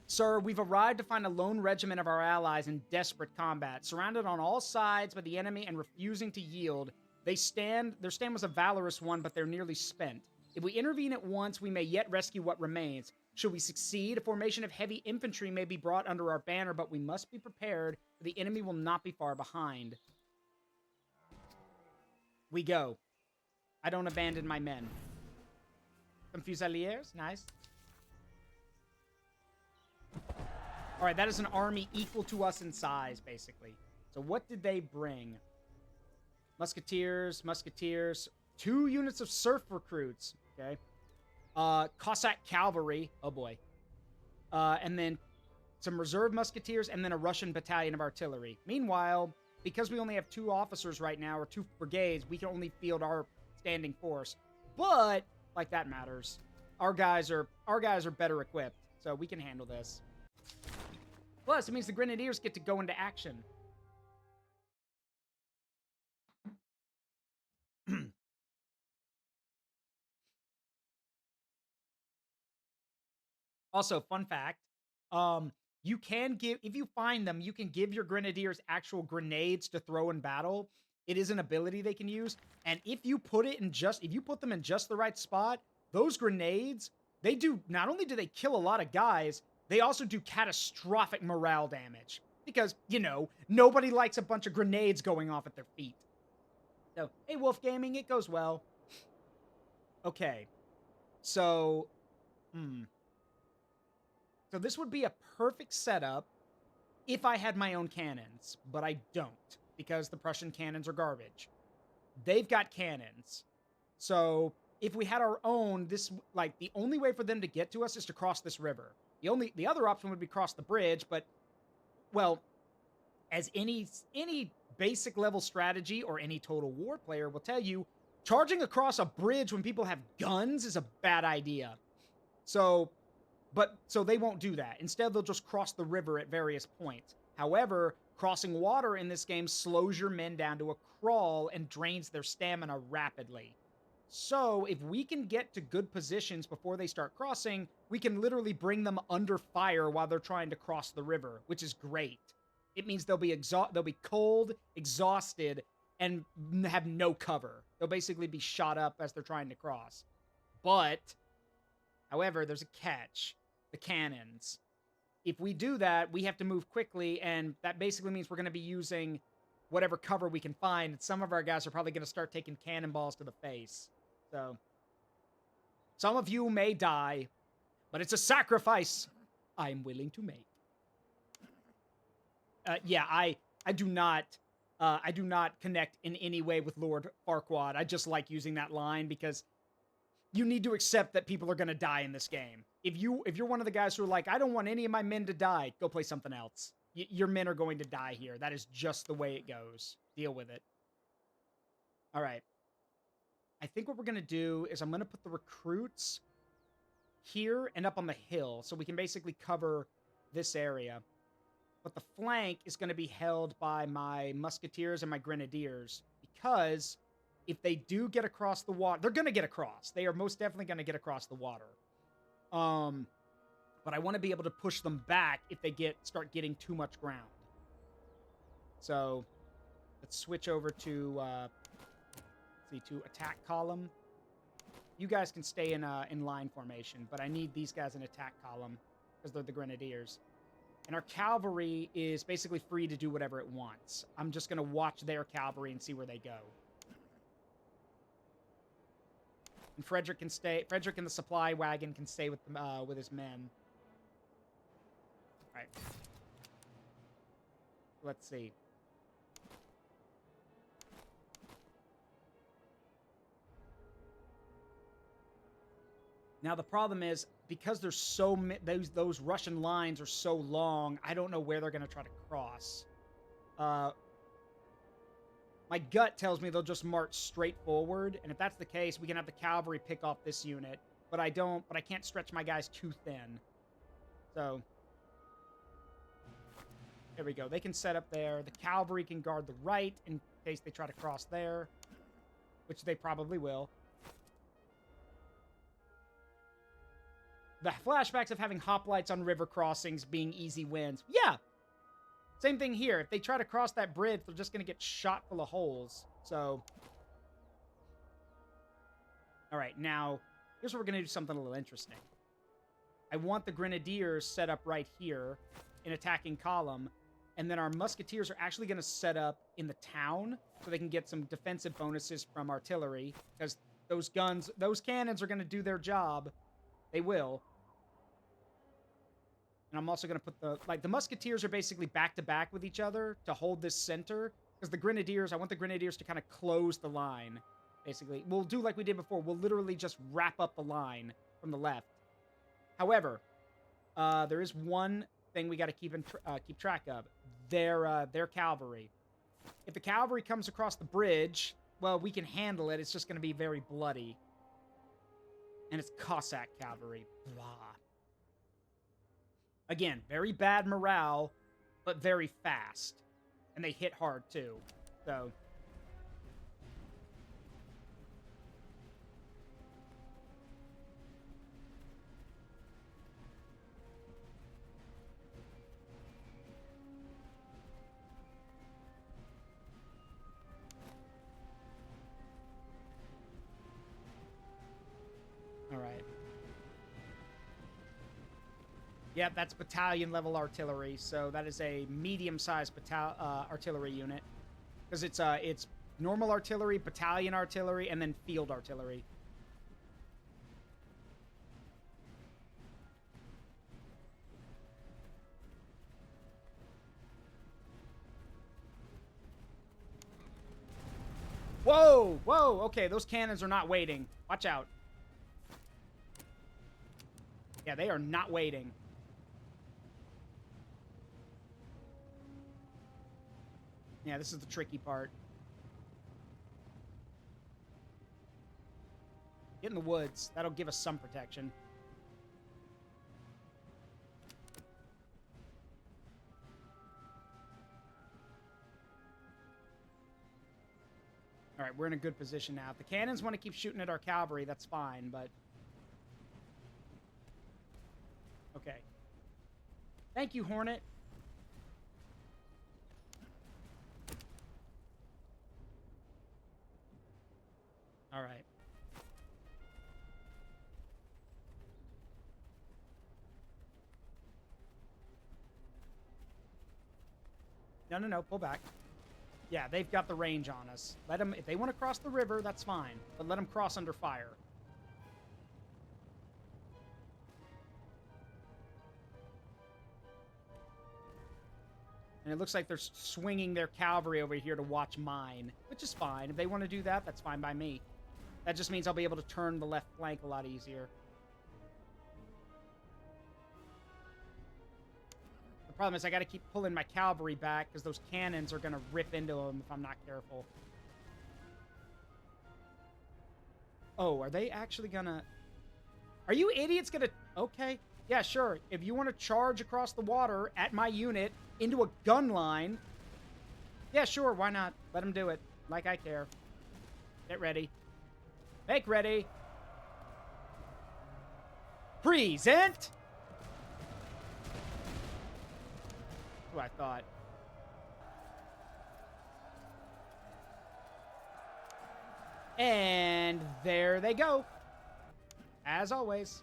Sir, we've arrived to find a lone regiment of our allies in desperate combat, surrounded on all sides by the enemy and refusing to yield. Their stand was a valorous one, but they're nearly spent. If we intervene at once, we may yet rescue what remains. Should we succeed, a formation of heavy infantry may be brought under our banner, but we must be prepared, for the enemy will not be far behind. We go. I don't abandon my men. Some Fusiliers, nice. Alright, that is an army equal to us in size, basically. So what did they bring? Musketeers. 2 units of serf recruits. Okay. Cossack cavalry. Oh boy. And then some reserve musketeers, and then a Russian battalion of artillery. Meanwhile, because we only have 2 officers right now, or 2 brigades, we can only field our standing force. But, like that matters. Our guys are better equipped, so we can handle this. Plus, it means the Grenadiers get to go into action. Also, fun fact, you can give, if you find them, you can give your Grenadiers actual grenades to throw in battle. It is an ability they can use. And if you put them in just the right spot, those grenades, not only do they kill a lot of guys, they also do catastrophic morale damage. Because, nobody likes a bunch of grenades going off at their feet. So, hey, Wolf Gaming, it goes well. Okay. So, So this would be a perfect setup if I had my own cannons, but I don't, because the Prussian cannons are garbage. They've got cannons. So if we had our own, the only way for them to get to us is to cross this river. The other option would be cross the bridge, but, well, as any basic level strategy or any Total War player will tell you, charging across a bridge when people have guns is a bad idea. So they won't do that. Instead, they'll just cross the river at various points. However, crossing water in this game slows your men down to a crawl and drains their stamina rapidly. So, if we can get to good positions before they start crossing, we can literally bring them under fire while they're trying to cross the river, which is great. It means they'll be cold, exhausted, and have no cover. They'll basically be shot up as they're trying to cross. However, there's a catch. The cannons. If we do that, we have to move quickly, and that basically means we're going to be using whatever cover we can find. And some of our guys are probably going to start taking cannonballs to the face. So, some of you may die. But it's a sacrifice I'm willing to make. Yeah, I do not connect in any way with Lord Farquaad. I just like using that line because you need to accept that people are going to die in this game. If you're one of the guys who are like, I don't want any of my men to die, go play something else. Your men are going to die here. That is just the way it goes. Deal with it. All right. I think what we're going to do is I'm going to put the recruits here and up on the hill so we can basically cover this area. But the flank is going to be held by my musketeers and my grenadiers because if they do get across the water, they're going to get across. They are most definitely going to get across the water. But I want to be able to push them back if they start getting too much ground. So let's switch over to to attack column. You guys can stay in line formation, but I need these guys in attack column because they're the grenadiers. And our cavalry is basically free to do whatever it wants. I'm just going to watch their cavalry and see where they go. And Frederick can stay. Frederick in the supply wagon can stay with his men. All right. Let's see. Now the problem is because there's so many, those Russian lines are so long. I don't know where they're going to try to cross. My gut tells me they'll just march straight forward, and if that's the case, we can have the cavalry pick off this unit. But I can't stretch my guys too thin. So there we go. They can set up there. The cavalry can guard the right in case they try to cross there, which they probably will. The flashbacks of having hoplites on river crossings being easy wins. Yeah. Same thing here. If they try to cross that bridge, they're just going to get shot full of holes. So. All right. Now, here's where we're going to do something a little interesting. I want the grenadiers set up right here in attacking column. And then our musketeers are actually going to set up in the town so they can get some defensive bonuses from artillery. Because those cannons are going to do their job. They will. And I'm also going to put the musketeers are basically back to back with each other to hold this center. Because the grenadiers, I want the grenadiers to kind of close the line. Basically, we'll do like we did before. We'll literally just wrap up the line from the left. However, there is one thing we got to keep track of. Their cavalry. If the cavalry comes across the bridge, well, we can handle it. It's just going to be very bloody. And it's Cossack cavalry. Blah. Again, very bad morale, but very fast. And they hit hard, too. So. All right. Yep, that's battalion level artillery. So that is a medium-sized artillery unit, because it's normal artillery, battalion artillery, and then field artillery. Whoa, whoa, okay, those cannons are not waiting. Watch out. Yeah, they are not waiting. Yeah, this is the tricky part. Get in the woods. That'll give us some protection. All right, we're in a good position now. If the cannons want to keep shooting at our cavalry, that's fine, but... Okay. Thank you, Hornet. All right. No, pull back. Yeah, they've got the range on us. Let them, if they want to cross the river, that's fine. But let them cross under fire. And it looks like they're swinging their cavalry over here to watch mine, which is fine. If they want to do that, that's fine by me. That just means I'll be able to turn the left flank a lot easier. The problem is I got to keep pulling my cavalry back because those cannons are going to rip into them if I'm not careful. Oh, are they actually going to... Are you idiots going to... Okay. Yeah, sure. If you want to charge across the water at my unit into a gun line... Yeah, sure. Why not? Let them do it. Like I care. Get ready. Make ready. Present! Who I thought. And there they go. As always.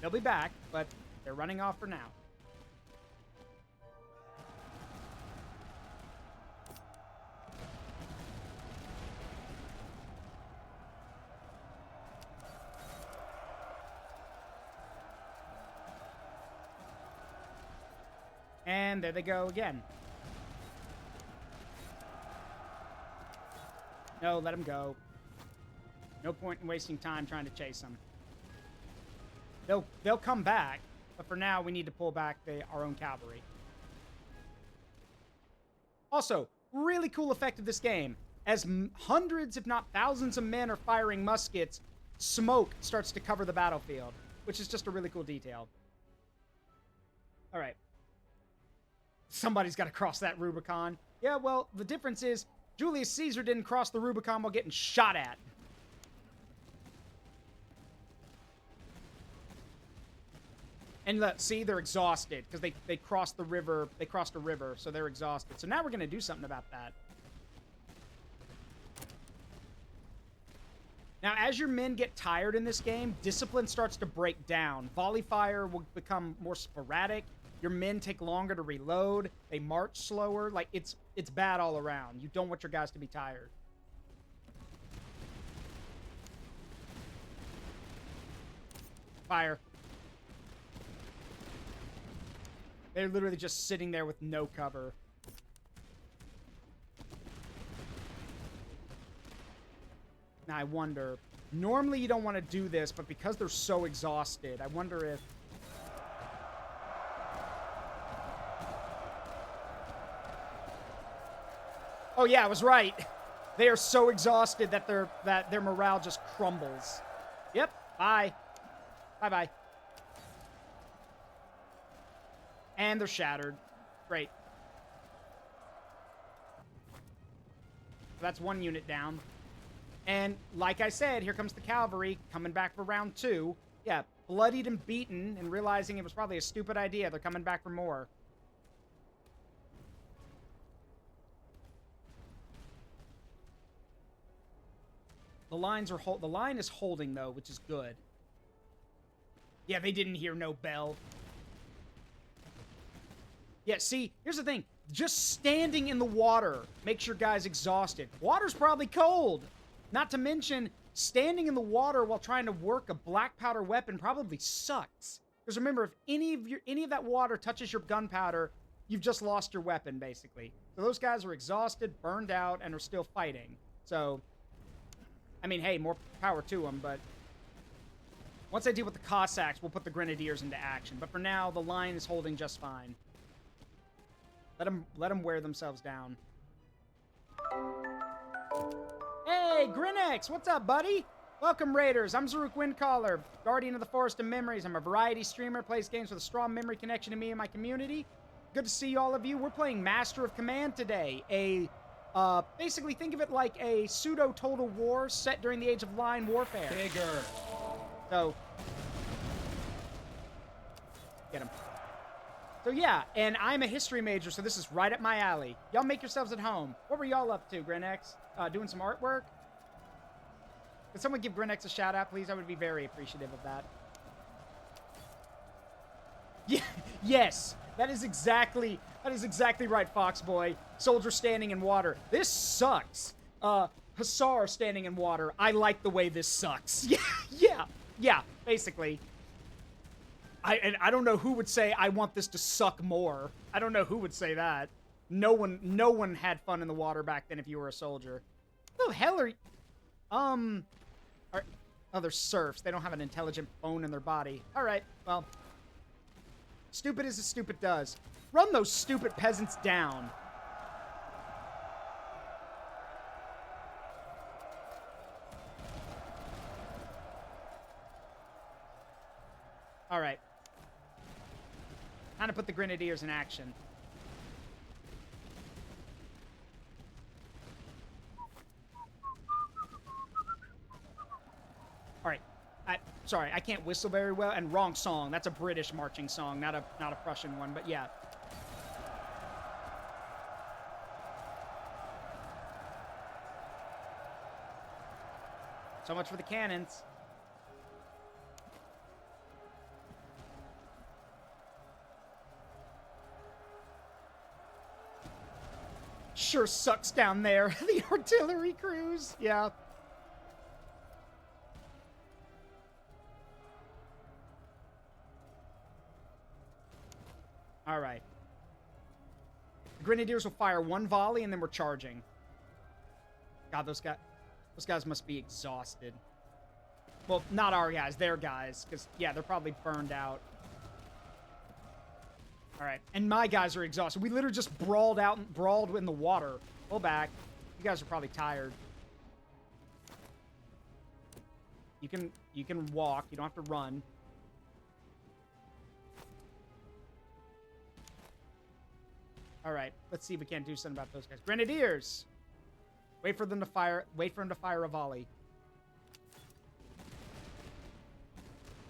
They'll be back, but they're running off for now. And there they go again. No, let them go. No point in wasting time trying to chase them. They'll come back, but for now we need to pull back our own cavalry. Also, really cool effect of this game. As hundreds, if not thousands of men are firing muskets, smoke starts to cover the battlefield, which is just a really cool detail. All right. Somebody's got to cross that Rubicon. Yeah, well, the difference is Julius Caesar didn't cross the Rubicon while getting shot at. And see, they're exhausted because they crossed the river. They crossed a river, so they're exhausted. So now we're going to do something about that. Now, as your men get tired in this game, discipline starts to break down. Volley fire will become more sporadic. Your men take longer to reload. They march slower. Like, it's bad all around. You don't want your guys to be tired. Fire. They're literally just sitting there with no cover. Now, I wonder... Normally, you don't want to do this, but because they're so exhausted, I wonder if... Oh, yeah, I was right. They are so exhausted that their morale just crumbles. Yep. Bye. Bye-bye. And they're shattered. Great. That's one unit down. And like I said, here comes the cavalry coming back for round 2. Yeah, bloodied and beaten and realizing it was probably a stupid idea. They're coming back for more. The line is holding, though, which is good. Yeah, they didn't hear no bell. Yeah, see, here's the thing. Just standing in the water makes your guys exhausted. Water's probably cold. Not to mention, standing in the water while trying to work a black powder weapon probably sucks. Because remember, if any of that water touches your gunpowder, you've just lost your weapon, basically. So those guys are exhausted, burned out, and are still fighting. So... I mean, hey, more power to them, but once I deal with the Cossacks, we'll put the Grenadiers into action. But for now, the line is holding just fine. Let them wear themselves down. Hey, Grinex, what's up, buddy? Welcome, Raiders. I'm Zaruk Windcaller, Guardian of the Forest of Memories. I'm a variety streamer, plays games with a strong memory connection to me and my community. Good to see all of you. We're playing Master of Command today, basically, think of it like a pseudo-Total War set during the Age of Line Warfare. Bigger. So, get him. So, yeah, and I'm a history major, so this is right up my alley. Y'all make yourselves at home. What were y'all up to, Grinex? Doing some artwork? Could someone give Grinex a shout-out, please? I would be very appreciative of that. Yeah, yes! That is exactly right, Foxboy. Soldier standing in water. This sucks. Hussar standing in water. I like the way this sucks. Yeah, basically. I don't know who would say, I want this to suck more. I don't know who would say that. No one had fun in the water back then if you were a soldier. What the hell are... Oh, they're serfs. They don't have an intelligent bone in their body. Alright, well. Stupid as a stupid does. Run those stupid peasants down. Alright. Time to put the grenadiers in action. Alright. Sorry, I can't whistle very well, and wrong song. That's a British marching song, not a Prussian one, but yeah. So much for the cannons. Sure sucks down there. The artillery crews. Yeah. All right. The grenadiers will fire one volley and then we're charging. God, those guys must be exhausted. Well, not our guys, their guys, because yeah, they're probably burned out. All right, and my guys are exhausted. We literally just brawled in the water. Pull back. You guys are probably tired. You can walk. You don't have to run. All right, let's see if we can't do something about those guys. Grenadiers! Wait for them to fire. Wait for him to fire a volley.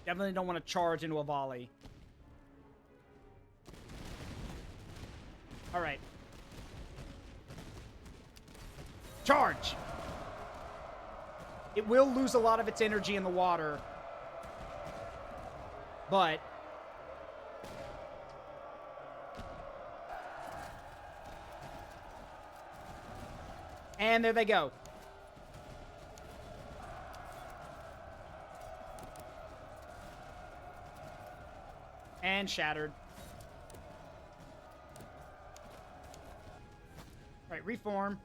Definitely don't want to charge into a volley. All right. Charge! It will lose a lot of its energy in the water. But... and there they go. And shattered. Right, reform.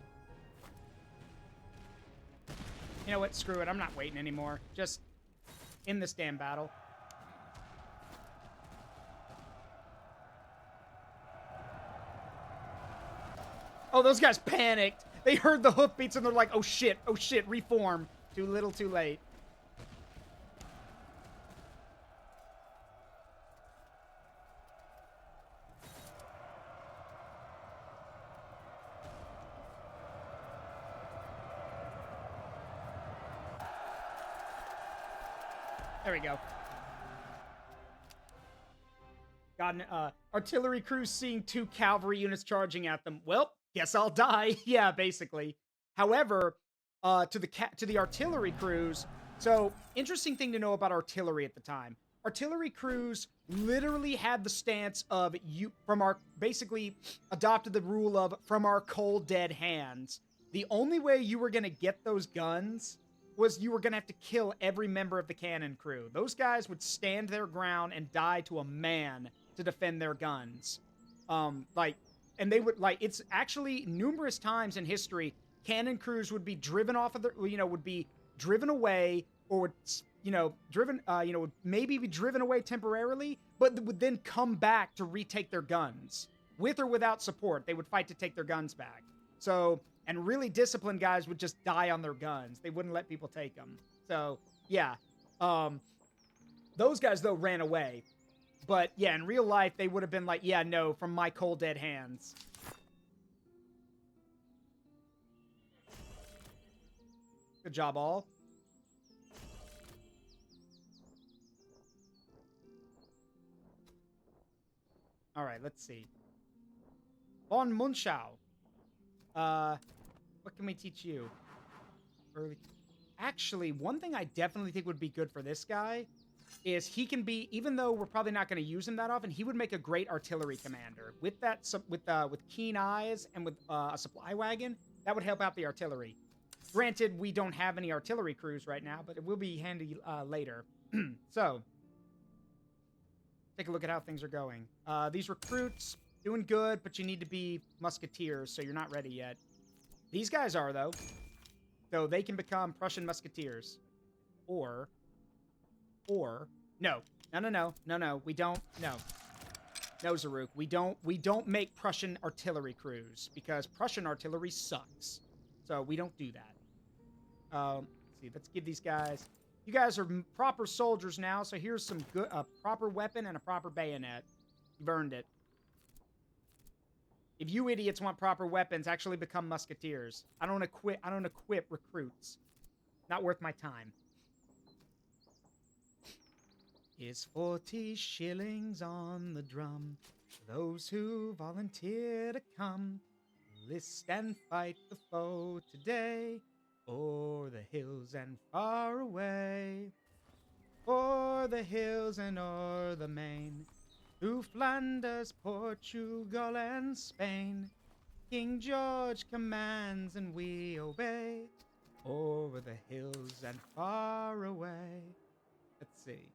You know what? Screw it. I'm not waiting anymore. Just in this damn battle. Oh, those guys panicked. They heard the hoofbeats and they're like, oh shit, reform. Too little, too late. There we go. Artillery crews seeing 2 cavalry units charging at them. Well, guess I'll die. Yeah, basically. However, to the artillery crews. So, interesting thing to know about artillery at the time. Artillery crews literally had the stance of basically adopted the rule of from our cold dead hands. The only way you were going to get those guns was you were going to have to kill every member of the cannon crew. Those guys would stand their ground and die to a man to defend their guns. And they would, it's actually numerous times in history, cannon crews would be driven off of would be driven away, or would, maybe be driven away temporarily, but would then come back to retake their guns. With or without support, they would fight to take their guns back. So, and really disciplined guys would just die on their guns. They wouldn't let people take them. So, yeah. Those guys, though, ran away. But, yeah, in real life, they would have been like, yeah, no, from my cold, dead hands. Good job, all. All right, let's see. Von Munchau. What can we teach you? Actually, one thing I definitely think would be good for this guy is he can be, even though we're probably not going to use him that often, he would make a great artillery commander. With that, with keen eyes and with a supply wagon, that would help out the artillery. Granted, we don't have any artillery crews right now, but it will be handy later. So, take a look at how things are going. These recruits, doing good, but you need to be musketeers, so you're not ready yet. These guys are, though. So they can become Prussian musketeers. Or, no, we don't, no. No, Zaruk, we don't make Prussian artillery crews, because Prussian artillery sucks. So we don't do that. Let's see, let's give these guys... You guys are proper soldiers now, so here's some good, a proper weapon and a proper bayonet. You've earned it. If you idiots want proper weapons, actually become musketeers. I don't equip recruits. Not worth my time. Is 40 shillings on the drum for those who volunteer to come. List and fight the foe today. O'er the hills and far away, o'er the hills and o'er the main, through Flanders, Portugal, and Spain, King George commands and we obey, over the hills and far away. Let's see.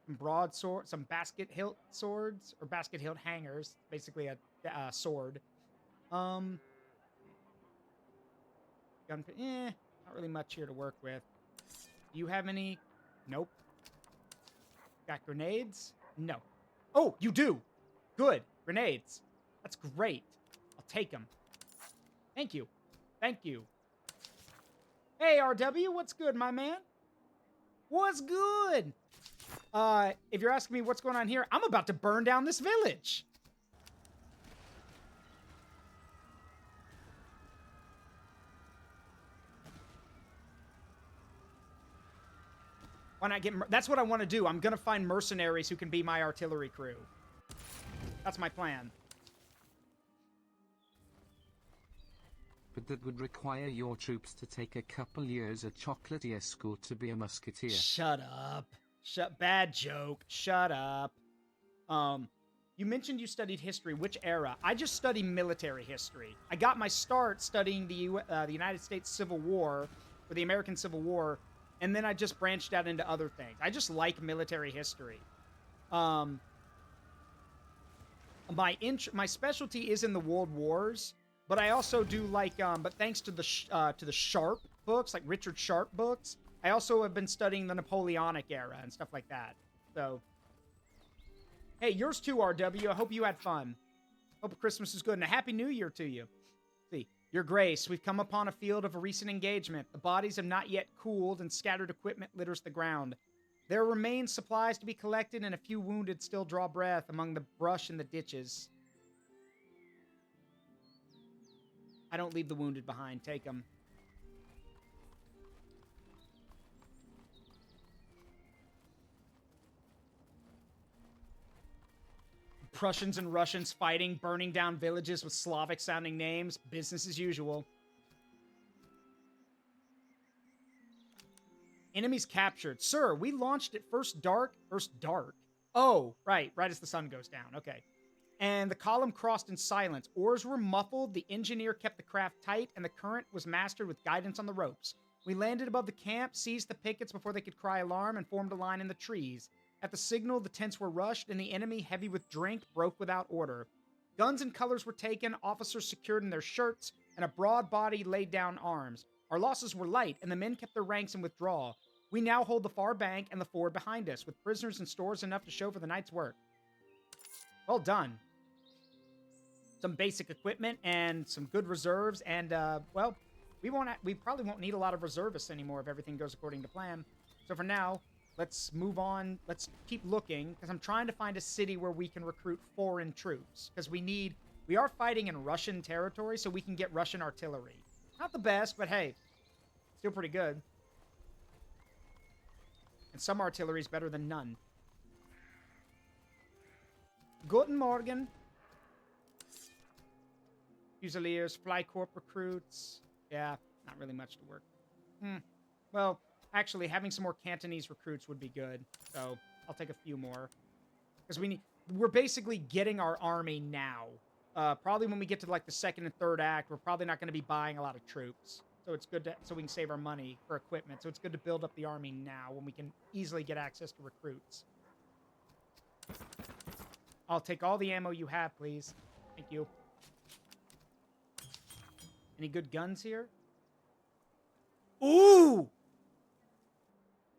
Some broadsword, some basket hilt swords, or basket hilt hangers, basically a sword. Not really much here to work with. Do you have any? Nope. Got grenades? No. Oh, you do! Good. Grenades. That's great. I'll take them. Thank you. Thank you. Hey, RW, what's good, my man? What's good? If you're asking me what's going on here, I'm about to burn down this village. Why not get... That's what I want to do. I'm going to find mercenaries who can be my artillery crew. That's my plan. But that would require your troops to take a couple years at chocolatier school to be a musketeer. Shut up. Bad joke. Shut up. You mentioned you studied history. Which era? I just study military history. I got my start studying the United States Civil War, or the American Civil War, and then I just branched out into other things. I just like military history. My specialty is in the World Wars, but I also do like, but thanks to the Sharp books, like Richard Sharp books, I also have been studying the Napoleonic era and stuff like that. So, hey, yours too, RW. I hope you had fun. Hope Christmas is good, and a Happy New Year to you. See, Your Grace, we've come upon a field of a recent engagement. The bodies have not yet cooled, and scattered equipment litters the ground. There remain supplies to be collected, and a few wounded still draw breath among the brush and the ditches. I don't leave the wounded behind. Take them. Prussians and Russians fighting, burning down villages with Slavic-sounding names. Business as usual. Enemies captured. Sir, we launched at first dark. Oh, right as the sun goes down. Okay. And the column crossed in silence. Oars were muffled, the engineer kept the craft tight, and the current was mastered with guidance on the ropes. We landed above the camp, seized the pickets before they could cry alarm, and formed a line in the trees. At the signal, the tents were rushed, and the enemy, heavy with drink, broke without order. Guns and colors were taken, officers secured in their shirts, and a broad body laid down arms. Our losses were light, and the men kept their ranks in withdrawal. We now hold the far bank and the ford behind us, with prisoners and stores enough to show for the night's work. Well done. Some basic equipment and some good reserves, and, well, we probably won't need a lot of reservists anymore if everything goes according to plan. So for now, let's move on. Let's keep looking, because I'm trying to find a city where we can recruit foreign troops, because we are fighting in Russian territory, so we can get Russian artillery. Not the best, but hey, still pretty good. And some artillery is better than none. Guten Morgen. Fusiliers, Flycorp recruits. Yeah, not really much to work. Well, actually, having some more Cantonese recruits would be good. So, I'll take a few more. Because we're basically getting our army now. Probably when we get to, like, the second and third act, we're probably not going to be buying a lot of troops. So it's good so we can save our money for equipment. So it's good to build up the army now when we can easily get access to recruits. I'll take all the ammo you have, please. Thank you. Any good guns here? Ooh!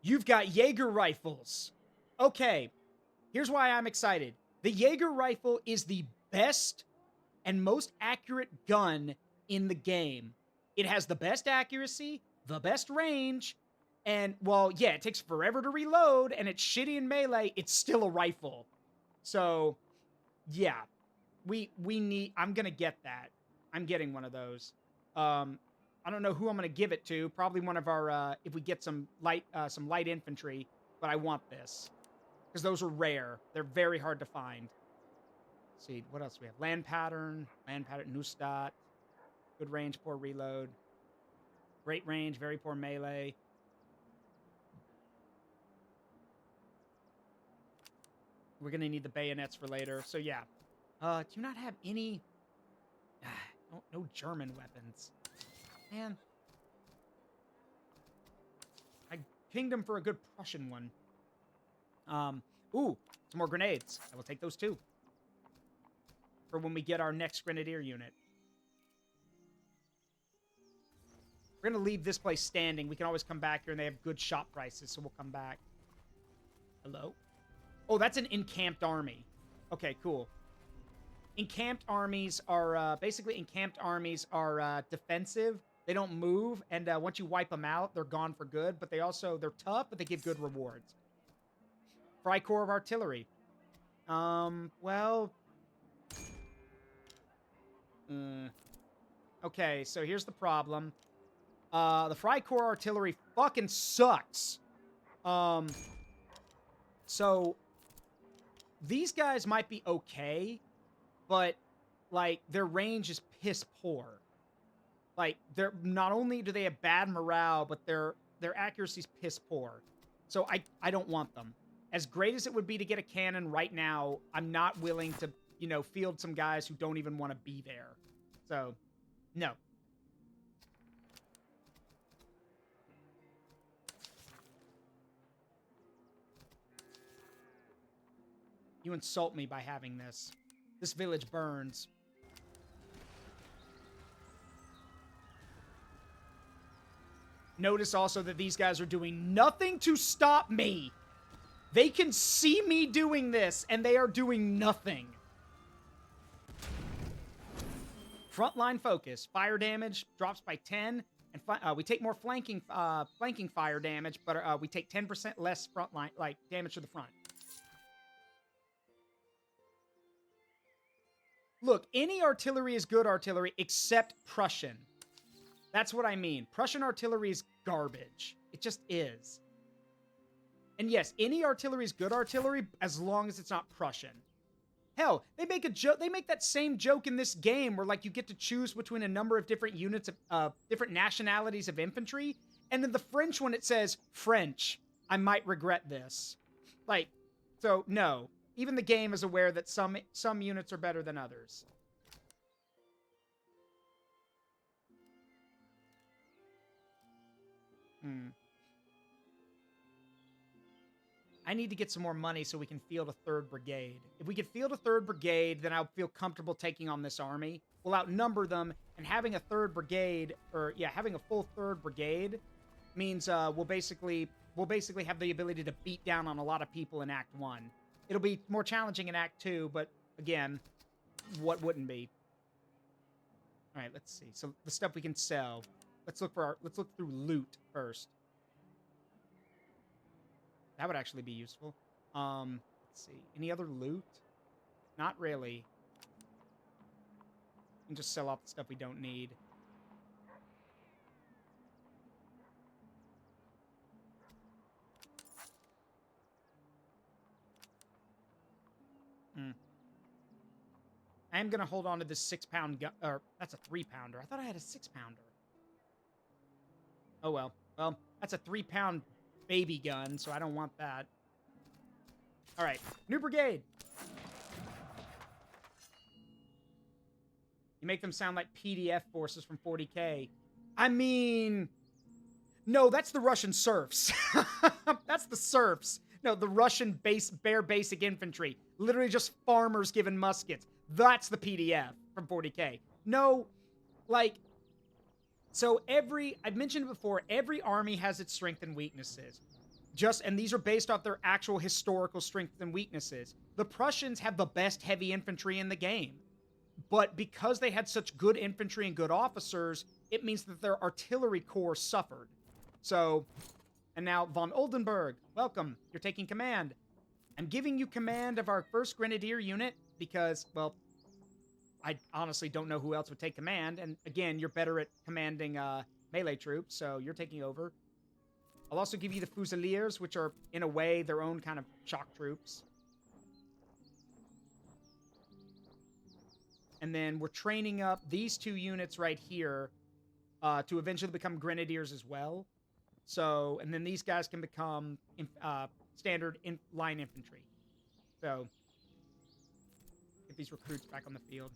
You've got Jaeger rifles. Okay, here's why I'm excited. The Jaeger rifle is the best and most accurate gun in the game. It has the best accuracy, the best range, and, well, yeah, it takes forever to reload, and it's shitty in melee. It's still a rifle. So, yeah, we need... I'm gonna get that. I'm getting one of those. I don't know who I'm gonna give it to. Probably one of our, if we get some light infantry, but I want this. Because those are rare. They're very hard to find. Let's see, what else do we have? Land pattern, Nustat. Good range, poor reload. Great range, very poor melee. We're gonna need the bayonets for later. So yeah. Do you not have any... no German weapons. Man. I pinged him for a good Prussian one. Ooh, some more grenades. I will take those too. For when we get our next grenadier unit. We're going to leave this place standing. We can always come back here, and they have good shop prices, so we'll come back. Hello? Oh, that's an encamped army. Okay, cool. Encamped armies are, basically, defensive. They don't move, and once you wipe them out, they're gone for good, but they're tough, but they give good rewards. Freikorps of artillery. Well... Okay, so here's the problem. The Freikorps artillery fucking sucks. So these guys might be okay, but like their range is piss poor. Like they're not only do they have bad morale, but their accuracy's piss poor. So I don't want them. As great as it would be to get a cannon right now, I'm not willing to, you know, field some guys who don't even want to be there. So, no. You insult me by having this. This village burns. Notice also that these guys are doing nothing to stop me. They can see me doing this, and they are doing nothing. Frontline focus. Fire damage drops by 10, and we take more flanking fire damage, but we take 10% less frontline, like, damage to the front. Look, any artillery is good artillery except Prussian. That's what I mean. Prussian artillery is garbage. It just is. And yes, any artillery is good artillery as long as it's not Prussian. Hell, they make a joke. They make that same joke in this game where, like, you get to choose between a number of different units of different nationalities of infantry, and in the French one it says French. I might regret this. Like, so no. Even the game is aware that some units are better than others. I need to get some more money so we can field a 3rd brigade. If we could field a 3rd brigade, then I'll feel comfortable taking on this army. We'll outnumber them, and having a 3rd brigade, or yeah, having a full 3rd brigade means we'll basically have the ability to beat down on a lot of people in Act 1. It'll be more challenging in Act 2, but again, what wouldn't be? All right, let's see. So the stuff we can sell. Let's look through loot first. That would actually be useful. Let's see. Any other loot? Not really. We can just sell off the stuff we don't need. I am going to hold on to this 6-pound gun, or that's a 3-pounder. I thought I had a 6-pounder. Oh well. Well, that's a 3-pound baby gun, so I don't want that. All right, new brigade. You make them sound like PDF forces from 40K. I mean, no, that's the Russian serfs. That's the serfs. No, the Russian bare basic infantry. Literally just farmers given muskets. That's the PDF from 40K. No, like, so I've mentioned it before, every army has its strengths and weaknesses. And these are based off their actual historical strengths and weaknesses. The Prussians have the best heavy infantry in the game. But because they had such good infantry and good officers, it means that their artillery corps suffered. So, and now von Oldenburg, welcome. You're taking command. I'm giving you command of our 1st Grenadier unit because, well, I honestly don't know who else would take command. And again, you're better at commanding melee troops, so you're taking over. I'll also give you the Fusiliers, which are, in a way, their own kind of shock troops. And then we're training up these 2 units right here to eventually become Grenadiers as well. So, and then these guys can become standard line infantry. So, get these recruits back on the field.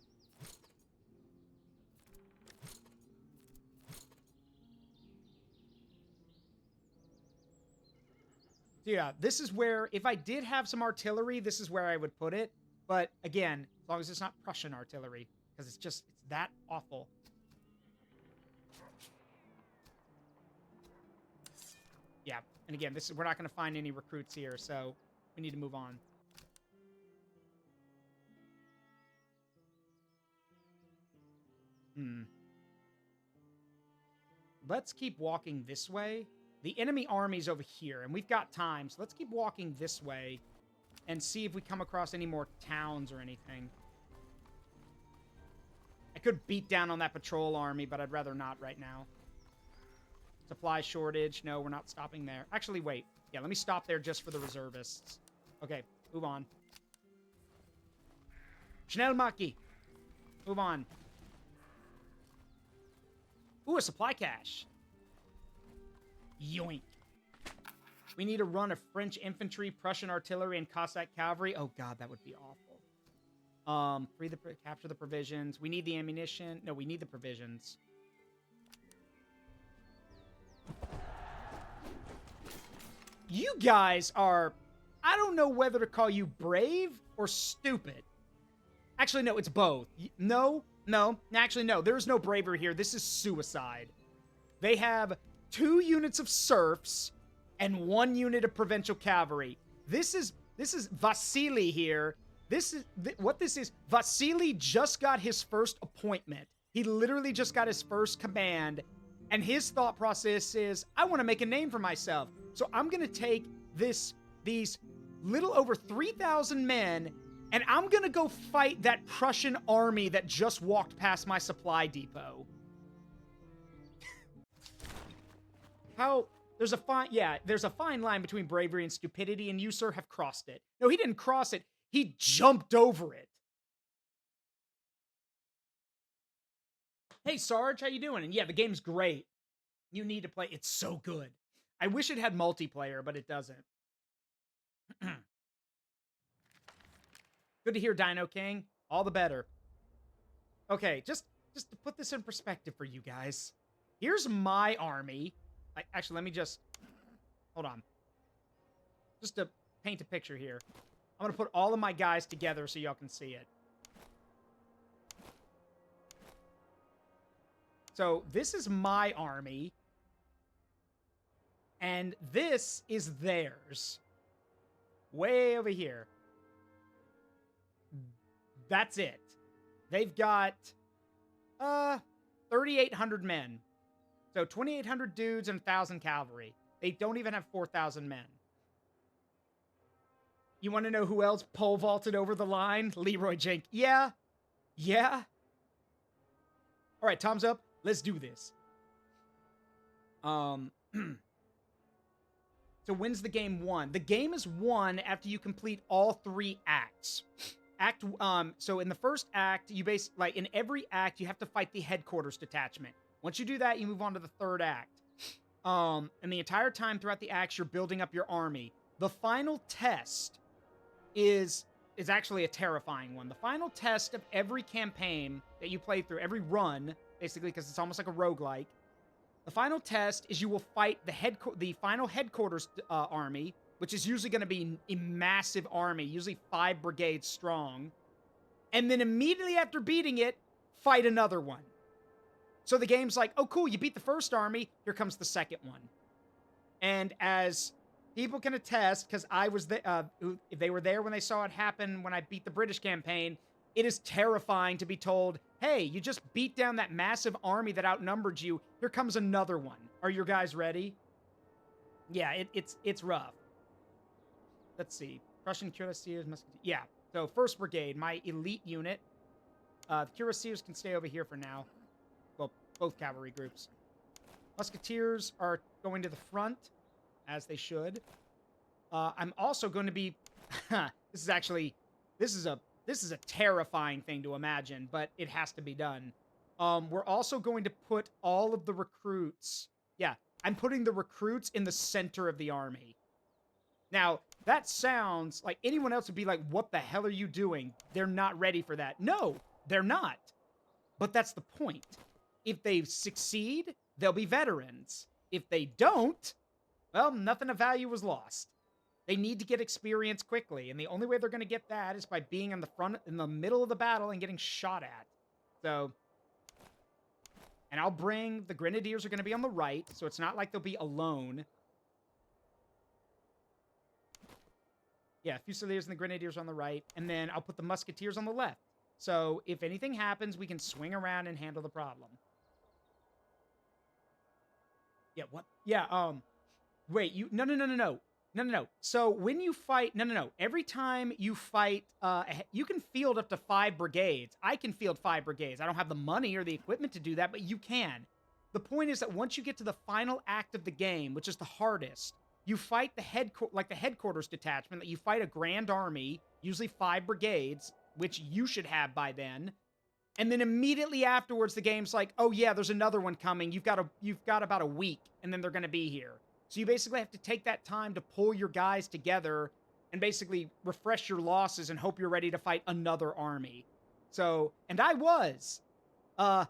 So yeah, this is where, if I did have some artillery, this is where I would put it. But again, as long as it's not Prussian artillery, because it's that awful. Yeah, and again, we're not going to find any recruits here, so we need to move on. Let's keep walking this way. The enemy army's over here, and we've got time, so let's keep walking this way and see if we come across any more towns or anything. I could beat down on that patrol army, but I'd rather not right now. Supply shortage. No, we're not stopping there. Actually, wait. Yeah, let me stop there just for the reservists. Okay, move on. Schnellmaki. Move on. Ooh, a supply cache. Yoink. We need to run a French infantry, Prussian artillery, and Cossack cavalry. Oh god, that would be awful. Capture the provisions. We need the ammunition. No, we need the provisions. You guys are... I don't know whether to call you brave or stupid. Actually, no, it's both. No. Actually, no. There is no bravery here. This is suicide. They have 2 units of serfs and 1 unit of provincial cavalry. This is Vasily here. What this is, Vasily just got his first appointment. He literally just got his first command. And his thought process is, I want to make a name for myself. So I'm going to take these little over 3,000 men, and I'm going to go fight that Prussian army that just walked past my supply depot. There's a fine line between bravery and stupidity, and you, sir, have crossed it. No, he didn't cross it. He jumped over it. Hey, Sarge, how you doing? And yeah, the game's great. You need to play. It's so good. I wish it had multiplayer, but it doesn't. Good to hear, Dino King. All the better. Okay, just to put this in perspective for you guys. Here's my army. Actually, let me just... Hold on. Just to paint a picture here. I'm going to put all of my guys together so y'all can see it. So, this is my army. And this is theirs. Way over here. That's it. They've got 3,800 men. So 2,800 dudes and 1,000 cavalry. They don't even have 4,000 men. You want to know who else pole vaulted over the line? Leroy Jenk. Yeah. Yeah. All right, time's up. Let's do this. So when's the game won? The game is won after you complete all 3 acts. So in the first act, in every act, you have to fight the headquarters detachment. Once you do that, you move on to the 3rd act. And the entire time throughout the acts, you're building up your army. The final test is actually a terrifying one. The final test of every campaign that you play through, every run, basically, because it's almost like a roguelike. The final test is you will fight the final headquarters army, which is usually going to be a massive army, usually 5 brigades strong. And then immediately after beating it, fight another one. So the game's like, oh, cool, you beat the first army, here comes the second one. And as people can attest, because I was they were there when they saw it happen when I beat the British campaign, it is terrifying to be told, hey, you just beat down that massive army that outnumbered you, here comes another one. Are your guys ready? Yeah, it's rough. Let's see. Prussian cuirassiers, musketeers. Yeah, so 1st Brigade, my elite unit. The cuirassiers can stay over here for now. Well, both cavalry groups. Musketeers are going to the front, as they should. I'm also going to be... This is a terrifying thing to imagine, but it has to be done. We're also going to put all of the recruits... Yeah, I'm putting the recruits in the center of the army. Now, that sounds like anyone else would be like, what the hell are you doing? They're not ready for that. No, they're not. But that's the point. If they succeed, they'll be veterans. If they don't, well, nothing of value was lost. They need to get experience quickly, and the only way they're going to get that is by being in the front, in the middle of the battle and getting shot at. So... And I'll bring... The Grenadiers are going to be on the right, so it's not like they'll be alone. Yeah, Fusiliers and the Grenadiers on the right, and then I'll put the Musketeers on the left. So if anything happens, we can swing around and handle the problem. Yeah, what? Yeah, wait, you... No. So when you fight... No. Every time you fight... you can field up to 5 brigades. I can field 5 brigades. I don't have the money or the equipment to do that, but you can. The point is that once you get to the final act of the game, which is the hardest, you fight the headquarters detachment, that you fight a grand army, usually 5 brigades, which you should have by then. And then immediately afterwards, the game's like, oh yeah, there's another one coming. You've got about a week, and then they're going to be here. So you basically have to take that time to pull your guys together and basically refresh your losses and hope you're ready to fight another army. So, and I was.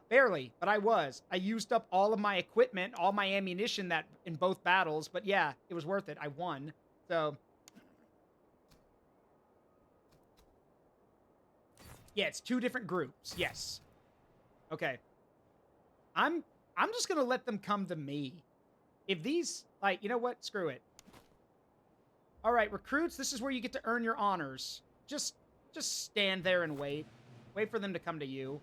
Barely, but I was. I used up all of my equipment, all my ammunition that in both battles, but yeah, it was worth it. I won. So, yeah, it's 2 different groups. Yes. Okay. I'm just going to let them come to me. If these, like, you know what? Screw it. All right, recruits, this is where you get to earn your honors. Just stand there and wait. Wait for them to come to you.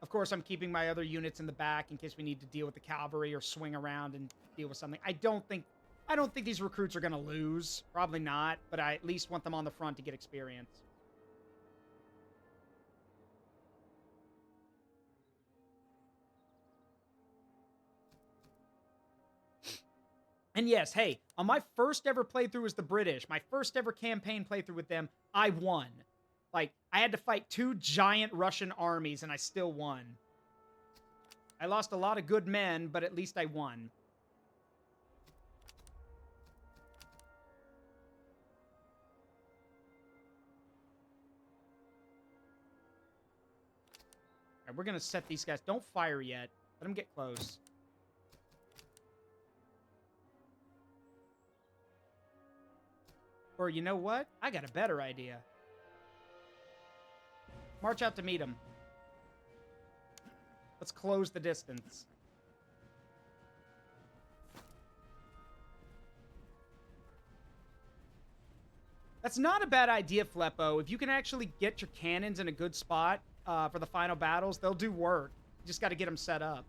Of course, I'm keeping my other units in the back in case we need to deal with the cavalry or swing around and deal with something. I don't think these recruits are going to lose. Probably not, but I at least want them on the front to get experience. And yes, hey, on my first ever playthrough as the British, my first ever campaign playthrough with them, I won. Like, I had to fight 2 giant Russian armies, and I still won. I lost a lot of good men, but at least I won. All right, we're going to set these guys. Don't fire yet. Let them get close. Or you know what? I got a better idea. March out to meet him. Let's close the distance. That's not a bad idea, Fleppo. If you can actually get your cannons in a good spot for the final battles, they'll do work. You just got to get them set up.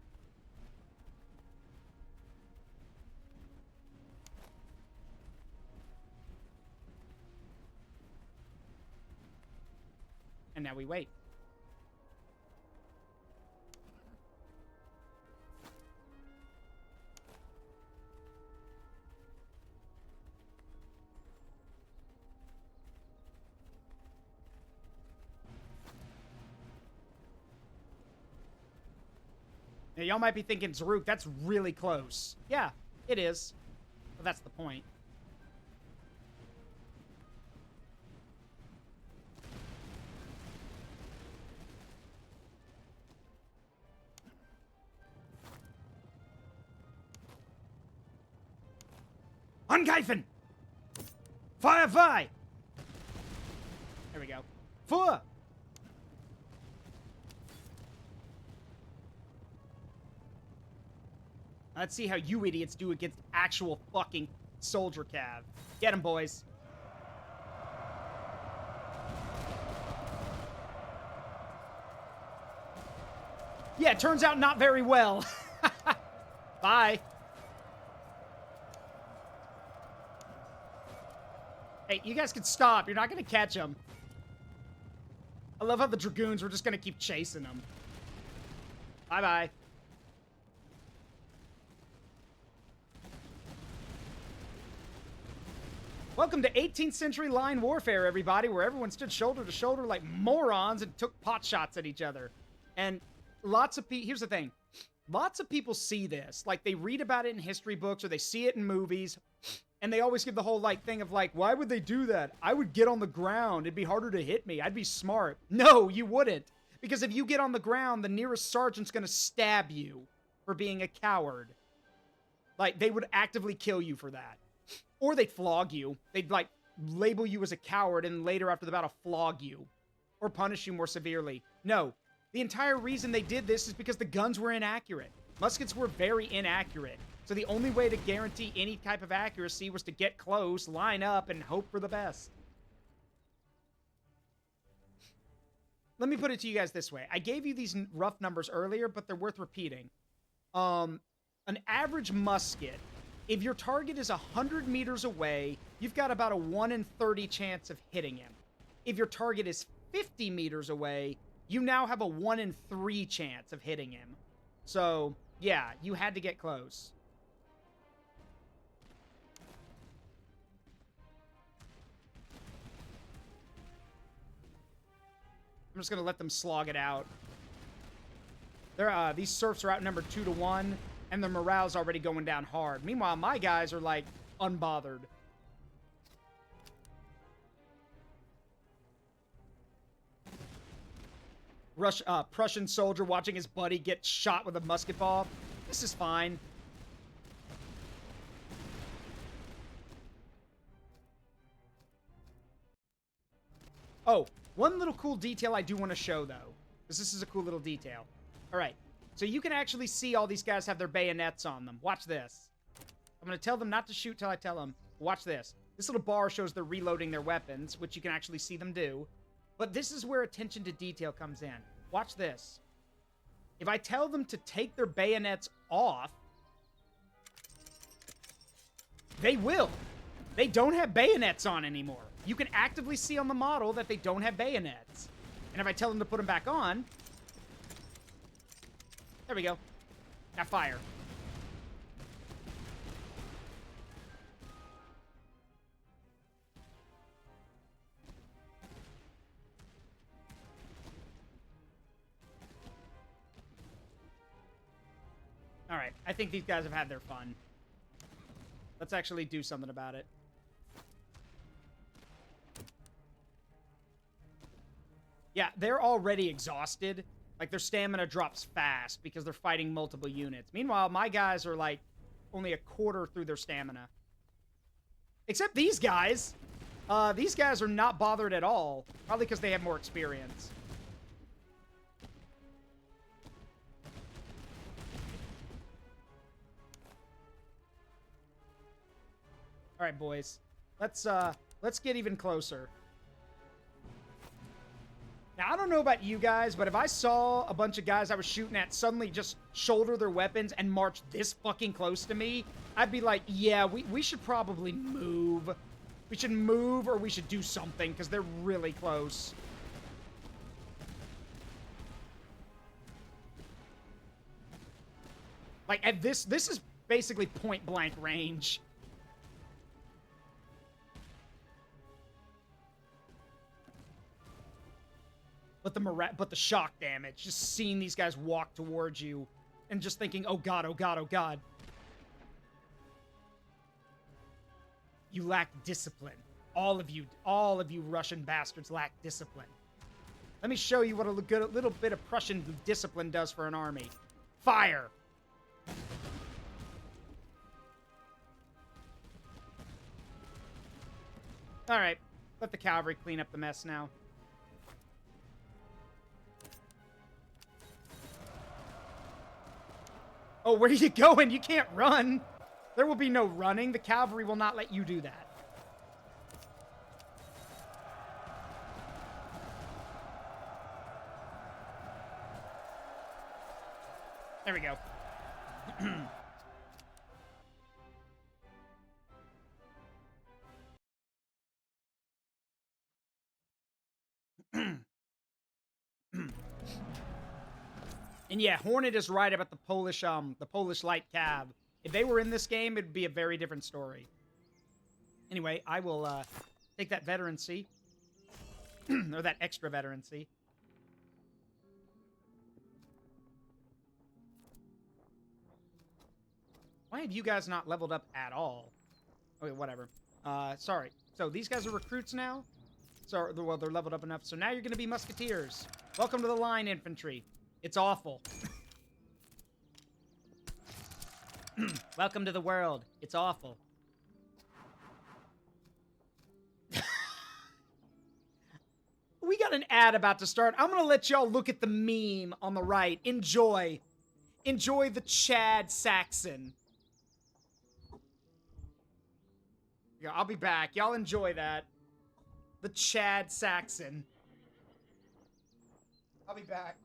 And now we wait. Now, y'all might be thinking, Zaruk, that's really close. Yeah, it is. But that's the point. Angreifen! Fire, fire! There we go. Fire! Let's see how you idiots do against actual fucking soldier cav. Get him, boys. Yeah, it turns out not very well. Bye. Hey, you guys can stop. You're not going to catch them. I love how the Dragoons were just going to keep chasing them. Bye-bye. Welcome to 18th century line warfare, everybody, where everyone stood shoulder to shoulder like morons and took pot shots at each other. And lots of people, here's the thing. Lots of people see this. Like, they read about it in history books or they see it in movies. And they always give the whole, like, thing of, like, why would they do that? I would get on the ground. It'd be harder to hit me. I'd be smart. No, you wouldn't. Because if you get on the ground, the nearest sergeant's going to stab you for being a coward. Like, they would actively kill you for that. Or they'd flog you. They'd, like, label you as a coward and later after the battle flog you. Or punish you more severely. No. The entire reason they did this is because the guns were inaccurate. Muskets were very inaccurate. So the only way to guarantee any type of accuracy was to get close, line up, and hope for the best. Let me put it to you guys this way. I gave you these rough numbers earlier, but they're worth repeating. An average musket, if your target is 100 meters away, you've got about a 1 in 30 chance of hitting him. If your target is 50 meters away, you now have a 1 in 3 chance of hitting him. So, yeah, you had to get close. I'm just going to let them slog it out. These serfs are outnumbered 2-1, and their morale's already going down hard. Meanwhile, my guys are, like, unbothered. Prussian soldier watching his buddy get shot with a musket ball. This is fine. Oh, one little cool detail I do want to show, though. Because this is a cool little detail. All right. So you can actually see all these guys have their bayonets on them. Watch this. I'm going to tell them not to shoot till I tell them. Watch this. This little bar shows they're reloading their weapons, which you can actually see them do. But this is where attention to detail comes in. Watch this. If I tell them to take their bayonets off, they will. They don't have bayonets on anymore. You can actively see on the model that they don't have bayonets. And if I tell them to put them back on, there we go. Now fire. All right, I think these guys have had their fun. Let's actually do something about it. Yeah, they're already exhausted. Like, their stamina drops fast because they're fighting multiple units. Meanwhile, my guys are, like, only a quarter through their stamina. Except these guys. These guys are not bothered at all. Probably because they have more experience. All right, boys. Let's get even closer. Now, I don't know about you guys, but if I saw a bunch of guys I was shooting at suddenly just shoulder their weapons and march this fucking close to me, I'd be like, yeah, we should probably move. We should move or we should do something because they're really close. Like, at this is basically point blank range. But the shock damage, just seeing these guys walk towards you and just thinking, oh god, oh god, oh god. You lack discipline. All of you Russian bastards lack discipline. Let me show you what a little bit of Prussian discipline does for an army. Fire! All right. Let the cavalry clean up the mess now. Oh, where are you going? You can't run. There will be no running. The cavalry will not let you do that. There we go. And yeah, Hornet is right about the Polish light cav. If they were in this game, it'd be a very different story. Anyway, I will take that veterancy. Or that extra veterancy. Why have you guys not leveled up at all? Okay, whatever. Sorry. So these guys are recruits now? So, well, they're leveled up enough. So now you're going to be musketeers. Welcome to the line, infantry. It's awful. Welcome to the world. It's awful. We got an ad about to start. I'm going to let y'all look at the meme on the right. Enjoy. Enjoy the Chad Saxon. Yeah, I'll be back. Y'all enjoy that. The Chad Saxon. I'll be back.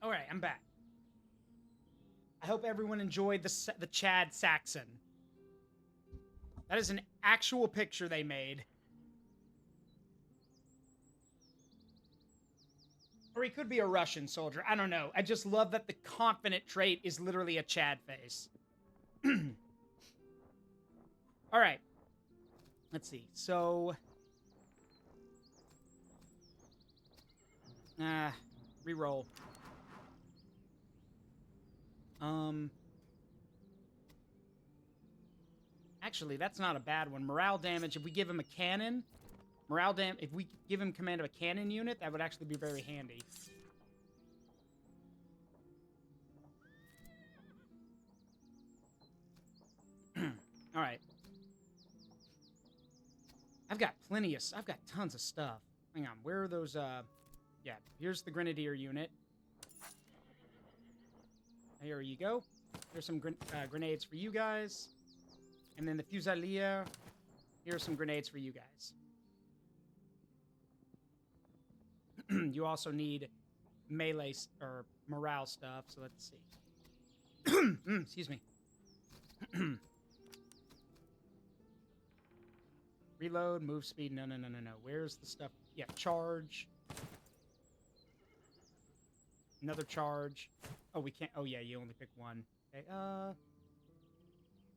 All right, I'm back. I hope everyone enjoyed the Chad Saxon. That is an actual picture they made. Or he could be a Russian soldier. I don't know. I just love that the confident trait is literally a Chad face. All right. Let's see. So... reroll. Actually, that's not a bad one. Morale damage, if we give him a cannon... if we give him command of a cannon unit, that would actually be very handy. All right. I've got tons of stuff. Hang on, where are those, yeah, here's the Grenadier unit. Here you go. Here's some grenades for you guys. And then the Fusilier. Here's some grenades for you guys. You also need melee or morale stuff, so let's see. Excuse me. Reload, move speed. No. Where's the stuff? Yeah, charge. Another charge. Oh, we can't. Oh, yeah, you only pick one. Okay,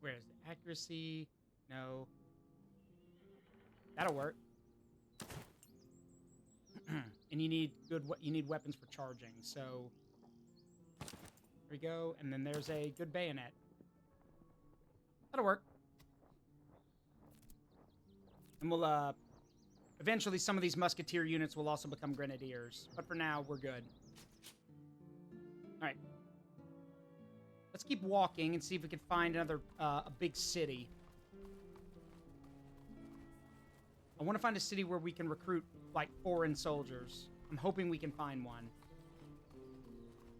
where is it? Accuracy. No. That'll work. And you need weapons for charging. So there we go. And then there's a good bayonet. That'll work. And we'll eventually some of these musketeer units will also become grenadiers. But for now, we're good. All right. Let's keep walking and see if we can find another a big city. I want to find a city where we can recruit, like, foreign soldiers. I'm hoping we can find one.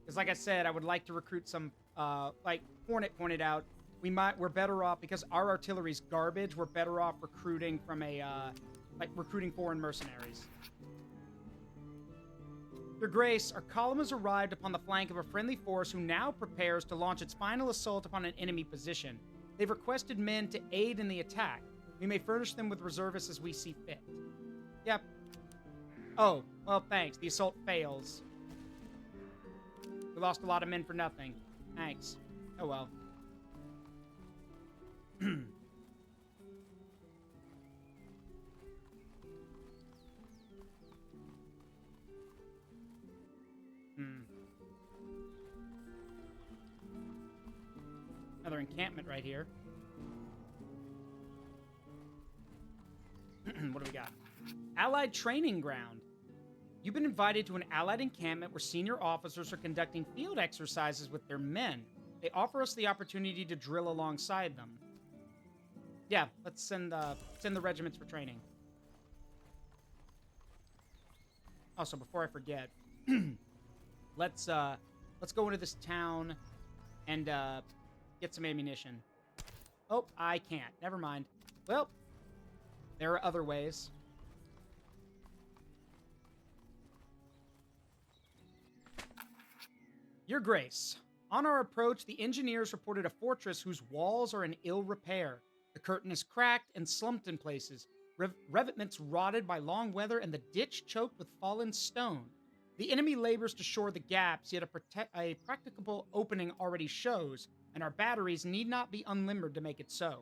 Because, like I said, I would like to recruit some, like Hornet pointed out, we're better off, because our artillery's garbage, we're better off recruiting from recruiting foreign mercenaries. Your Grace, our column has arrived upon the flank of a friendly force who now prepares to launch its final assault upon an enemy position. They've requested men to aid in the attack. We may furnish them with reservists as we see fit. Yep. Oh, well, thanks. The assault fails. We lost a lot of men for nothing. Thanks. Oh, well. Another encampment right here. What do we got? Allied training ground. You've been invited to an Allied encampment where senior officers are conducting field exercises with their men. They offer us the opportunity to drill alongside them. Yeah, let's send the regiments for training. Also, before I forget, let's go into this town and get some ammunition. Oh, I can't. Never mind. Well, there are other ways. Your Grace, on our approach, the engineers reported a fortress whose walls are in ill repair. The curtain is cracked and slumped in places, revetments rotted by long weather, and the ditch choked with fallen stone. The enemy labors to shore the gaps, yet a practicable opening already shows, and our batteries need not be unlimbered to make it so.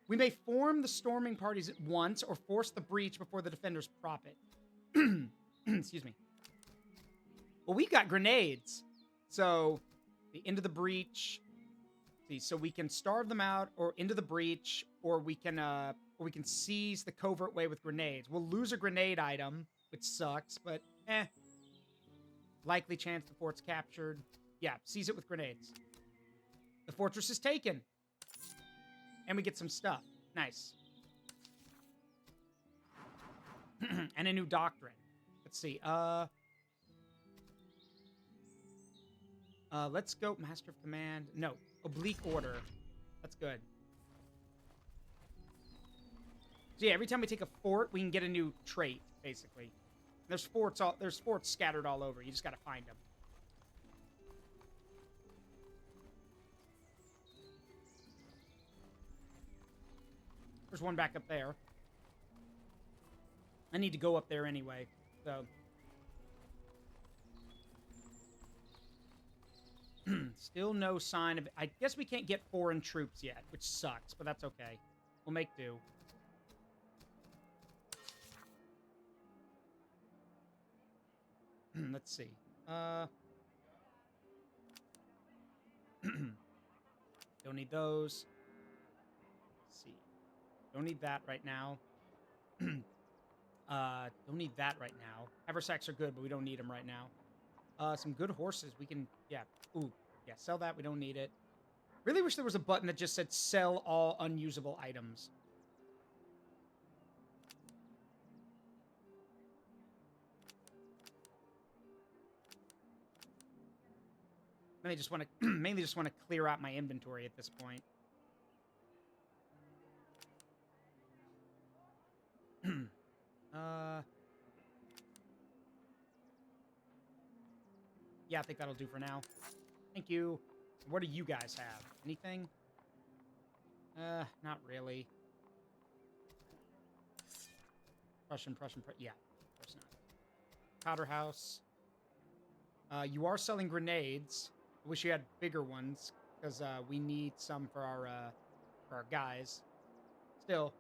We may form the storming parties at once, or force the breach before the defenders prop it. Excuse me. Well, we've got grenades. So, into the breach. See, so we can starve them out, or into the breach, or we can seize the covert way with grenades. We'll lose a grenade item, which sucks, but likely chance the fort's captured. Yeah, seize it with grenades. The fortress is taken. And we get some stuff. Nice. And a new doctrine. Let's see. Let's go Master of Command. No, Oblique Order. That's good. So yeah, every time we take a fort, we can get a new trait, basically. There's forts scattered all over. You just gotta find them. There's one back up there. I need to go up there anyway, so... Still no sign of... I guess we can't get foreign troops yet, which sucks, but that's okay. We'll make do. Let's see. Don't need those. Let's see. Don't need that right now. Don't need that right now. Haversacks are good, but we don't need them right now. Some good horses. We can... Yeah. Ooh. Yeah, sell that. We don't need it. Really wish there was a button that just said sell all unusable items. Mainly just want to clear out my inventory at this point. Yeah, I think that'll do for now. Thank you. What do you guys have? Anything? Not really. Prussian, yeah, of course not. Powder house. You are selling grenades. I wish you had bigger ones, because we need some for our guys. Still,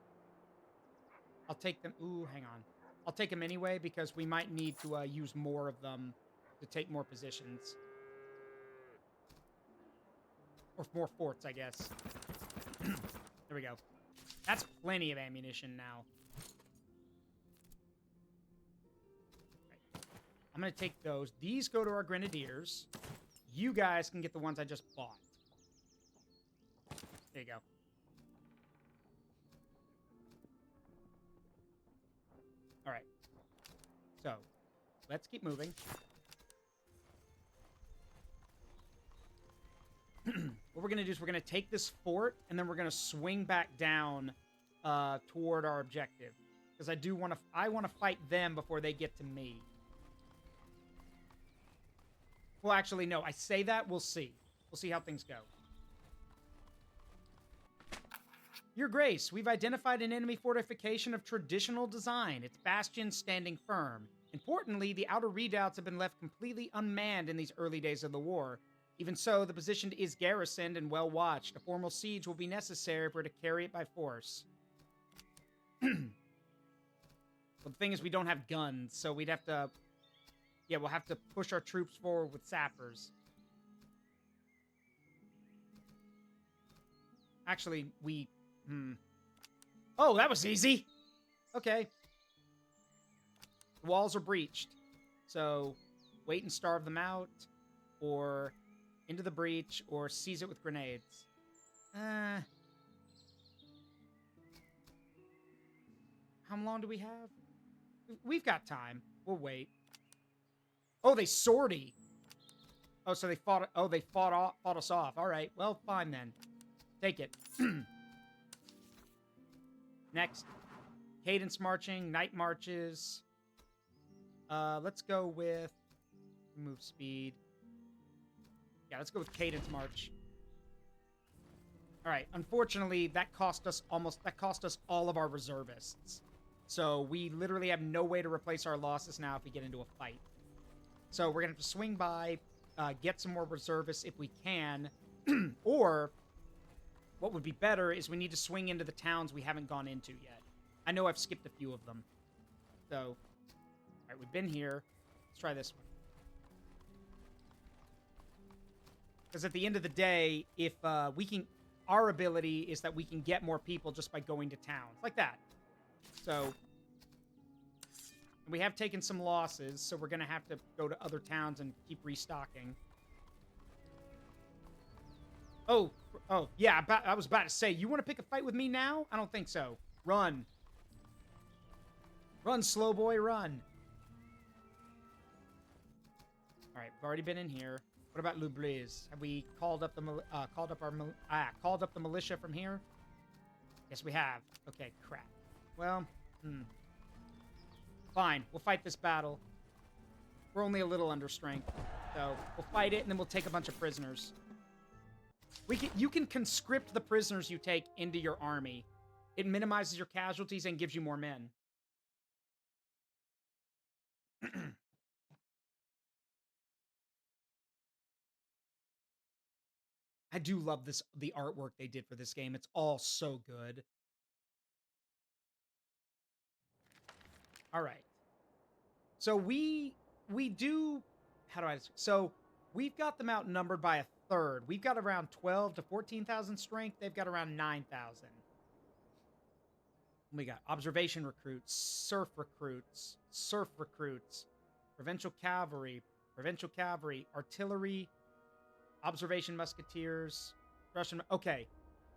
I'll take them. Ooh, hang on. I'll take them anyway, because we might need to use more of them to take more positions. Or more forts, I guess. There we go. That's plenty of ammunition now. Okay. I'm going to take those. These go to our grenadiers. You guys can get the ones I just bought. There you go. All right. So, let's keep moving. What we're going to do is we're going to take this fort, and then we're going to swing back down toward our objective. Because I want to fight them before they get to me. Well, actually, no. I say that. We'll see. We'll see how things go. Your Grace, we've identified an enemy fortification of traditional design. Its bastions standing firm. Importantly, the outer redoubts have been left completely unmanned in these early days of the war. Even so, the position is garrisoned and well watched. A formal siege will be necessary if we're to carry it by force. Well, the thing is, we don't have guns, so we'd have to... Yeah, we'll have to push our troops forward with sappers. Actually, we... Oh, that was easy! Okay. The walls are breached. So, wait and starve them out, or into the breach, or seize it with grenades. How long do we have? We've got time. We'll wait. Oh, they sortie. Oh, so they fought. Oh, they fought us off. All right. Well, fine then. Take it. Next, cadence marching, night marches. Let's go with move speed. Yeah, let's go with cadence march. All right. Unfortunately, that cost us all of our reservists. So we literally have no way to replace our losses now if we get into a fight. So we're gonna have to swing by, get some more reservists if we can, or what would be better is we need to swing into the towns we haven't gone into yet. I know I've skipped a few of them. So, all right, we've been here. Let's try this one. Because at the end of the day, if we can, our ability is that we can get more people just by going to towns like that. So we have taken some losses, so we're gonna have to go to other towns and keep restocking. Oh, yeah, I was about to say, you want to pick a fight with me now? I don't think so. Run. Run, slow boy, run. All right, we've already been in here. What about Lubriz? Have we called up the militia from here? Yes, we have. Okay, crap. Well, fine. We'll fight this battle. We're only a little under strength, so we'll fight it, and then we'll take a bunch of prisoners. You can conscript the prisoners you take into your army, It minimizes your casualties and gives you more men. I do love the artwork they did for this game. It's all so good. All right. So we do, how do I, so we've got them outnumbered by a third. We've got around 12 to 14,000 strength. They've got around 9,000. We got observation recruits, surf recruits, provincial cavalry, artillery, observation musketeers, Russian. Okay,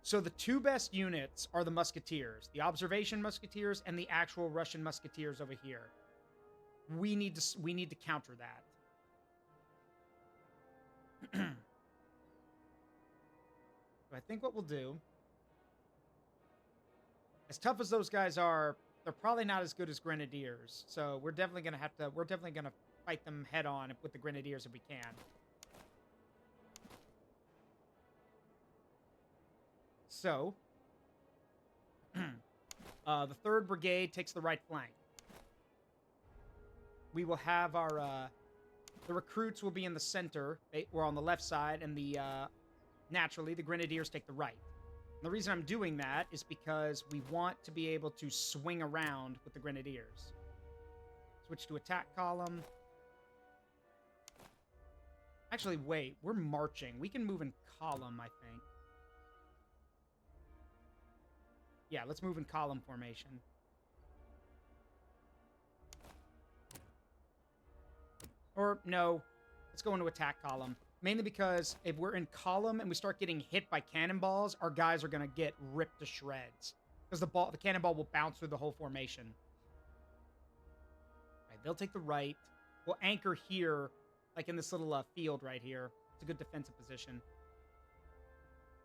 so the two best units are the musketeers, the observation musketeers, and the actual Russian musketeers over here. We need to counter that. So I think what we'll do, as tough as those guys are, they're probably not as good as grenadiers. So we're definitely gonna fight them head on with the grenadiers if we can. So, the 3rd Brigade takes the right flank. We will have our, the recruits will be in the center. We're on the left side, and naturally, the Grenadiers take the right. And the reason I'm doing that is because we want to be able to swing around with the Grenadiers. Switch to attack column. Actually, wait, we're marching. We can move in column, I think. Yeah, let's move in column formation. Or, no, let's go into attack column. Mainly because if we're in column and we start getting hit by cannonballs, our guys are going to get ripped to shreds. Because the cannonball will bounce through the whole formation. All right, they'll take the right. We'll anchor here, like in this little field right here. It's a good defensive position.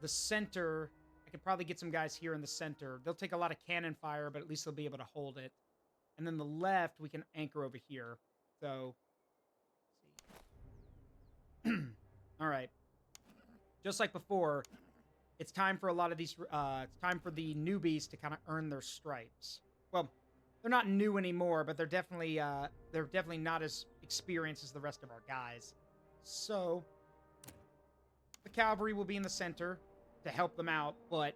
The center, I could probably get some guys here in the center. They'll take a lot of cannon fire, but at least they'll be able to hold it. And then the left, we can anchor over here. So, let's see. All right. Just like before, it's time for a lot of these, it's time for the newbies to kind of earn their stripes. Well, they're not new anymore, but they're definitely not as experienced as the rest of our guys. So, the cavalry will be in the center to help them out, but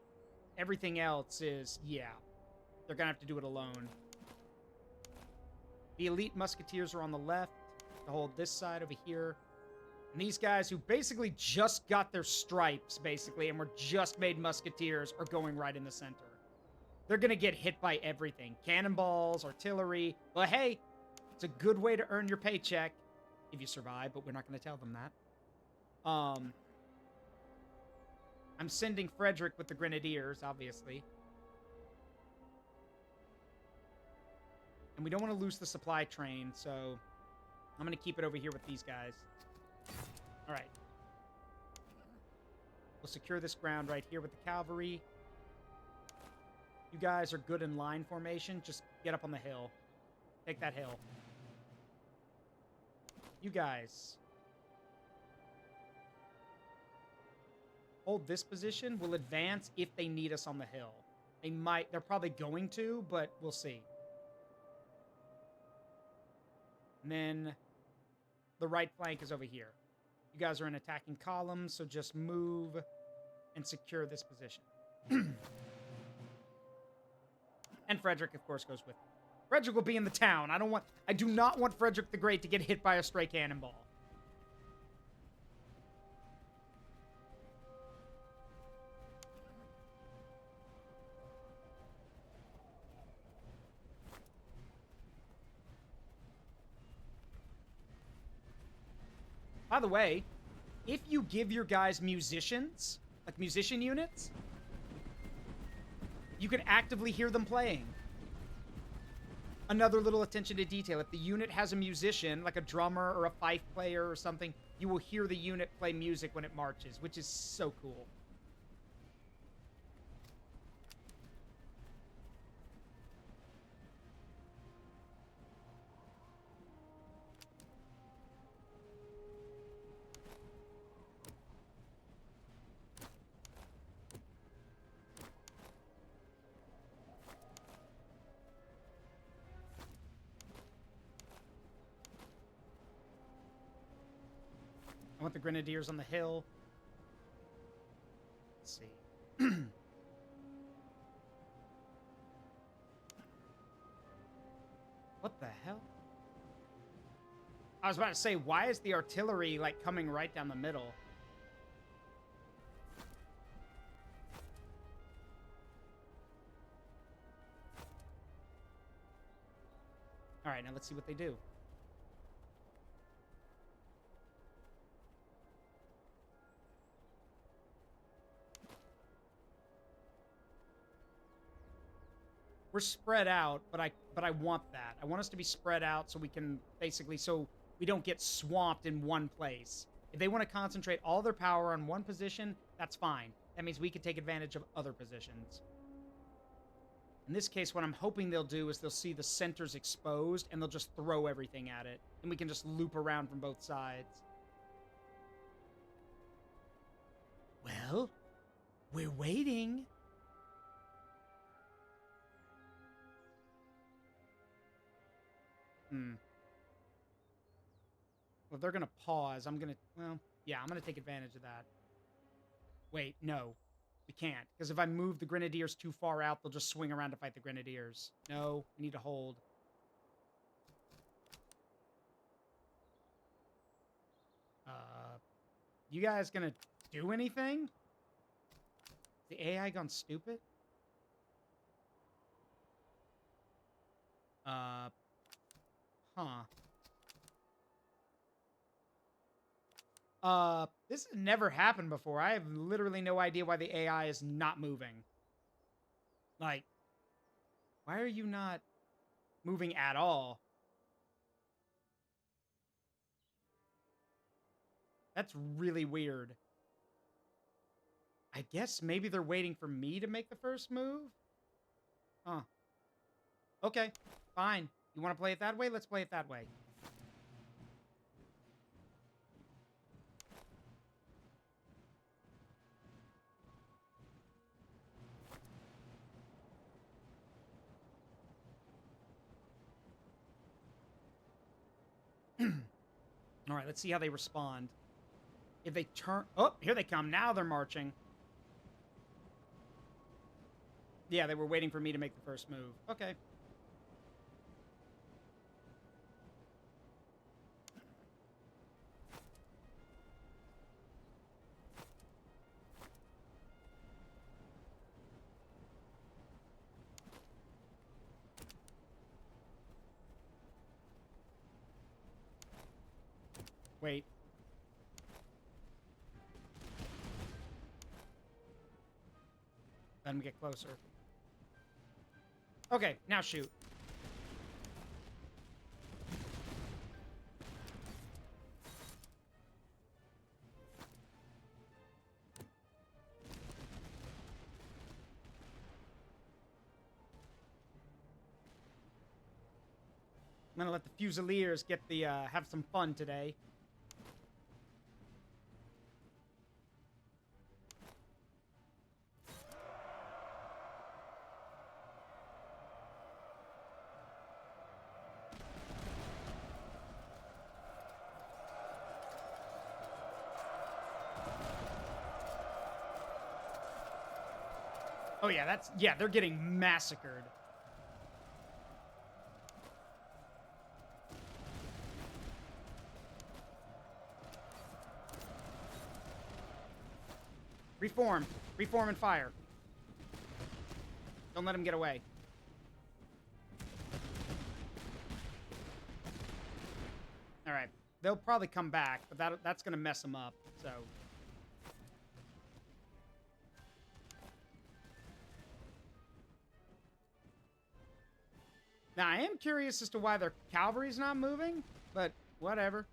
everything else is, yeah, they're gonna have to do it alone. The elite musketeers are on the left to hold this side over here. And these guys who basically just got their stripes, basically, and were just made musketeers, are going right in the center. They're gonna get hit by everything. Cannonballs, artillery. But hey, it's a good way to earn your paycheck if you survive, but we're not gonna tell them that. I'm sending Frederick with the Grenadiers, obviously. And we don't want to lose the supply train, so I'm going to keep it over here with these guys. All right. We'll secure this ground right here with the cavalry. You guys are good in line formation. Just get up on the hill. Take that hill. You guys. Hold this position. We'll advance if they need us on the hill. They're probably going to, but we'll see. And then the right flank is over here. You guys are in attacking columns, so just move and secure this position. And Frederick, of course, goes with me. Frederick will be in the town. I do not want Frederick the Great to get hit by a stray cannonball. By the way, if you give your guys musicians, like musician units, you can actively hear them playing. Another little attention to detail. If the unit has a musician, like a drummer or a fife player or something, you will hear the unit play music when it marches, which is so cool. I want the grenadiers on the hill. Let's see. What the hell? I was about to say, why is the artillery, like, coming right down the middle? All right, now let's see what they do. We're spread out, but I want that. I want us to be spread out so we can basically, so we don't get swamped in one place. If they want to concentrate all their power on one position, that's fine. That means we can take advantage of other positions. In this case, what I'm hoping they'll do is they'll see the centers exposed and they'll just throw everything at it. And we can just loop around from both sides. Well, we're waiting. Well, if they're going to pause, I'm going to... Well, yeah, I'm going to take advantage of that. Wait, no. We can't. Because if I move the Grenadiers too far out, they'll just swing around to fight the Grenadiers. No, I need to hold. You guys going to do anything? Is the AI gone stupid? Huh. This has never happened before. I have literally no idea why the AI is not moving. Like, why are you not moving at all? That's really weird. I guess maybe they're waiting for me to make the first move? Huh. Okay, fine. You want to play it that way? Let's play it that way. All right, let's see how they respond. If they turn... Oh, here they come. Now they're marching. Yeah, they were waiting for me to make the first move. Okay. Wait. Let him get closer. Okay, now shoot. I'm gonna let the Fusiliers get the, have some fun today. Oh yeah, that's... Yeah, they're getting massacred. Reform. Reform and fire. Don't let him get away. Alright. They'll probably come back, but that's gonna mess them up, so... Now, I am curious as to why their cavalry's not moving, but whatever.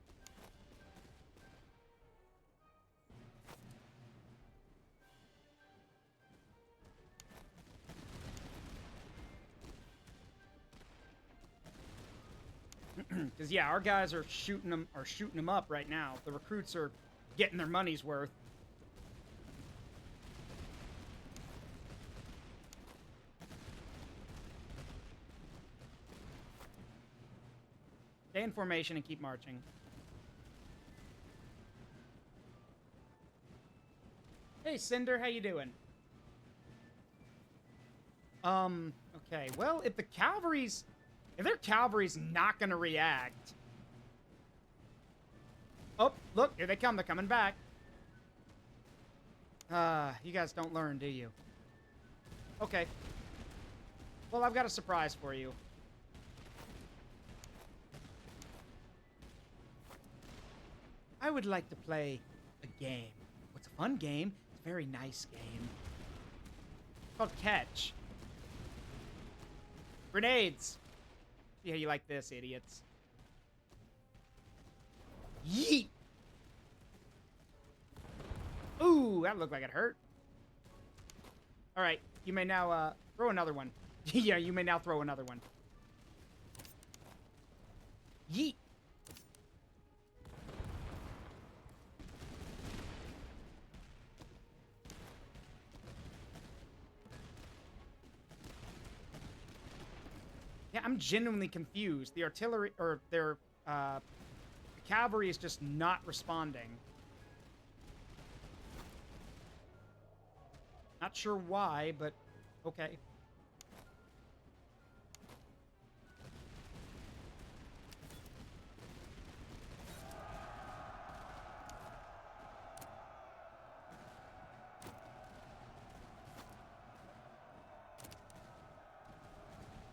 Because, yeah, our guys are shooting them up right now. The recruits are getting their money's worth. Stay in formation and keep marching. Hey, Cinder, how you doing? Okay, well, if their cavalry's not gonna react. Oh, look, here they come. They're coming back. You guys don't learn, do you? Okay. Well, I've got a surprise for you. I would like to play a game. What's a fun game? It's a very nice game. It's called Catch. Grenades! See how you like this, idiots. Yeet! Ooh, that looked like it hurt. Alright, you may now, throw another one. Yeah, you may now throw another one. Yeet! Yeah, I'm genuinely confused. The artillery, or their, cavalry is just not responding. Not sure why, but okay.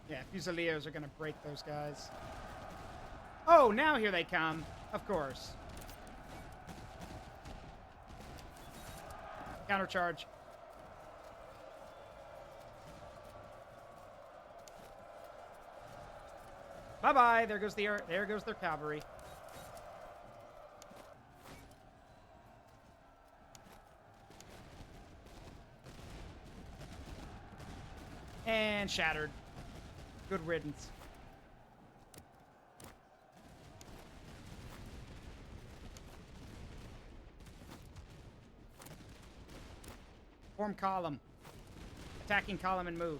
Yeah, Fusiliers are gonna break those guys. Oh, now here they come. Of course. Countercharge. Bye-bye. There goes their cavalry. And shattered. Good riddance. Form column. Attacking column and move.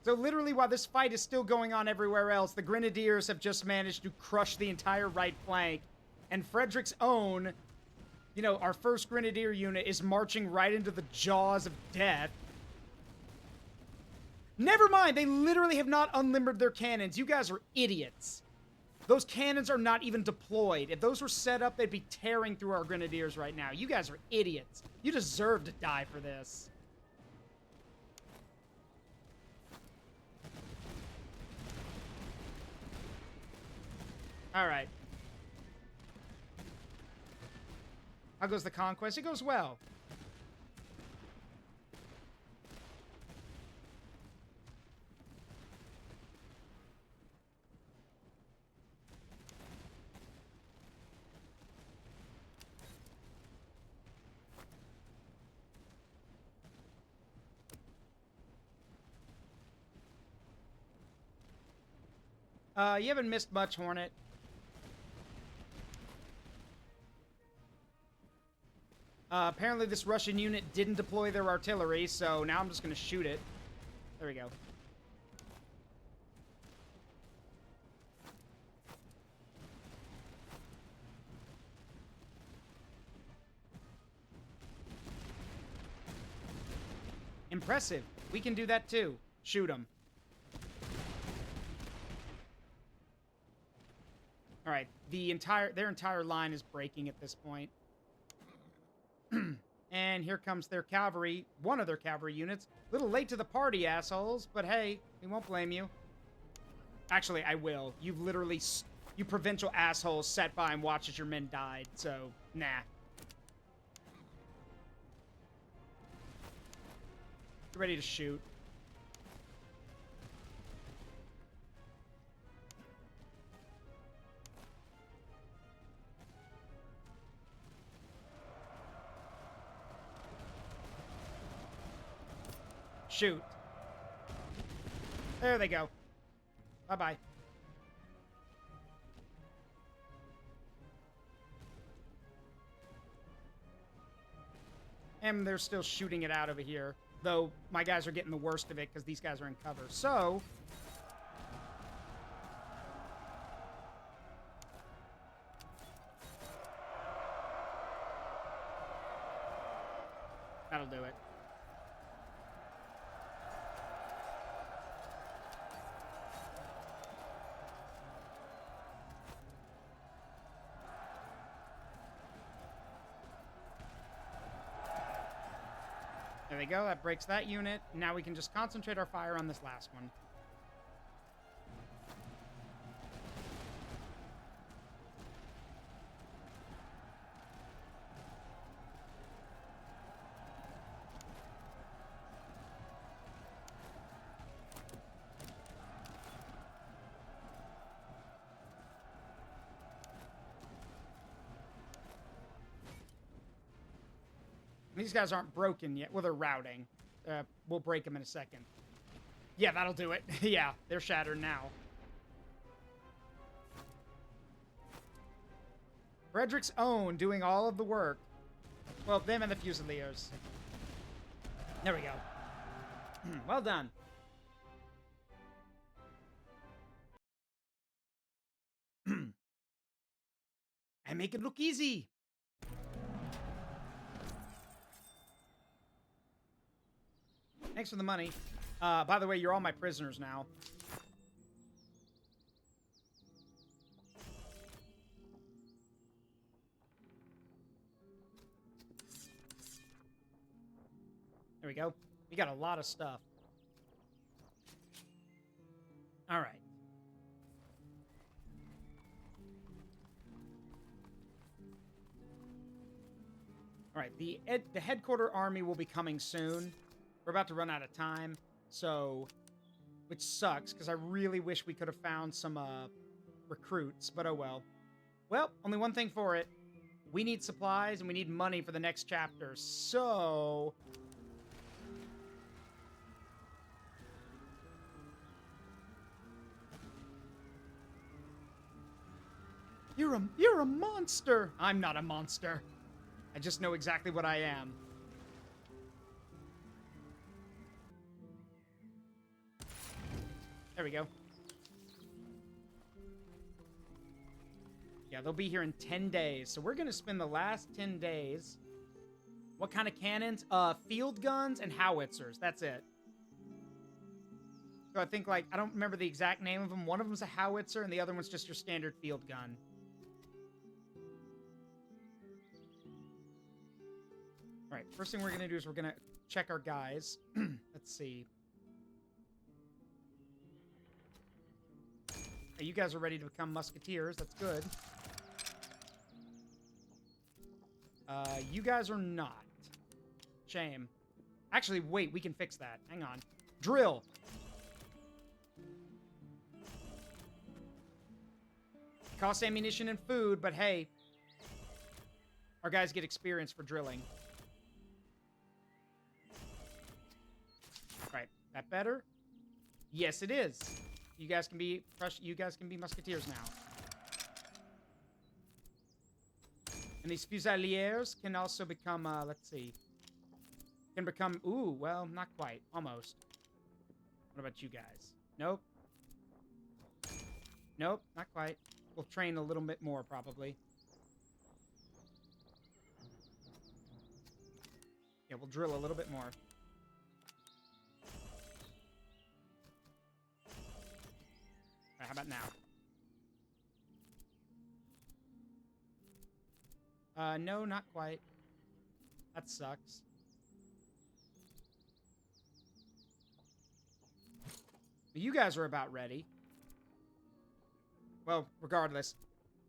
So literally, while this fight is still going on everywhere else, the Grenadiers have just managed to crush the entire right flank. And Frederick's own, you know, our first Grenadier unit is marching right into the jaws of death. Never mind, they literally have not unlimbered their cannons. You guys are idiots. Those cannons are not even deployed. If those were set up, they'd be tearing through our Grenadiers right now. You guys are idiots. You deserve to die for this. All right. How goes the conquest? It goes well. You haven't missed much, Hornet. Apparently this Russian unit didn't deploy their artillery, so now I'm just gonna shoot it. There we go. Impressive. We can do that too. Shoot them. Alright, their entire line is breaking at this point. And here comes their cavalry, one of their cavalry units. A little late to the party, assholes, but hey, we won't blame you. Actually, I will. You've literally, you provincial assholes sat by and watched as your men died, so, nah. Get ready to shoot. Shoot. There they go. Bye-bye. And they're still shooting it out over here. Though, my guys are getting the worst of it because these guys are in cover. So... That'll do it. There we go. That breaks that unit. Now we can just concentrate our fire on this last one. These guys aren't broken yet. Well, they're routing. We'll break them in a second. Yeah, that'll do it. Yeah, they're shattered now. Frederick's own doing all of the work. Well, them and the Fusiliers. There we go. Well done. I make it look easy. Thanks for the money. By the way, you're all my prisoners now. There we go. We got a lot of stuff. All right. All right, the headquarter army will be coming soon. We're about to run out of time, so, which sucks, because I really wish we could have found some recruits, but oh well. Well, only one thing for it. We need supplies, and we need money for the next chapter, so... You're a monster! I'm not a monster. I just know exactly what I am. There we go. Yeah, they'll be here in 10 days. So we're going to spend the last 10 days. What kind of cannons? Field guns and howitzers. That's it. So I think, like, I don't remember the exact name of them. One of them's a howitzer and the other one's just your standard field gun. All right, first thing we're going to do is we're going to check our guys. Let's see. You guys are ready to become musketeers. That's good. You guys are not. Shame. Actually, wait. We can fix that. Hang on. Drill. Costs ammunition and food, but hey. Our guys get experience for drilling. Right. That better? Yes, it is. You guys can be musketeers now. And these fusiliers can also become, let's see. Can become, ooh, well, not quite. Almost. What about you guys? Nope. Nope, not quite. We'll train a little bit more, probably. Yeah, we'll drill a little bit more. How about now? No, not quite. That sucks. But you guys are about ready. Well, regardless,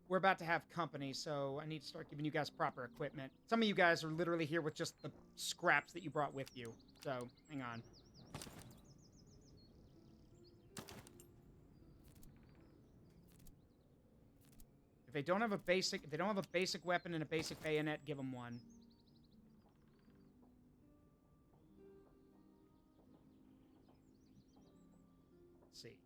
we're about to have company, so I need to start giving you guys proper equipment. Some of you guys are literally here with just the scraps that you brought with you. So, hang on. If they don't have a basic weapon and a basic bayonet, give them one. Let's see.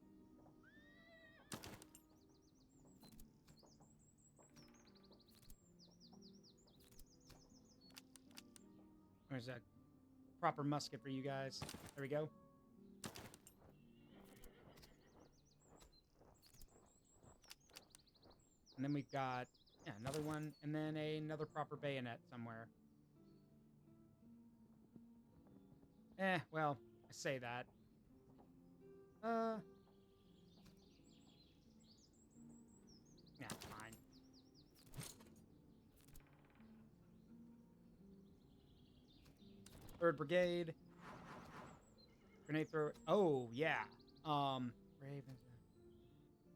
There's a proper musket for you guys. There we go. And then we've got, yeah, another one, and then another proper bayonet somewhere. Well, I say that. Yeah, fine. Third Brigade. Grenade thrower. Oh, yeah. Ravens.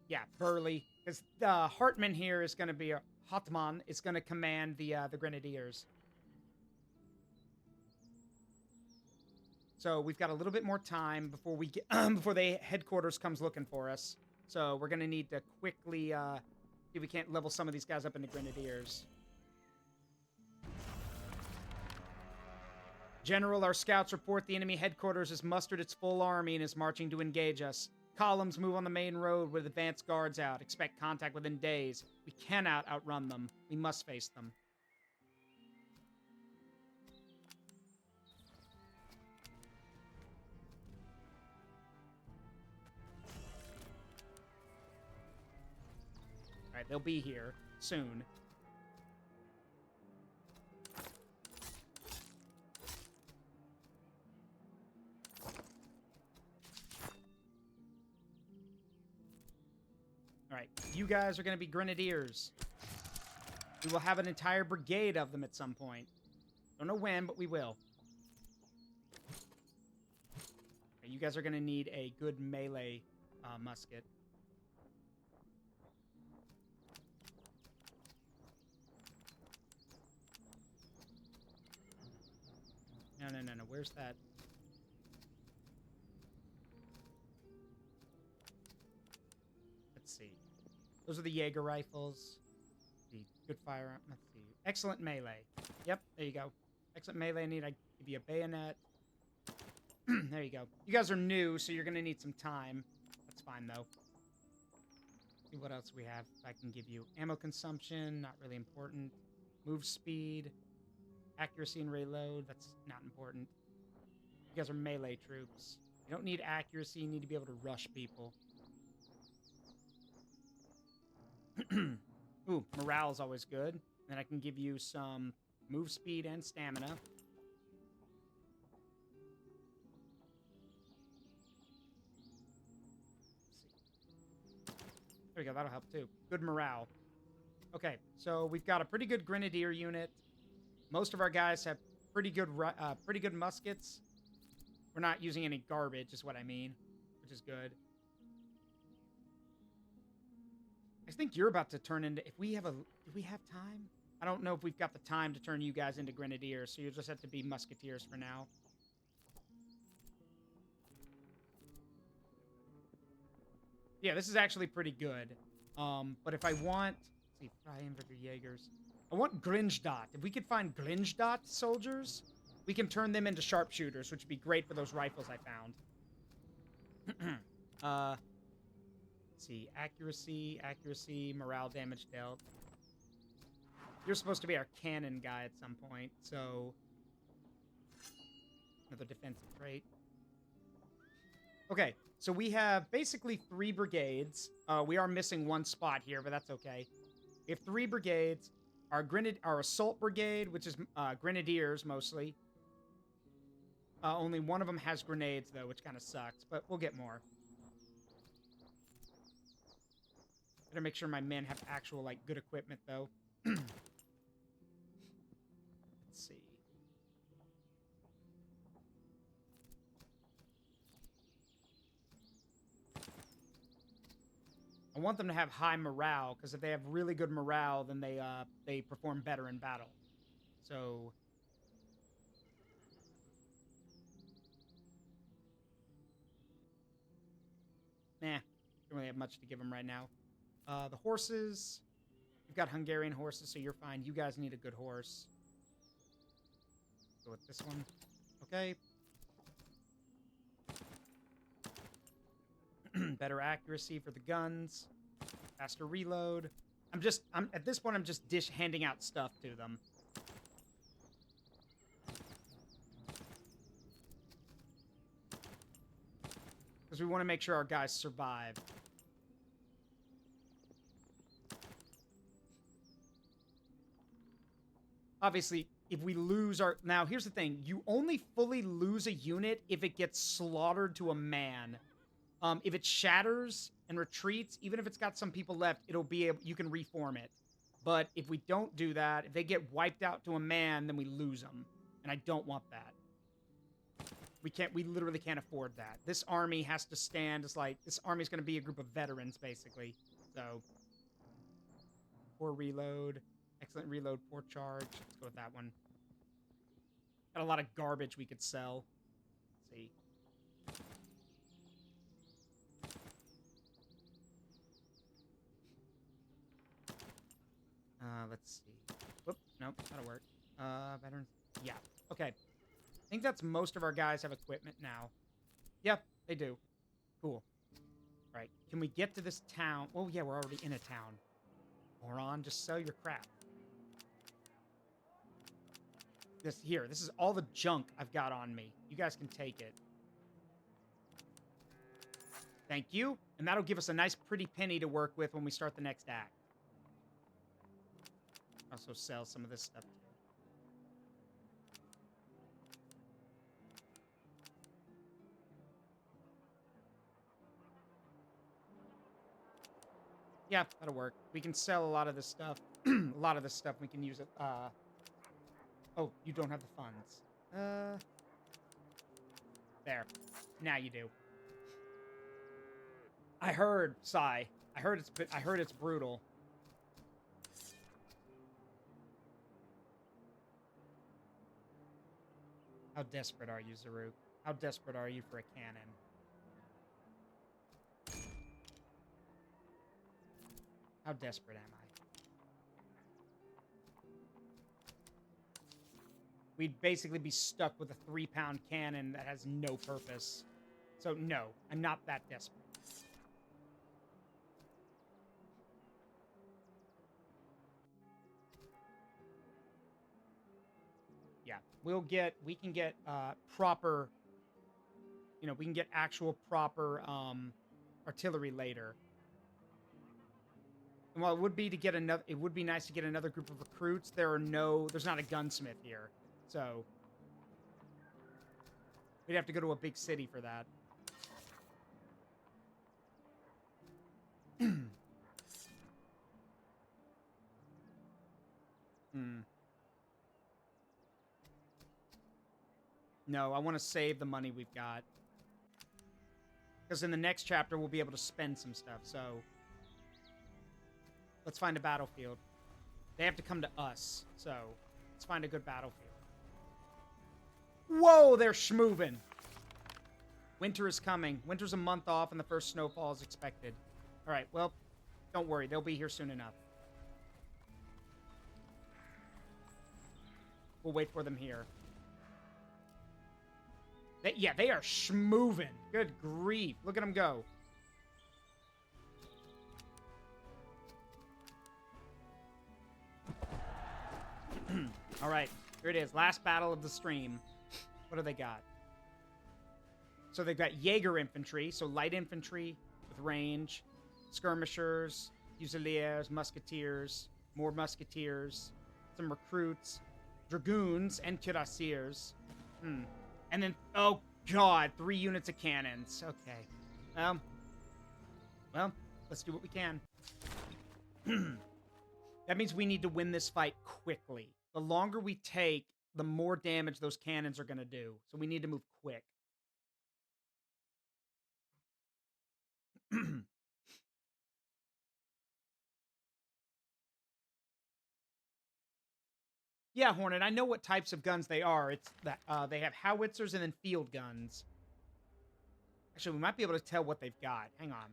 Yeah, Burley. Because Hartman here is going to be Hartmann is going to command the Grenadiers. So we've got a little bit more time before we get before the headquarters comes looking for us. So we're going to need to quickly see if we can't level some of these guys up into Grenadiers. General, our scouts report the enemy headquarters has mustered its full army and is marching to engage us. Columns move on the main road with advanced guards out. Expect contact within days. We cannot outrun them. We must face them. All right, they'll be here soon. All right, you guys are going to be Grenadiers. We will have an entire brigade of them at some point. Don't know when, but we will. Okay, you guys are going to need a good melee musket. No. Where's that? Let's see. Those are the Jaeger rifles. The good firearm. Let's see. Excellent melee. Yep, there you go. Excellent melee. I need. I give you a bayonet. There you go. You guys are new, so you're gonna need some time. That's fine though. See what else we have. I can give you ammo consumption. Not really important. Move speed. Accuracy and reload. That's not important. You guys are melee troops. You don't need accuracy. You need to be able to rush people. Ooh, morale is always good. Then I can give you some move speed and stamina. There we go, that'll help too. Good morale. Okay, so we've got a pretty good Grenadier unit. Most of our guys have pretty good muskets. We're not using any garbage, is what I mean, which is good. I think you're about to turn into... Do we have time? I don't know if we've got the time to turn you guys into Grenadiers, so you'll just have to be Musketeers for now. Yeah, this is actually pretty good. But if I want... Let's see, Freienberger Jaegers. I want Grinjdat. If we could find Grinjdat soldiers, we can turn them into sharpshooters, which would be great for those rifles I found. Let's see, accuracy, morale damage dealt. You're supposed to be our cannon guy at some point, so... Another defensive trait. Okay, so we have basically 3 brigades. We are missing one spot here, but that's okay. We have 3 brigades. Our assault brigade, which is Grenadiers mostly. Only one of them has grenades, though, which kind of sucks, but we'll get more. Better make sure my men have actual, like, good equipment, though. Let's see. I want them to have high morale, because if they have really good morale, then they perform better in battle. So... Nah, don't really have much to give them right now. The horses... You've got Hungarian horses, so you're fine. You guys need a good horse. Go with this one. Okay. Better accuracy for the guns. Faster reload. At this point, I'm just handing out stuff to them. Because we want to make sure our guys survive. Obviously, if we lose our... Now, here's the thing. You only fully lose a unit if it gets slaughtered to a man. If it shatters and retreats, even if it's got some people left, it'll be able... You can reform it. But if we don't do that, if they get wiped out to a man, then we lose them. And I don't want that. We literally can't afford that. This army has to stand as like... This army's going to be a group of veterans, basically. So... Poor reload. Excellent reload, poor charge. Let's go with that one. Got a lot of garbage we could sell. Let's see. Let's see. Whoop, nope, that'll work. Veterans. Yeah, okay. I think that's most of our guys have equipment now. Yeah, they do. Cool. Right, can we get to this town? Oh, yeah, we're already in a town. Moron, just sell your crap. This is all the junk I've got on me. You guys can take it. Thank you. And that'll give us a nice pretty penny to work with when we start the next act. Also sell some of this stuff too. Yeah, that'll work. We can sell a lot of this stuff. A lot of this stuff we can use it. Oh, you don't have the funds. There. Now you do. I heard, Sai. I heard it's brutal. How desperate are you, Zaruk? How desperate are you for a cannon? How desperate am I? We'd basically be stuck with a 3-pound cannon that has no purpose. So no, I'm not that desperate. Yeah, we can get proper, we can get actual proper artillery later. And while it would be nice to get another group of recruits, there's not a gunsmith here. So we'd have to go to a big city for that. No, I want to save the money we've got. Because in the next chapter, we'll be able to spend some stuff, so... Let's find a battlefield. They have to come to us, so... Let's find a good battlefield. Whoa, they're schmoovin'! Winter is coming. Winter's a month off, and the first snowfall is expected. Alright, well, don't worry. They'll be here soon enough. We'll wait for them here. They are schmoovin'. Good grief. Look at them go. All right. Here it is. Last battle of the stream. What do they got? So they've got Jaeger infantry, so light infantry with range, skirmishers, fusiliers, musketeers, more musketeers, some recruits, dragoons, and cuirassiers. And then, oh god, 3 units of cannons. Okay. Well, let's do what we can. That means we need to win this fight quickly. The longer we take, the more damage those cannons are going to do. So we need to move quick. Yeah, Hornet, I know what types of guns they are. It's that they have howitzers and then field guns. Actually, we might be able to tell what they've got. Hang on.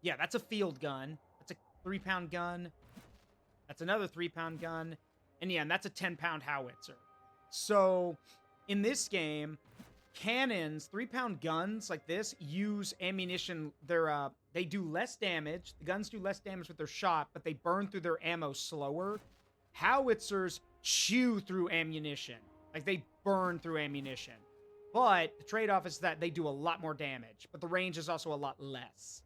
Yeah, that's a field gun. That's a 3-pound gun. That's another 3-pound gun. And yeah, and that's a 10-pound howitzer. So, in this game, cannons, 3-pound guns like this, use ammunition. They do less damage. The guns do less damage with their shot, but they burn through their ammo slower. Howitzers chew through ammunition. Like, they burn through ammunition. But the trade-off is that they do a lot more damage. But the range is also a lot less.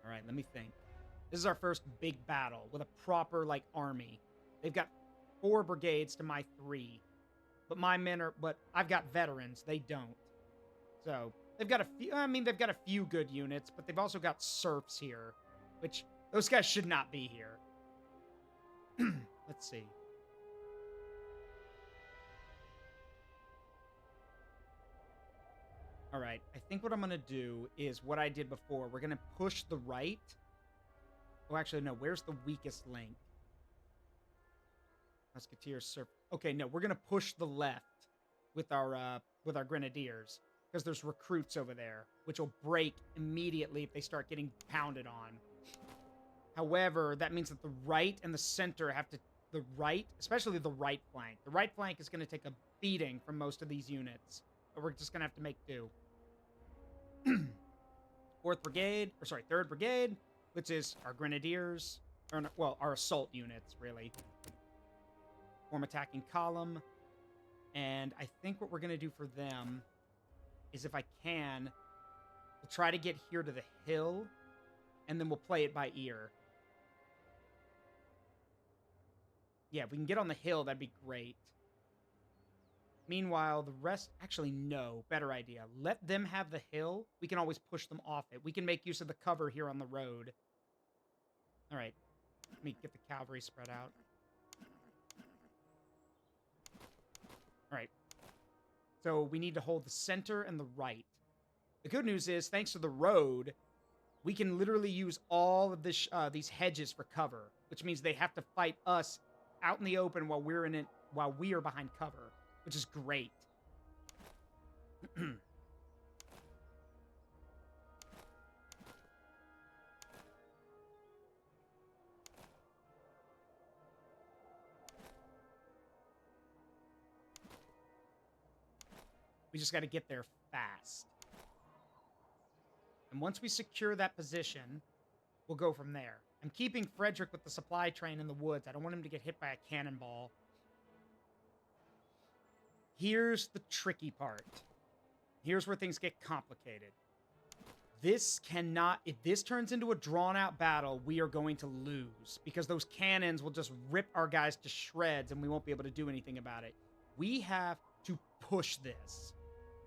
Alright, let me think. This is our first big battle with a proper, like, army. They've got 4 brigades to my 3. But my men are... But I've got veterans. They don't. So, they've got a few... I mean, they've got a few good units, but they've also got serfs here. Which, those guys should not be here. Let's see. Alright, I think what I'm going to do is what I did before. We're going to push the right... Oh, actually, no. Where's the weakest link? Musketeers, serf. Okay, no. We're gonna push the left with our grenadiers because there's recruits over there, which will break immediately if they start getting pounded on. However, that means that the right and the center have to... The right, especially the right flank. The right flank is going to take a beating from most of these units. But we're just going to have to make do. 4th Brigade, or sorry, 3rd Brigade, which is our grenadiers, or, well, our assault units, really. Form attacking column. And I think what we're going to do for them is, if I can, we'll try to get here to the hill, and then we'll play it by ear. Yeah, if we can get on the hill, that'd be great. Meanwhile, the rest... Actually, no. Better idea. Let them have the hill. We can always push them off it. We can make use of the cover here on the road. All right. Let me get the cavalry spread out. All right. So we need to hold the center and the right. The good news is, thanks to the road, we can literally use all of this, these hedges for cover, which means they have to fight us out in the open while we're in it, while we are behind cover, which is great. We just got to get there fast. And once we secure that position, we'll go from there. I'm keeping Frederick with the supply train in the woods. I don't want him to get hit by a cannonball. Here's the tricky part. Here's where things get complicated. This cannot... If this turns into a drawn-out battle, we are going to lose. Because those cannons will just rip our guys to shreds, and we won't be able to do anything about it. We have to push this.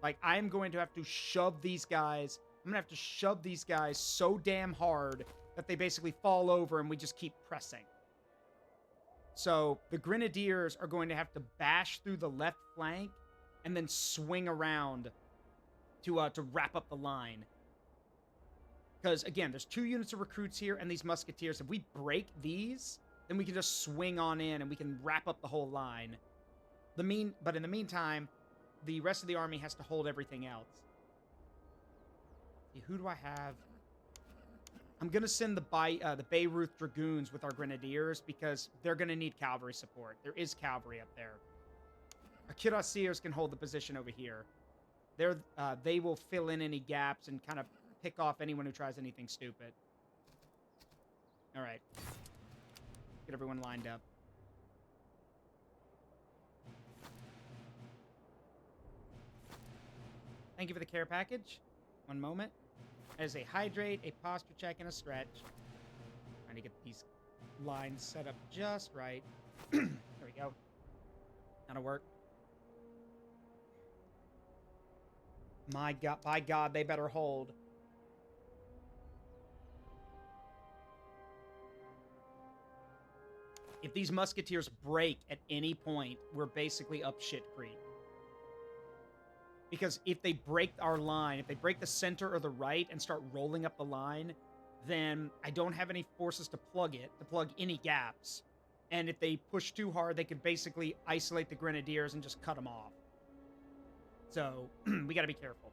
Like, I'm going to have to shove these guys... I'm going to have to shove these guys so damn hard that they basically fall over and we just keep pressing. So the grenadiers are going to have to bash through the left flank and then swing around to wrap up the line. Because, again, there's 2 units of recruits here and these musketeers. If we break these, then we can just swing on in and we can wrap up the whole line. But in the meantime, the rest of the army has to hold everything else. Who do I have? I'm going to send the Bayreuth Dragoons with our grenadiers because they're going to need cavalry support. There is cavalry up there. Our cuirassiers can hold the position over here. They will fill in any gaps and kind of pick off anyone who tries anything stupid. All right. Get everyone lined up. Thank you for the care package. One moment. As a hydrate, a posture check, and a stretch. Trying to get these lines set up just right. There we go. That'll work. My God, by God, they better hold. If these musketeers break at any point, we're basically up shit creek. Because if they break our line, if they break the center or the right and start rolling up the line, then I don't have any forces to plug any gaps. And if they push too hard, they could basically isolate the grenadiers and just cut them off. So, we gotta be careful.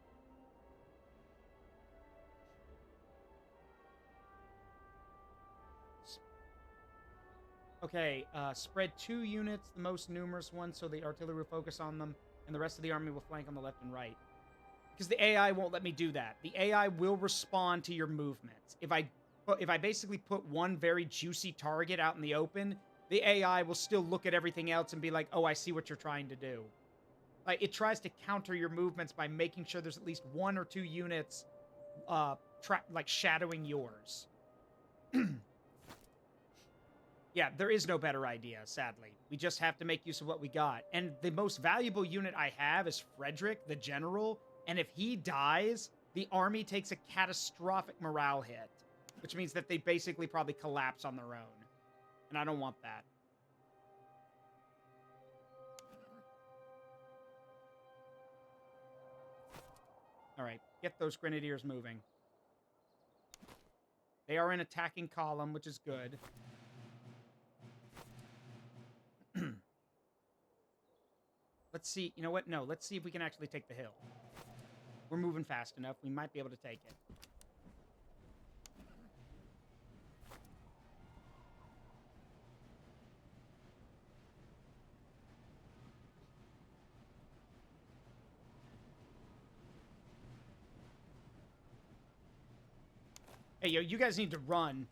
Okay, spread 2 units, the most numerous ones, so the artillery will focus on them. And the rest of the army will flank on the left and right. Because the AI won't let me do that. The AI will respond to your movements. If I basically put one very juicy target out in the open, the AI will still look at everything else and be like, oh, I see what you're trying to do. Like, it tries to counter your movements by making sure there's at least 1 or 2 units, like, shadowing yours. Yeah, there is no better idea, sadly. We just have to make use of what we got. And the most valuable unit I have is Frederick, the general. And if he dies, the army takes a catastrophic morale hit, which means that they basically probably collapse on their own. And I don't want that. All right, get those grenadiers moving. They are in attacking column, which is good. Let's see. You know what? No, let's see if we can actually take the hill. We're moving fast enough. We might be able to take it. Hey, yo, you guys need to run.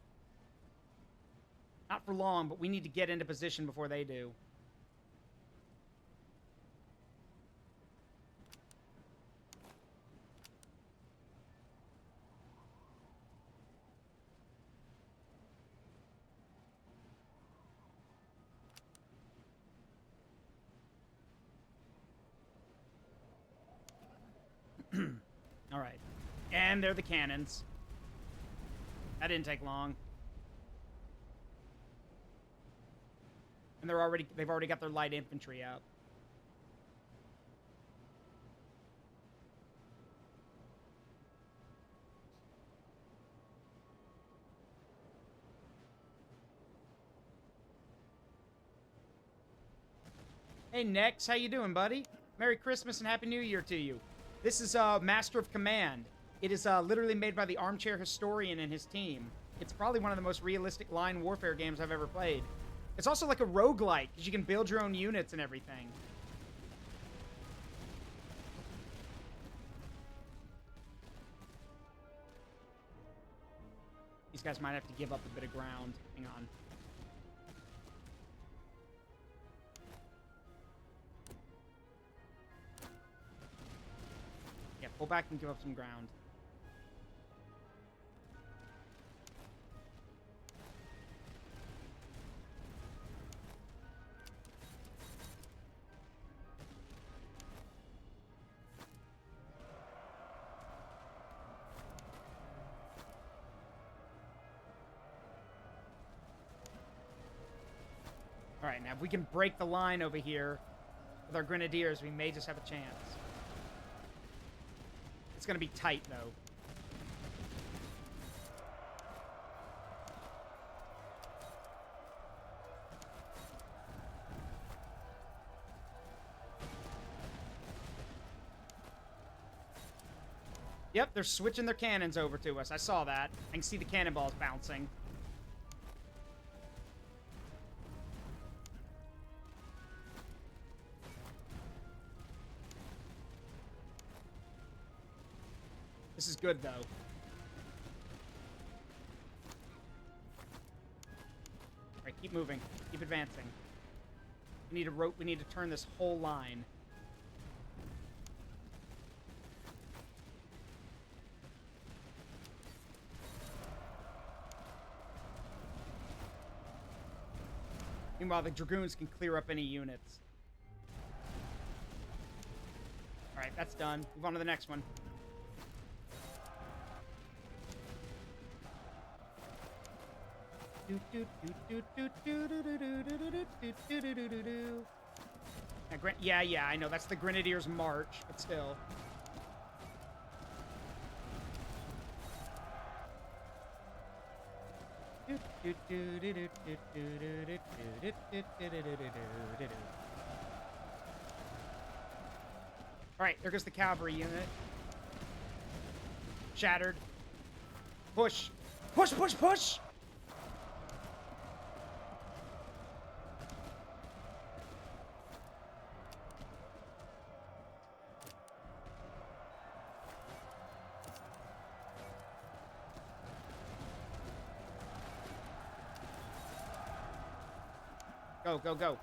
Not for long, but we need to get into position before they do. All right. And they're the cannons. That didn't take long. And they've already got their light infantry up. Hey Nex, how you doing, buddy? Merry Christmas and Happy New Year to you. This is Master of Command. It is literally made by the Armchair Historian and his team. It's probably one of the most realistic line warfare games I've ever played. It's also like a roguelike, because you can build your own units and everything. These guys might have to give up a bit of ground. Hang on. Yeah, pull back and give up some ground. All right, now if we can break the line over here with our grenadiers, we may just have a chance. It's going to be tight, though. Yep, they're switching their cannons over to us. I saw that. I can see the cannonballs bouncing. This is good, though. All right, keep moving. Keep advancing. We need to turn this whole line. Meanwhile, the Dragoons can clear up any units. All right, that's done. Move on to the next one. Yeah, I know. That's the Grenadiers' March, but still. Alright, there goes the cavalry unit. Shattered. Push! Push, push, push! Go, go, go.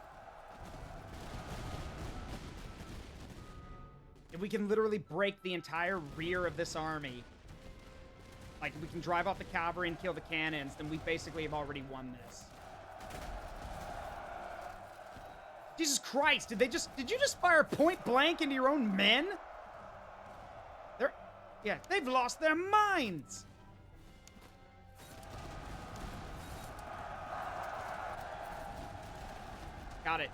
If we can literally break the entire rear of this army, like, we can drive off the cavalry and kill the cannons, then we basically have already won this. Jesus Christ, did you just fire point blank into your own men? They've lost their minds. Got it.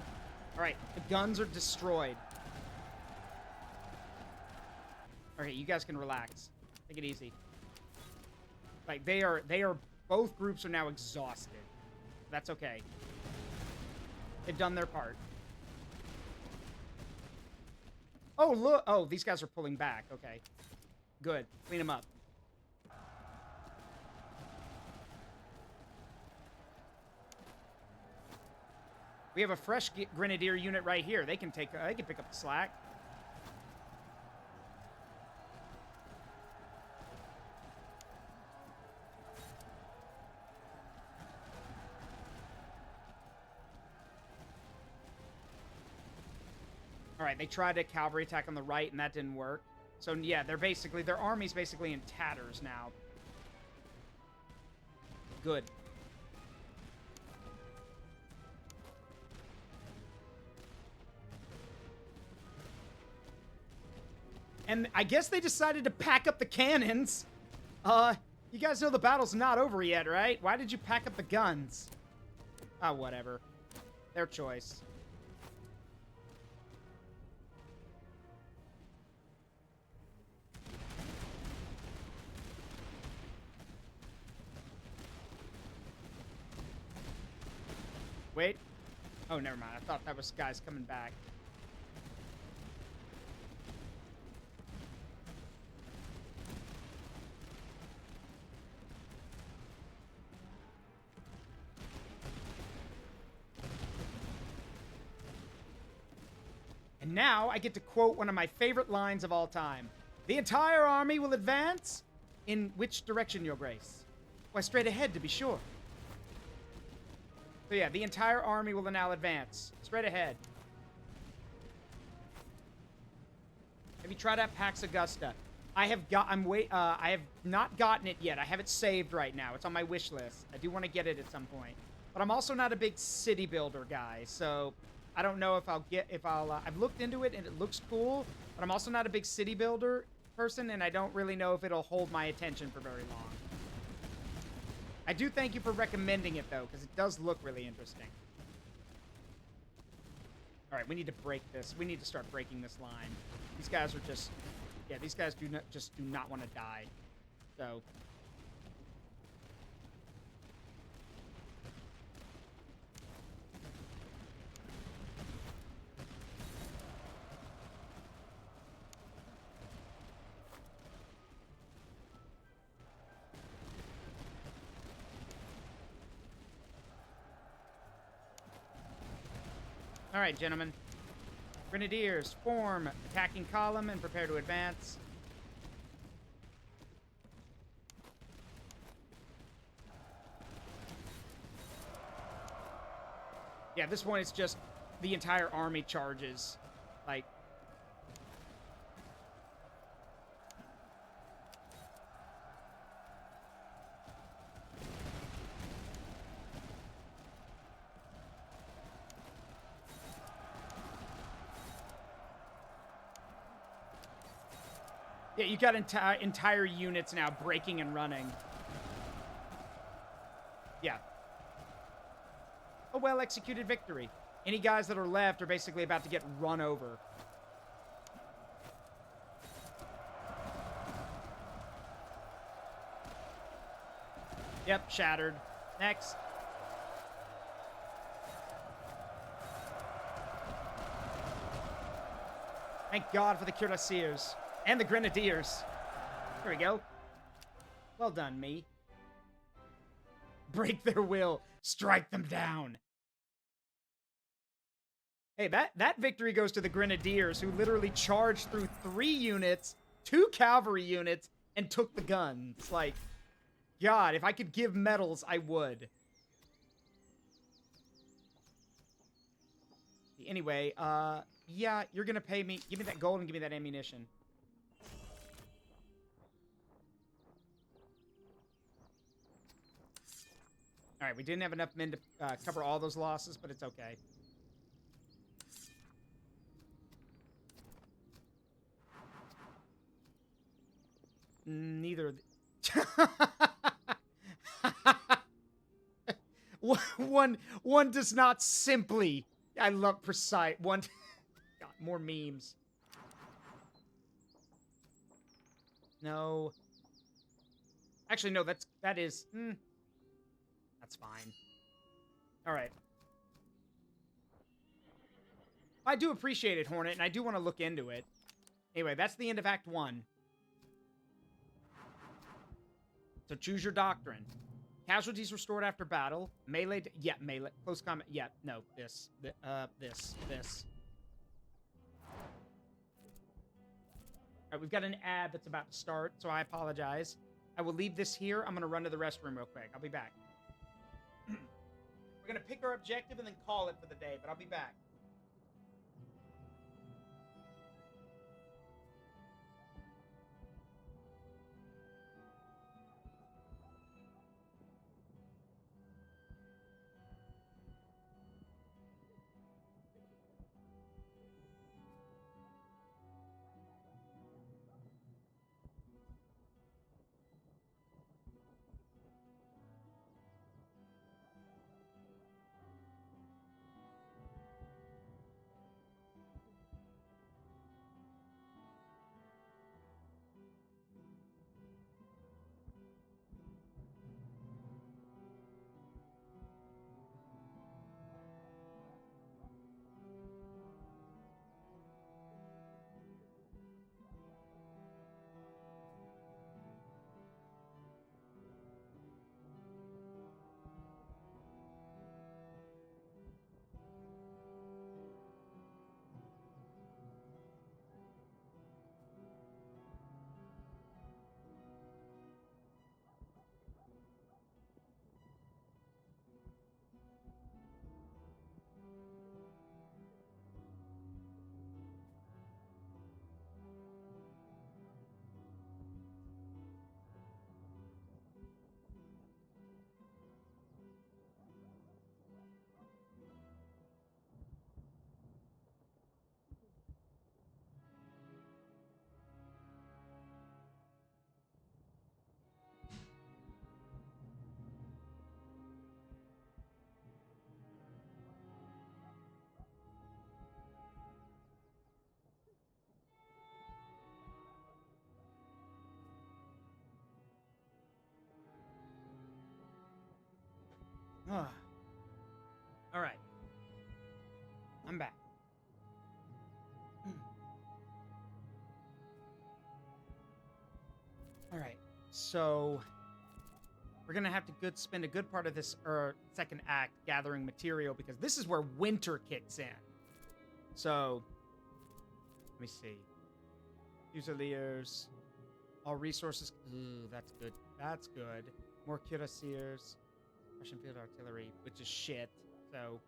All right, the guns are destroyed. Okay, you guys can relax. Take it easy. Like, both groups are now exhausted. That's okay. They've done their part. Oh, look. Oh, these guys are pulling back. Okay. Good. Clean them up. We have a fresh grenadier unit right here. They can pick up the slack. All right, they tried a cavalry attack on the right, and that didn't work. So, yeah, their army's basically in tatters now. Good. And I guess they decided to pack up the cannons. You guys know the battle's not over yet, right? Why did you pack up the guns? Oh, whatever. Their choice. Wait. Oh, never mind. I thought that was guys coming back. And now I get to quote one of my favorite lines of all time. The entire army will advance? In which direction, Your Grace? Why, straight ahead, to be sure. So yeah, the entire army will now advance. Straight ahead. Have you tried out Pax Augusta? I have not gotten it yet. I have it saved right now. It's on my wish list. I do want to get it at some point. But I'm also not a big city builder guy, so I don't know if I've looked into it and it looks cool, but I'm also not a big city builder person, and I don't really know if it'll hold my attention for very long. I do thank you for recommending it, though, because it does look really interesting. All right, we need to break this. We need to start breaking this line. These guys are just... Yeah, these guys do not want to die. So... All right, gentlemen. Grenadiers, form attacking column and prepare to advance. Yeah, this one is just the entire army charges. Like... Yeah, you got entire units now breaking and running. Yeah. A well-executed victory. Any guys that are left are basically about to get run over. Yep, shattered. Next. Thank God for the cuirassiers. And the grenadiers. There we go. Well done, me. Break their will. Strike them down. Hey, that victory goes to the grenadiers, who literally charged through 3 units, 2 cavalry units, and took the guns. Like, God, if I could give medals, I would. Anyway, yeah, you're gonna pay me. Give me that gold and give me that ammunition. All right, we didn't have enough men to cover all those losses, but it's okay. Neither. One does not simply. I love precise. One. God, more memes. No. Actually, no. That is. That's fine. All right. I do appreciate it, Hornet, and I do want to look into it. Anyway, that's the end of Act 1. So choose your doctrine. Casualties restored after battle. Melee. Yeah, melee. Close combat. Yeah, no. This. This. All right, we've got an ad that's about to start, so I apologize. I will leave this here. I'm going to run to the restroom real quick. I'll be back. We're going to pick our objective and then call it for the day, but I'll be back. All right. I'm back. All right. So we're going to have to spend a good part of this second act gathering material because this is where winter kicks in. So let me see. Fusiliers. All resources. Ooh, that's good. That's good. More cuirassiers. Russian field artillery, which is shit. So.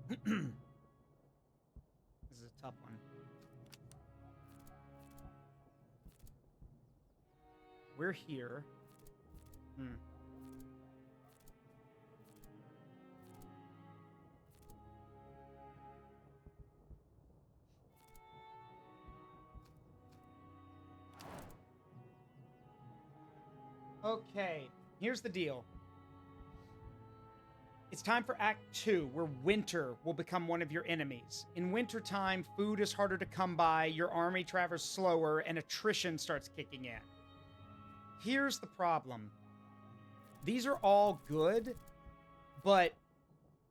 This is a tough one. We're here. Okay, here's the deal. It's time for Act 2, where winter will become one of your enemies. In wintertime, food is harder to come by, your army travels slower, and attrition starts kicking in. Here's the problem. These are all good, but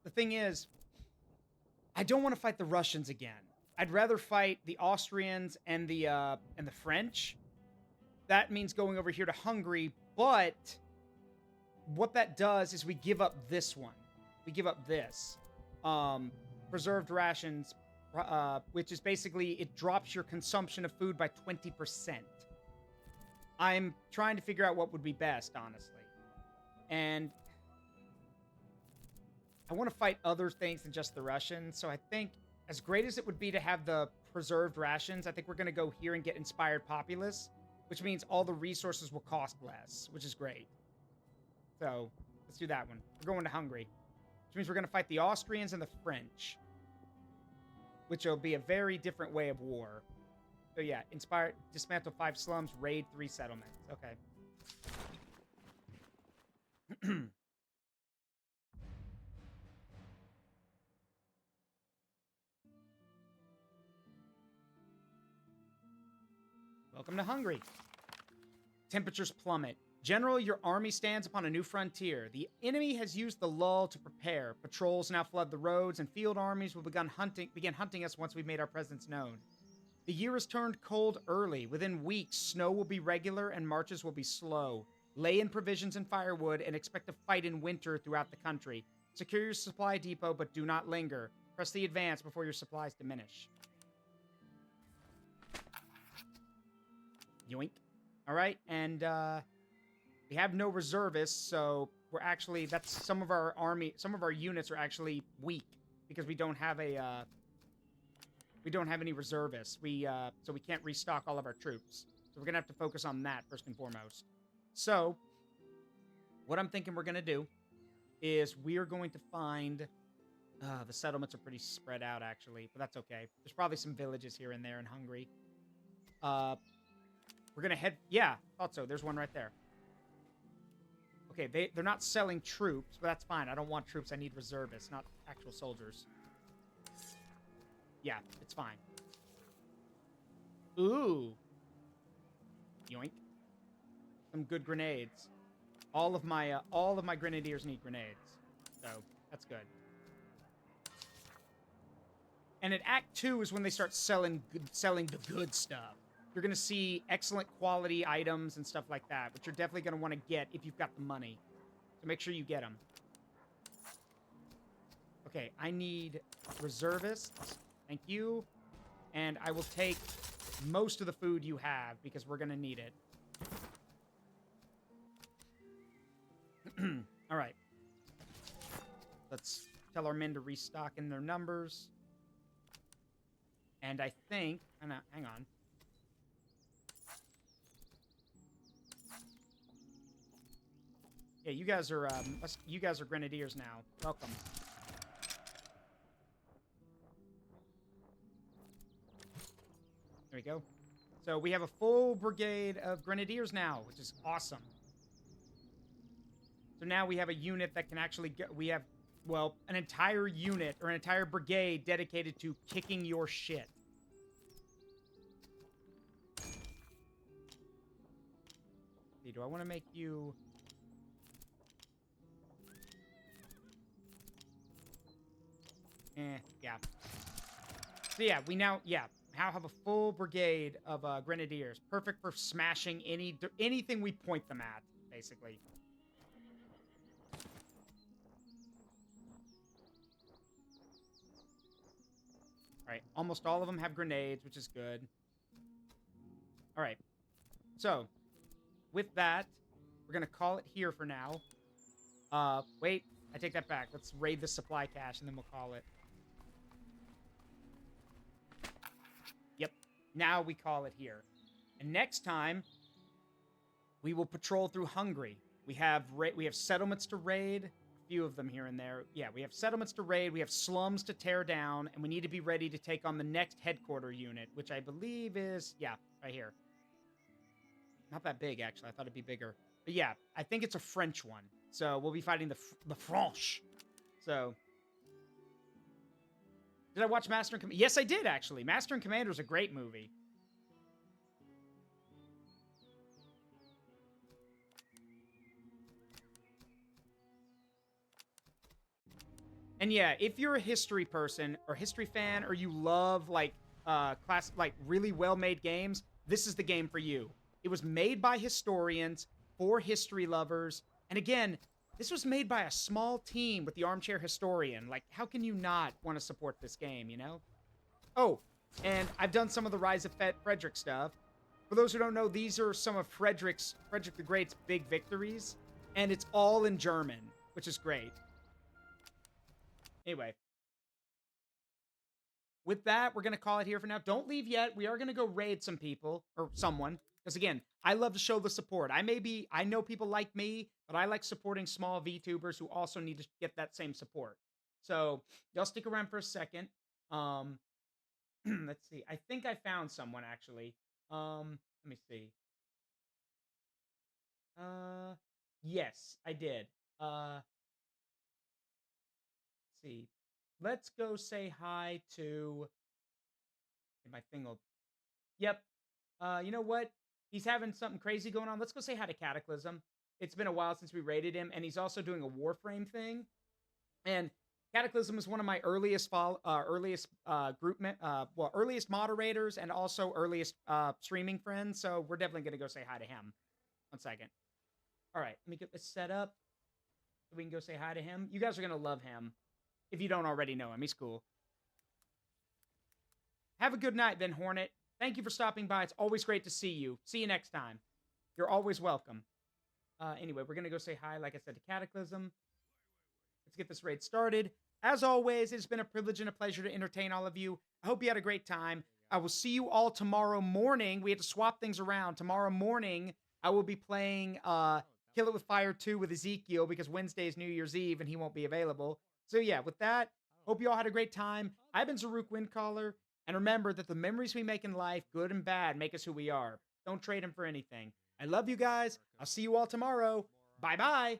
the thing is, I don't want to fight the Russians again. I'd rather fight the Austrians and the French. That means going over here to Hungary, but what that does is we give up this one. We give up this. Preserved rations, which is basically, it drops your consumption of food by 20%. I'm trying to figure out what would be best, honestly. And I want to fight other things than just the Russians, so I think as great as it would be to have the preserved rations, I think we're going to go here and get Inspired Populace, which means all the resources will cost less, which is great. So, Let's do that one. We're going to Hungary. Which means we're going to fight the Austrians and the French. Which will be a very different way of war. So yeah, inspire, dismantle 5 slums, raid 3 settlements. Okay. Welcome to Hungary. Temperatures plummet. General, your army stands upon a new frontier. The enemy has used the lull to prepare. Patrols now flood the roads, and field armies will begin hunting us once we've made our presence known. The year has turned cold early. Within weeks, snow will be regular and marches will be slow. Lay in provisions and firewood and expect to fight in winter throughout the country. Secure your supply depot, but do not linger. Press the advance before your supplies diminish. Yoink. All right, and we have no reservists, so we're actually, that's some of our army, some of our units are actually weak because we don't have a, we don't have any reservists. So we can't restock all of our troops. So we're gonna have to focus on that first and foremost. So, what I'm thinking we're gonna do is we're going to find, the settlements are pretty spread out actually, but that's okay. There's probably some villages here and there in Hungary. We're gonna head, yeah, thought so. There's one right there. Okay, they're not selling troops, but that's fine. I don't want troops. I need reservists, not actual soldiers. Yeah, it's fine. Ooh. Yoink. Some good grenades. All of my grenadiers need grenades. So, that's good. And in Act 2 is when they start selling the good stuff. You're going to see excellent quality items and stuff like that, which you're definitely going to want to get if you've got the money. So make sure you get them. Okay, I need reservists. Thank you. And I will take most of the food you have because we're going to need it. All right. Let's tell our men to restock in their numbers. And I think... hang on. Yeah, you guys are grenadiers now. Welcome. There we go. So we have a full brigade of grenadiers now, which is awesome. So now we have a unit that can actually get, we have, well, an entire unit or an entire brigade dedicated to kicking your shit. See, do I want to make you... yeah. So yeah, we now have a full brigade of grenadiers. Perfect for smashing anything we point them at, basically. Alright, almost all of them have grenades, which is good. Alright. So, with that, we're gonna call it here for now. Wait, I take that back. Let's raid the supply cache and then we'll call it. Yep. Now we call it here. And next time, we will patrol through Hungary. We have settlements to raid. A few of them here and there. Yeah, we have settlements to raid. We have slums to tear down. And we need to be ready to take on the next headquarter unit, which I believe is, yeah, right here. Not that big, actually. I thought it'd be bigger. But yeah, I think it's a French one. So we'll be fighting the French. So... Did I watch Master and Commander? Yes, I did, actually. Master and Commander is a great movie. And yeah, if you're a history person or history fan or you love, like, really well-made games, this is the game for you. It was made by historians for history lovers. And again, this was made by a small team with the Armchair Historian. Like, how can you not want to support this game, you know? Oh, and I've done some of the Rise of Frederick stuff. For those who don't know, these are some of Frederick the Great's big victories. And it's all in German, which is great. Anyway. With that, we're going to call it here for now. Don't leave yet. We are going to go raid some people, or someone, Because again, I love to show the support. I know people like me, but I like supporting small VTubers who also need to get that same support. So y'all stick around for a second. Um, let's see. I think I found someone actually. Let me see. Uh, yes, I did. Let's see. Let's go say hi to. My thing will. Yep. You know what? He's having something crazy going on. Let's go say hi to Cataclysm. It's been a while since we raided him, and he's also doing a Warframe thing. And Cataclysm is one of my earliest earliest moderators and also earliest streaming friends. So we're definitely gonna go say hi to him. 1 second. All right, let me get this set up so we can go say hi to him. You guys are gonna love him if you don't already know him. He's cool. Have a good night, then, Hornet. Thank you for stopping by. It's always great to see you. See you next time. You're always welcome. Anyway, we're gonna go say hi, like I said, to Cataclysm. Let's get this raid started. As always, it's been a privilege and a pleasure to entertain all of you. I hope you had a great time. I will see you all tomorrow morning. We had to swap things around. Tomorrow morning, I will be playing Kill It With Fire 2 with Ezekiel because Wednesday is New Year's Eve and he won't be available. So yeah, with that, hope you all had a great time. I've been Zaruk Windcaller, and remember that the memories we make in life, good and bad, make us who we are. Don't trade them for anything. I love you guys. I'll see you all tomorrow. Bye-bye.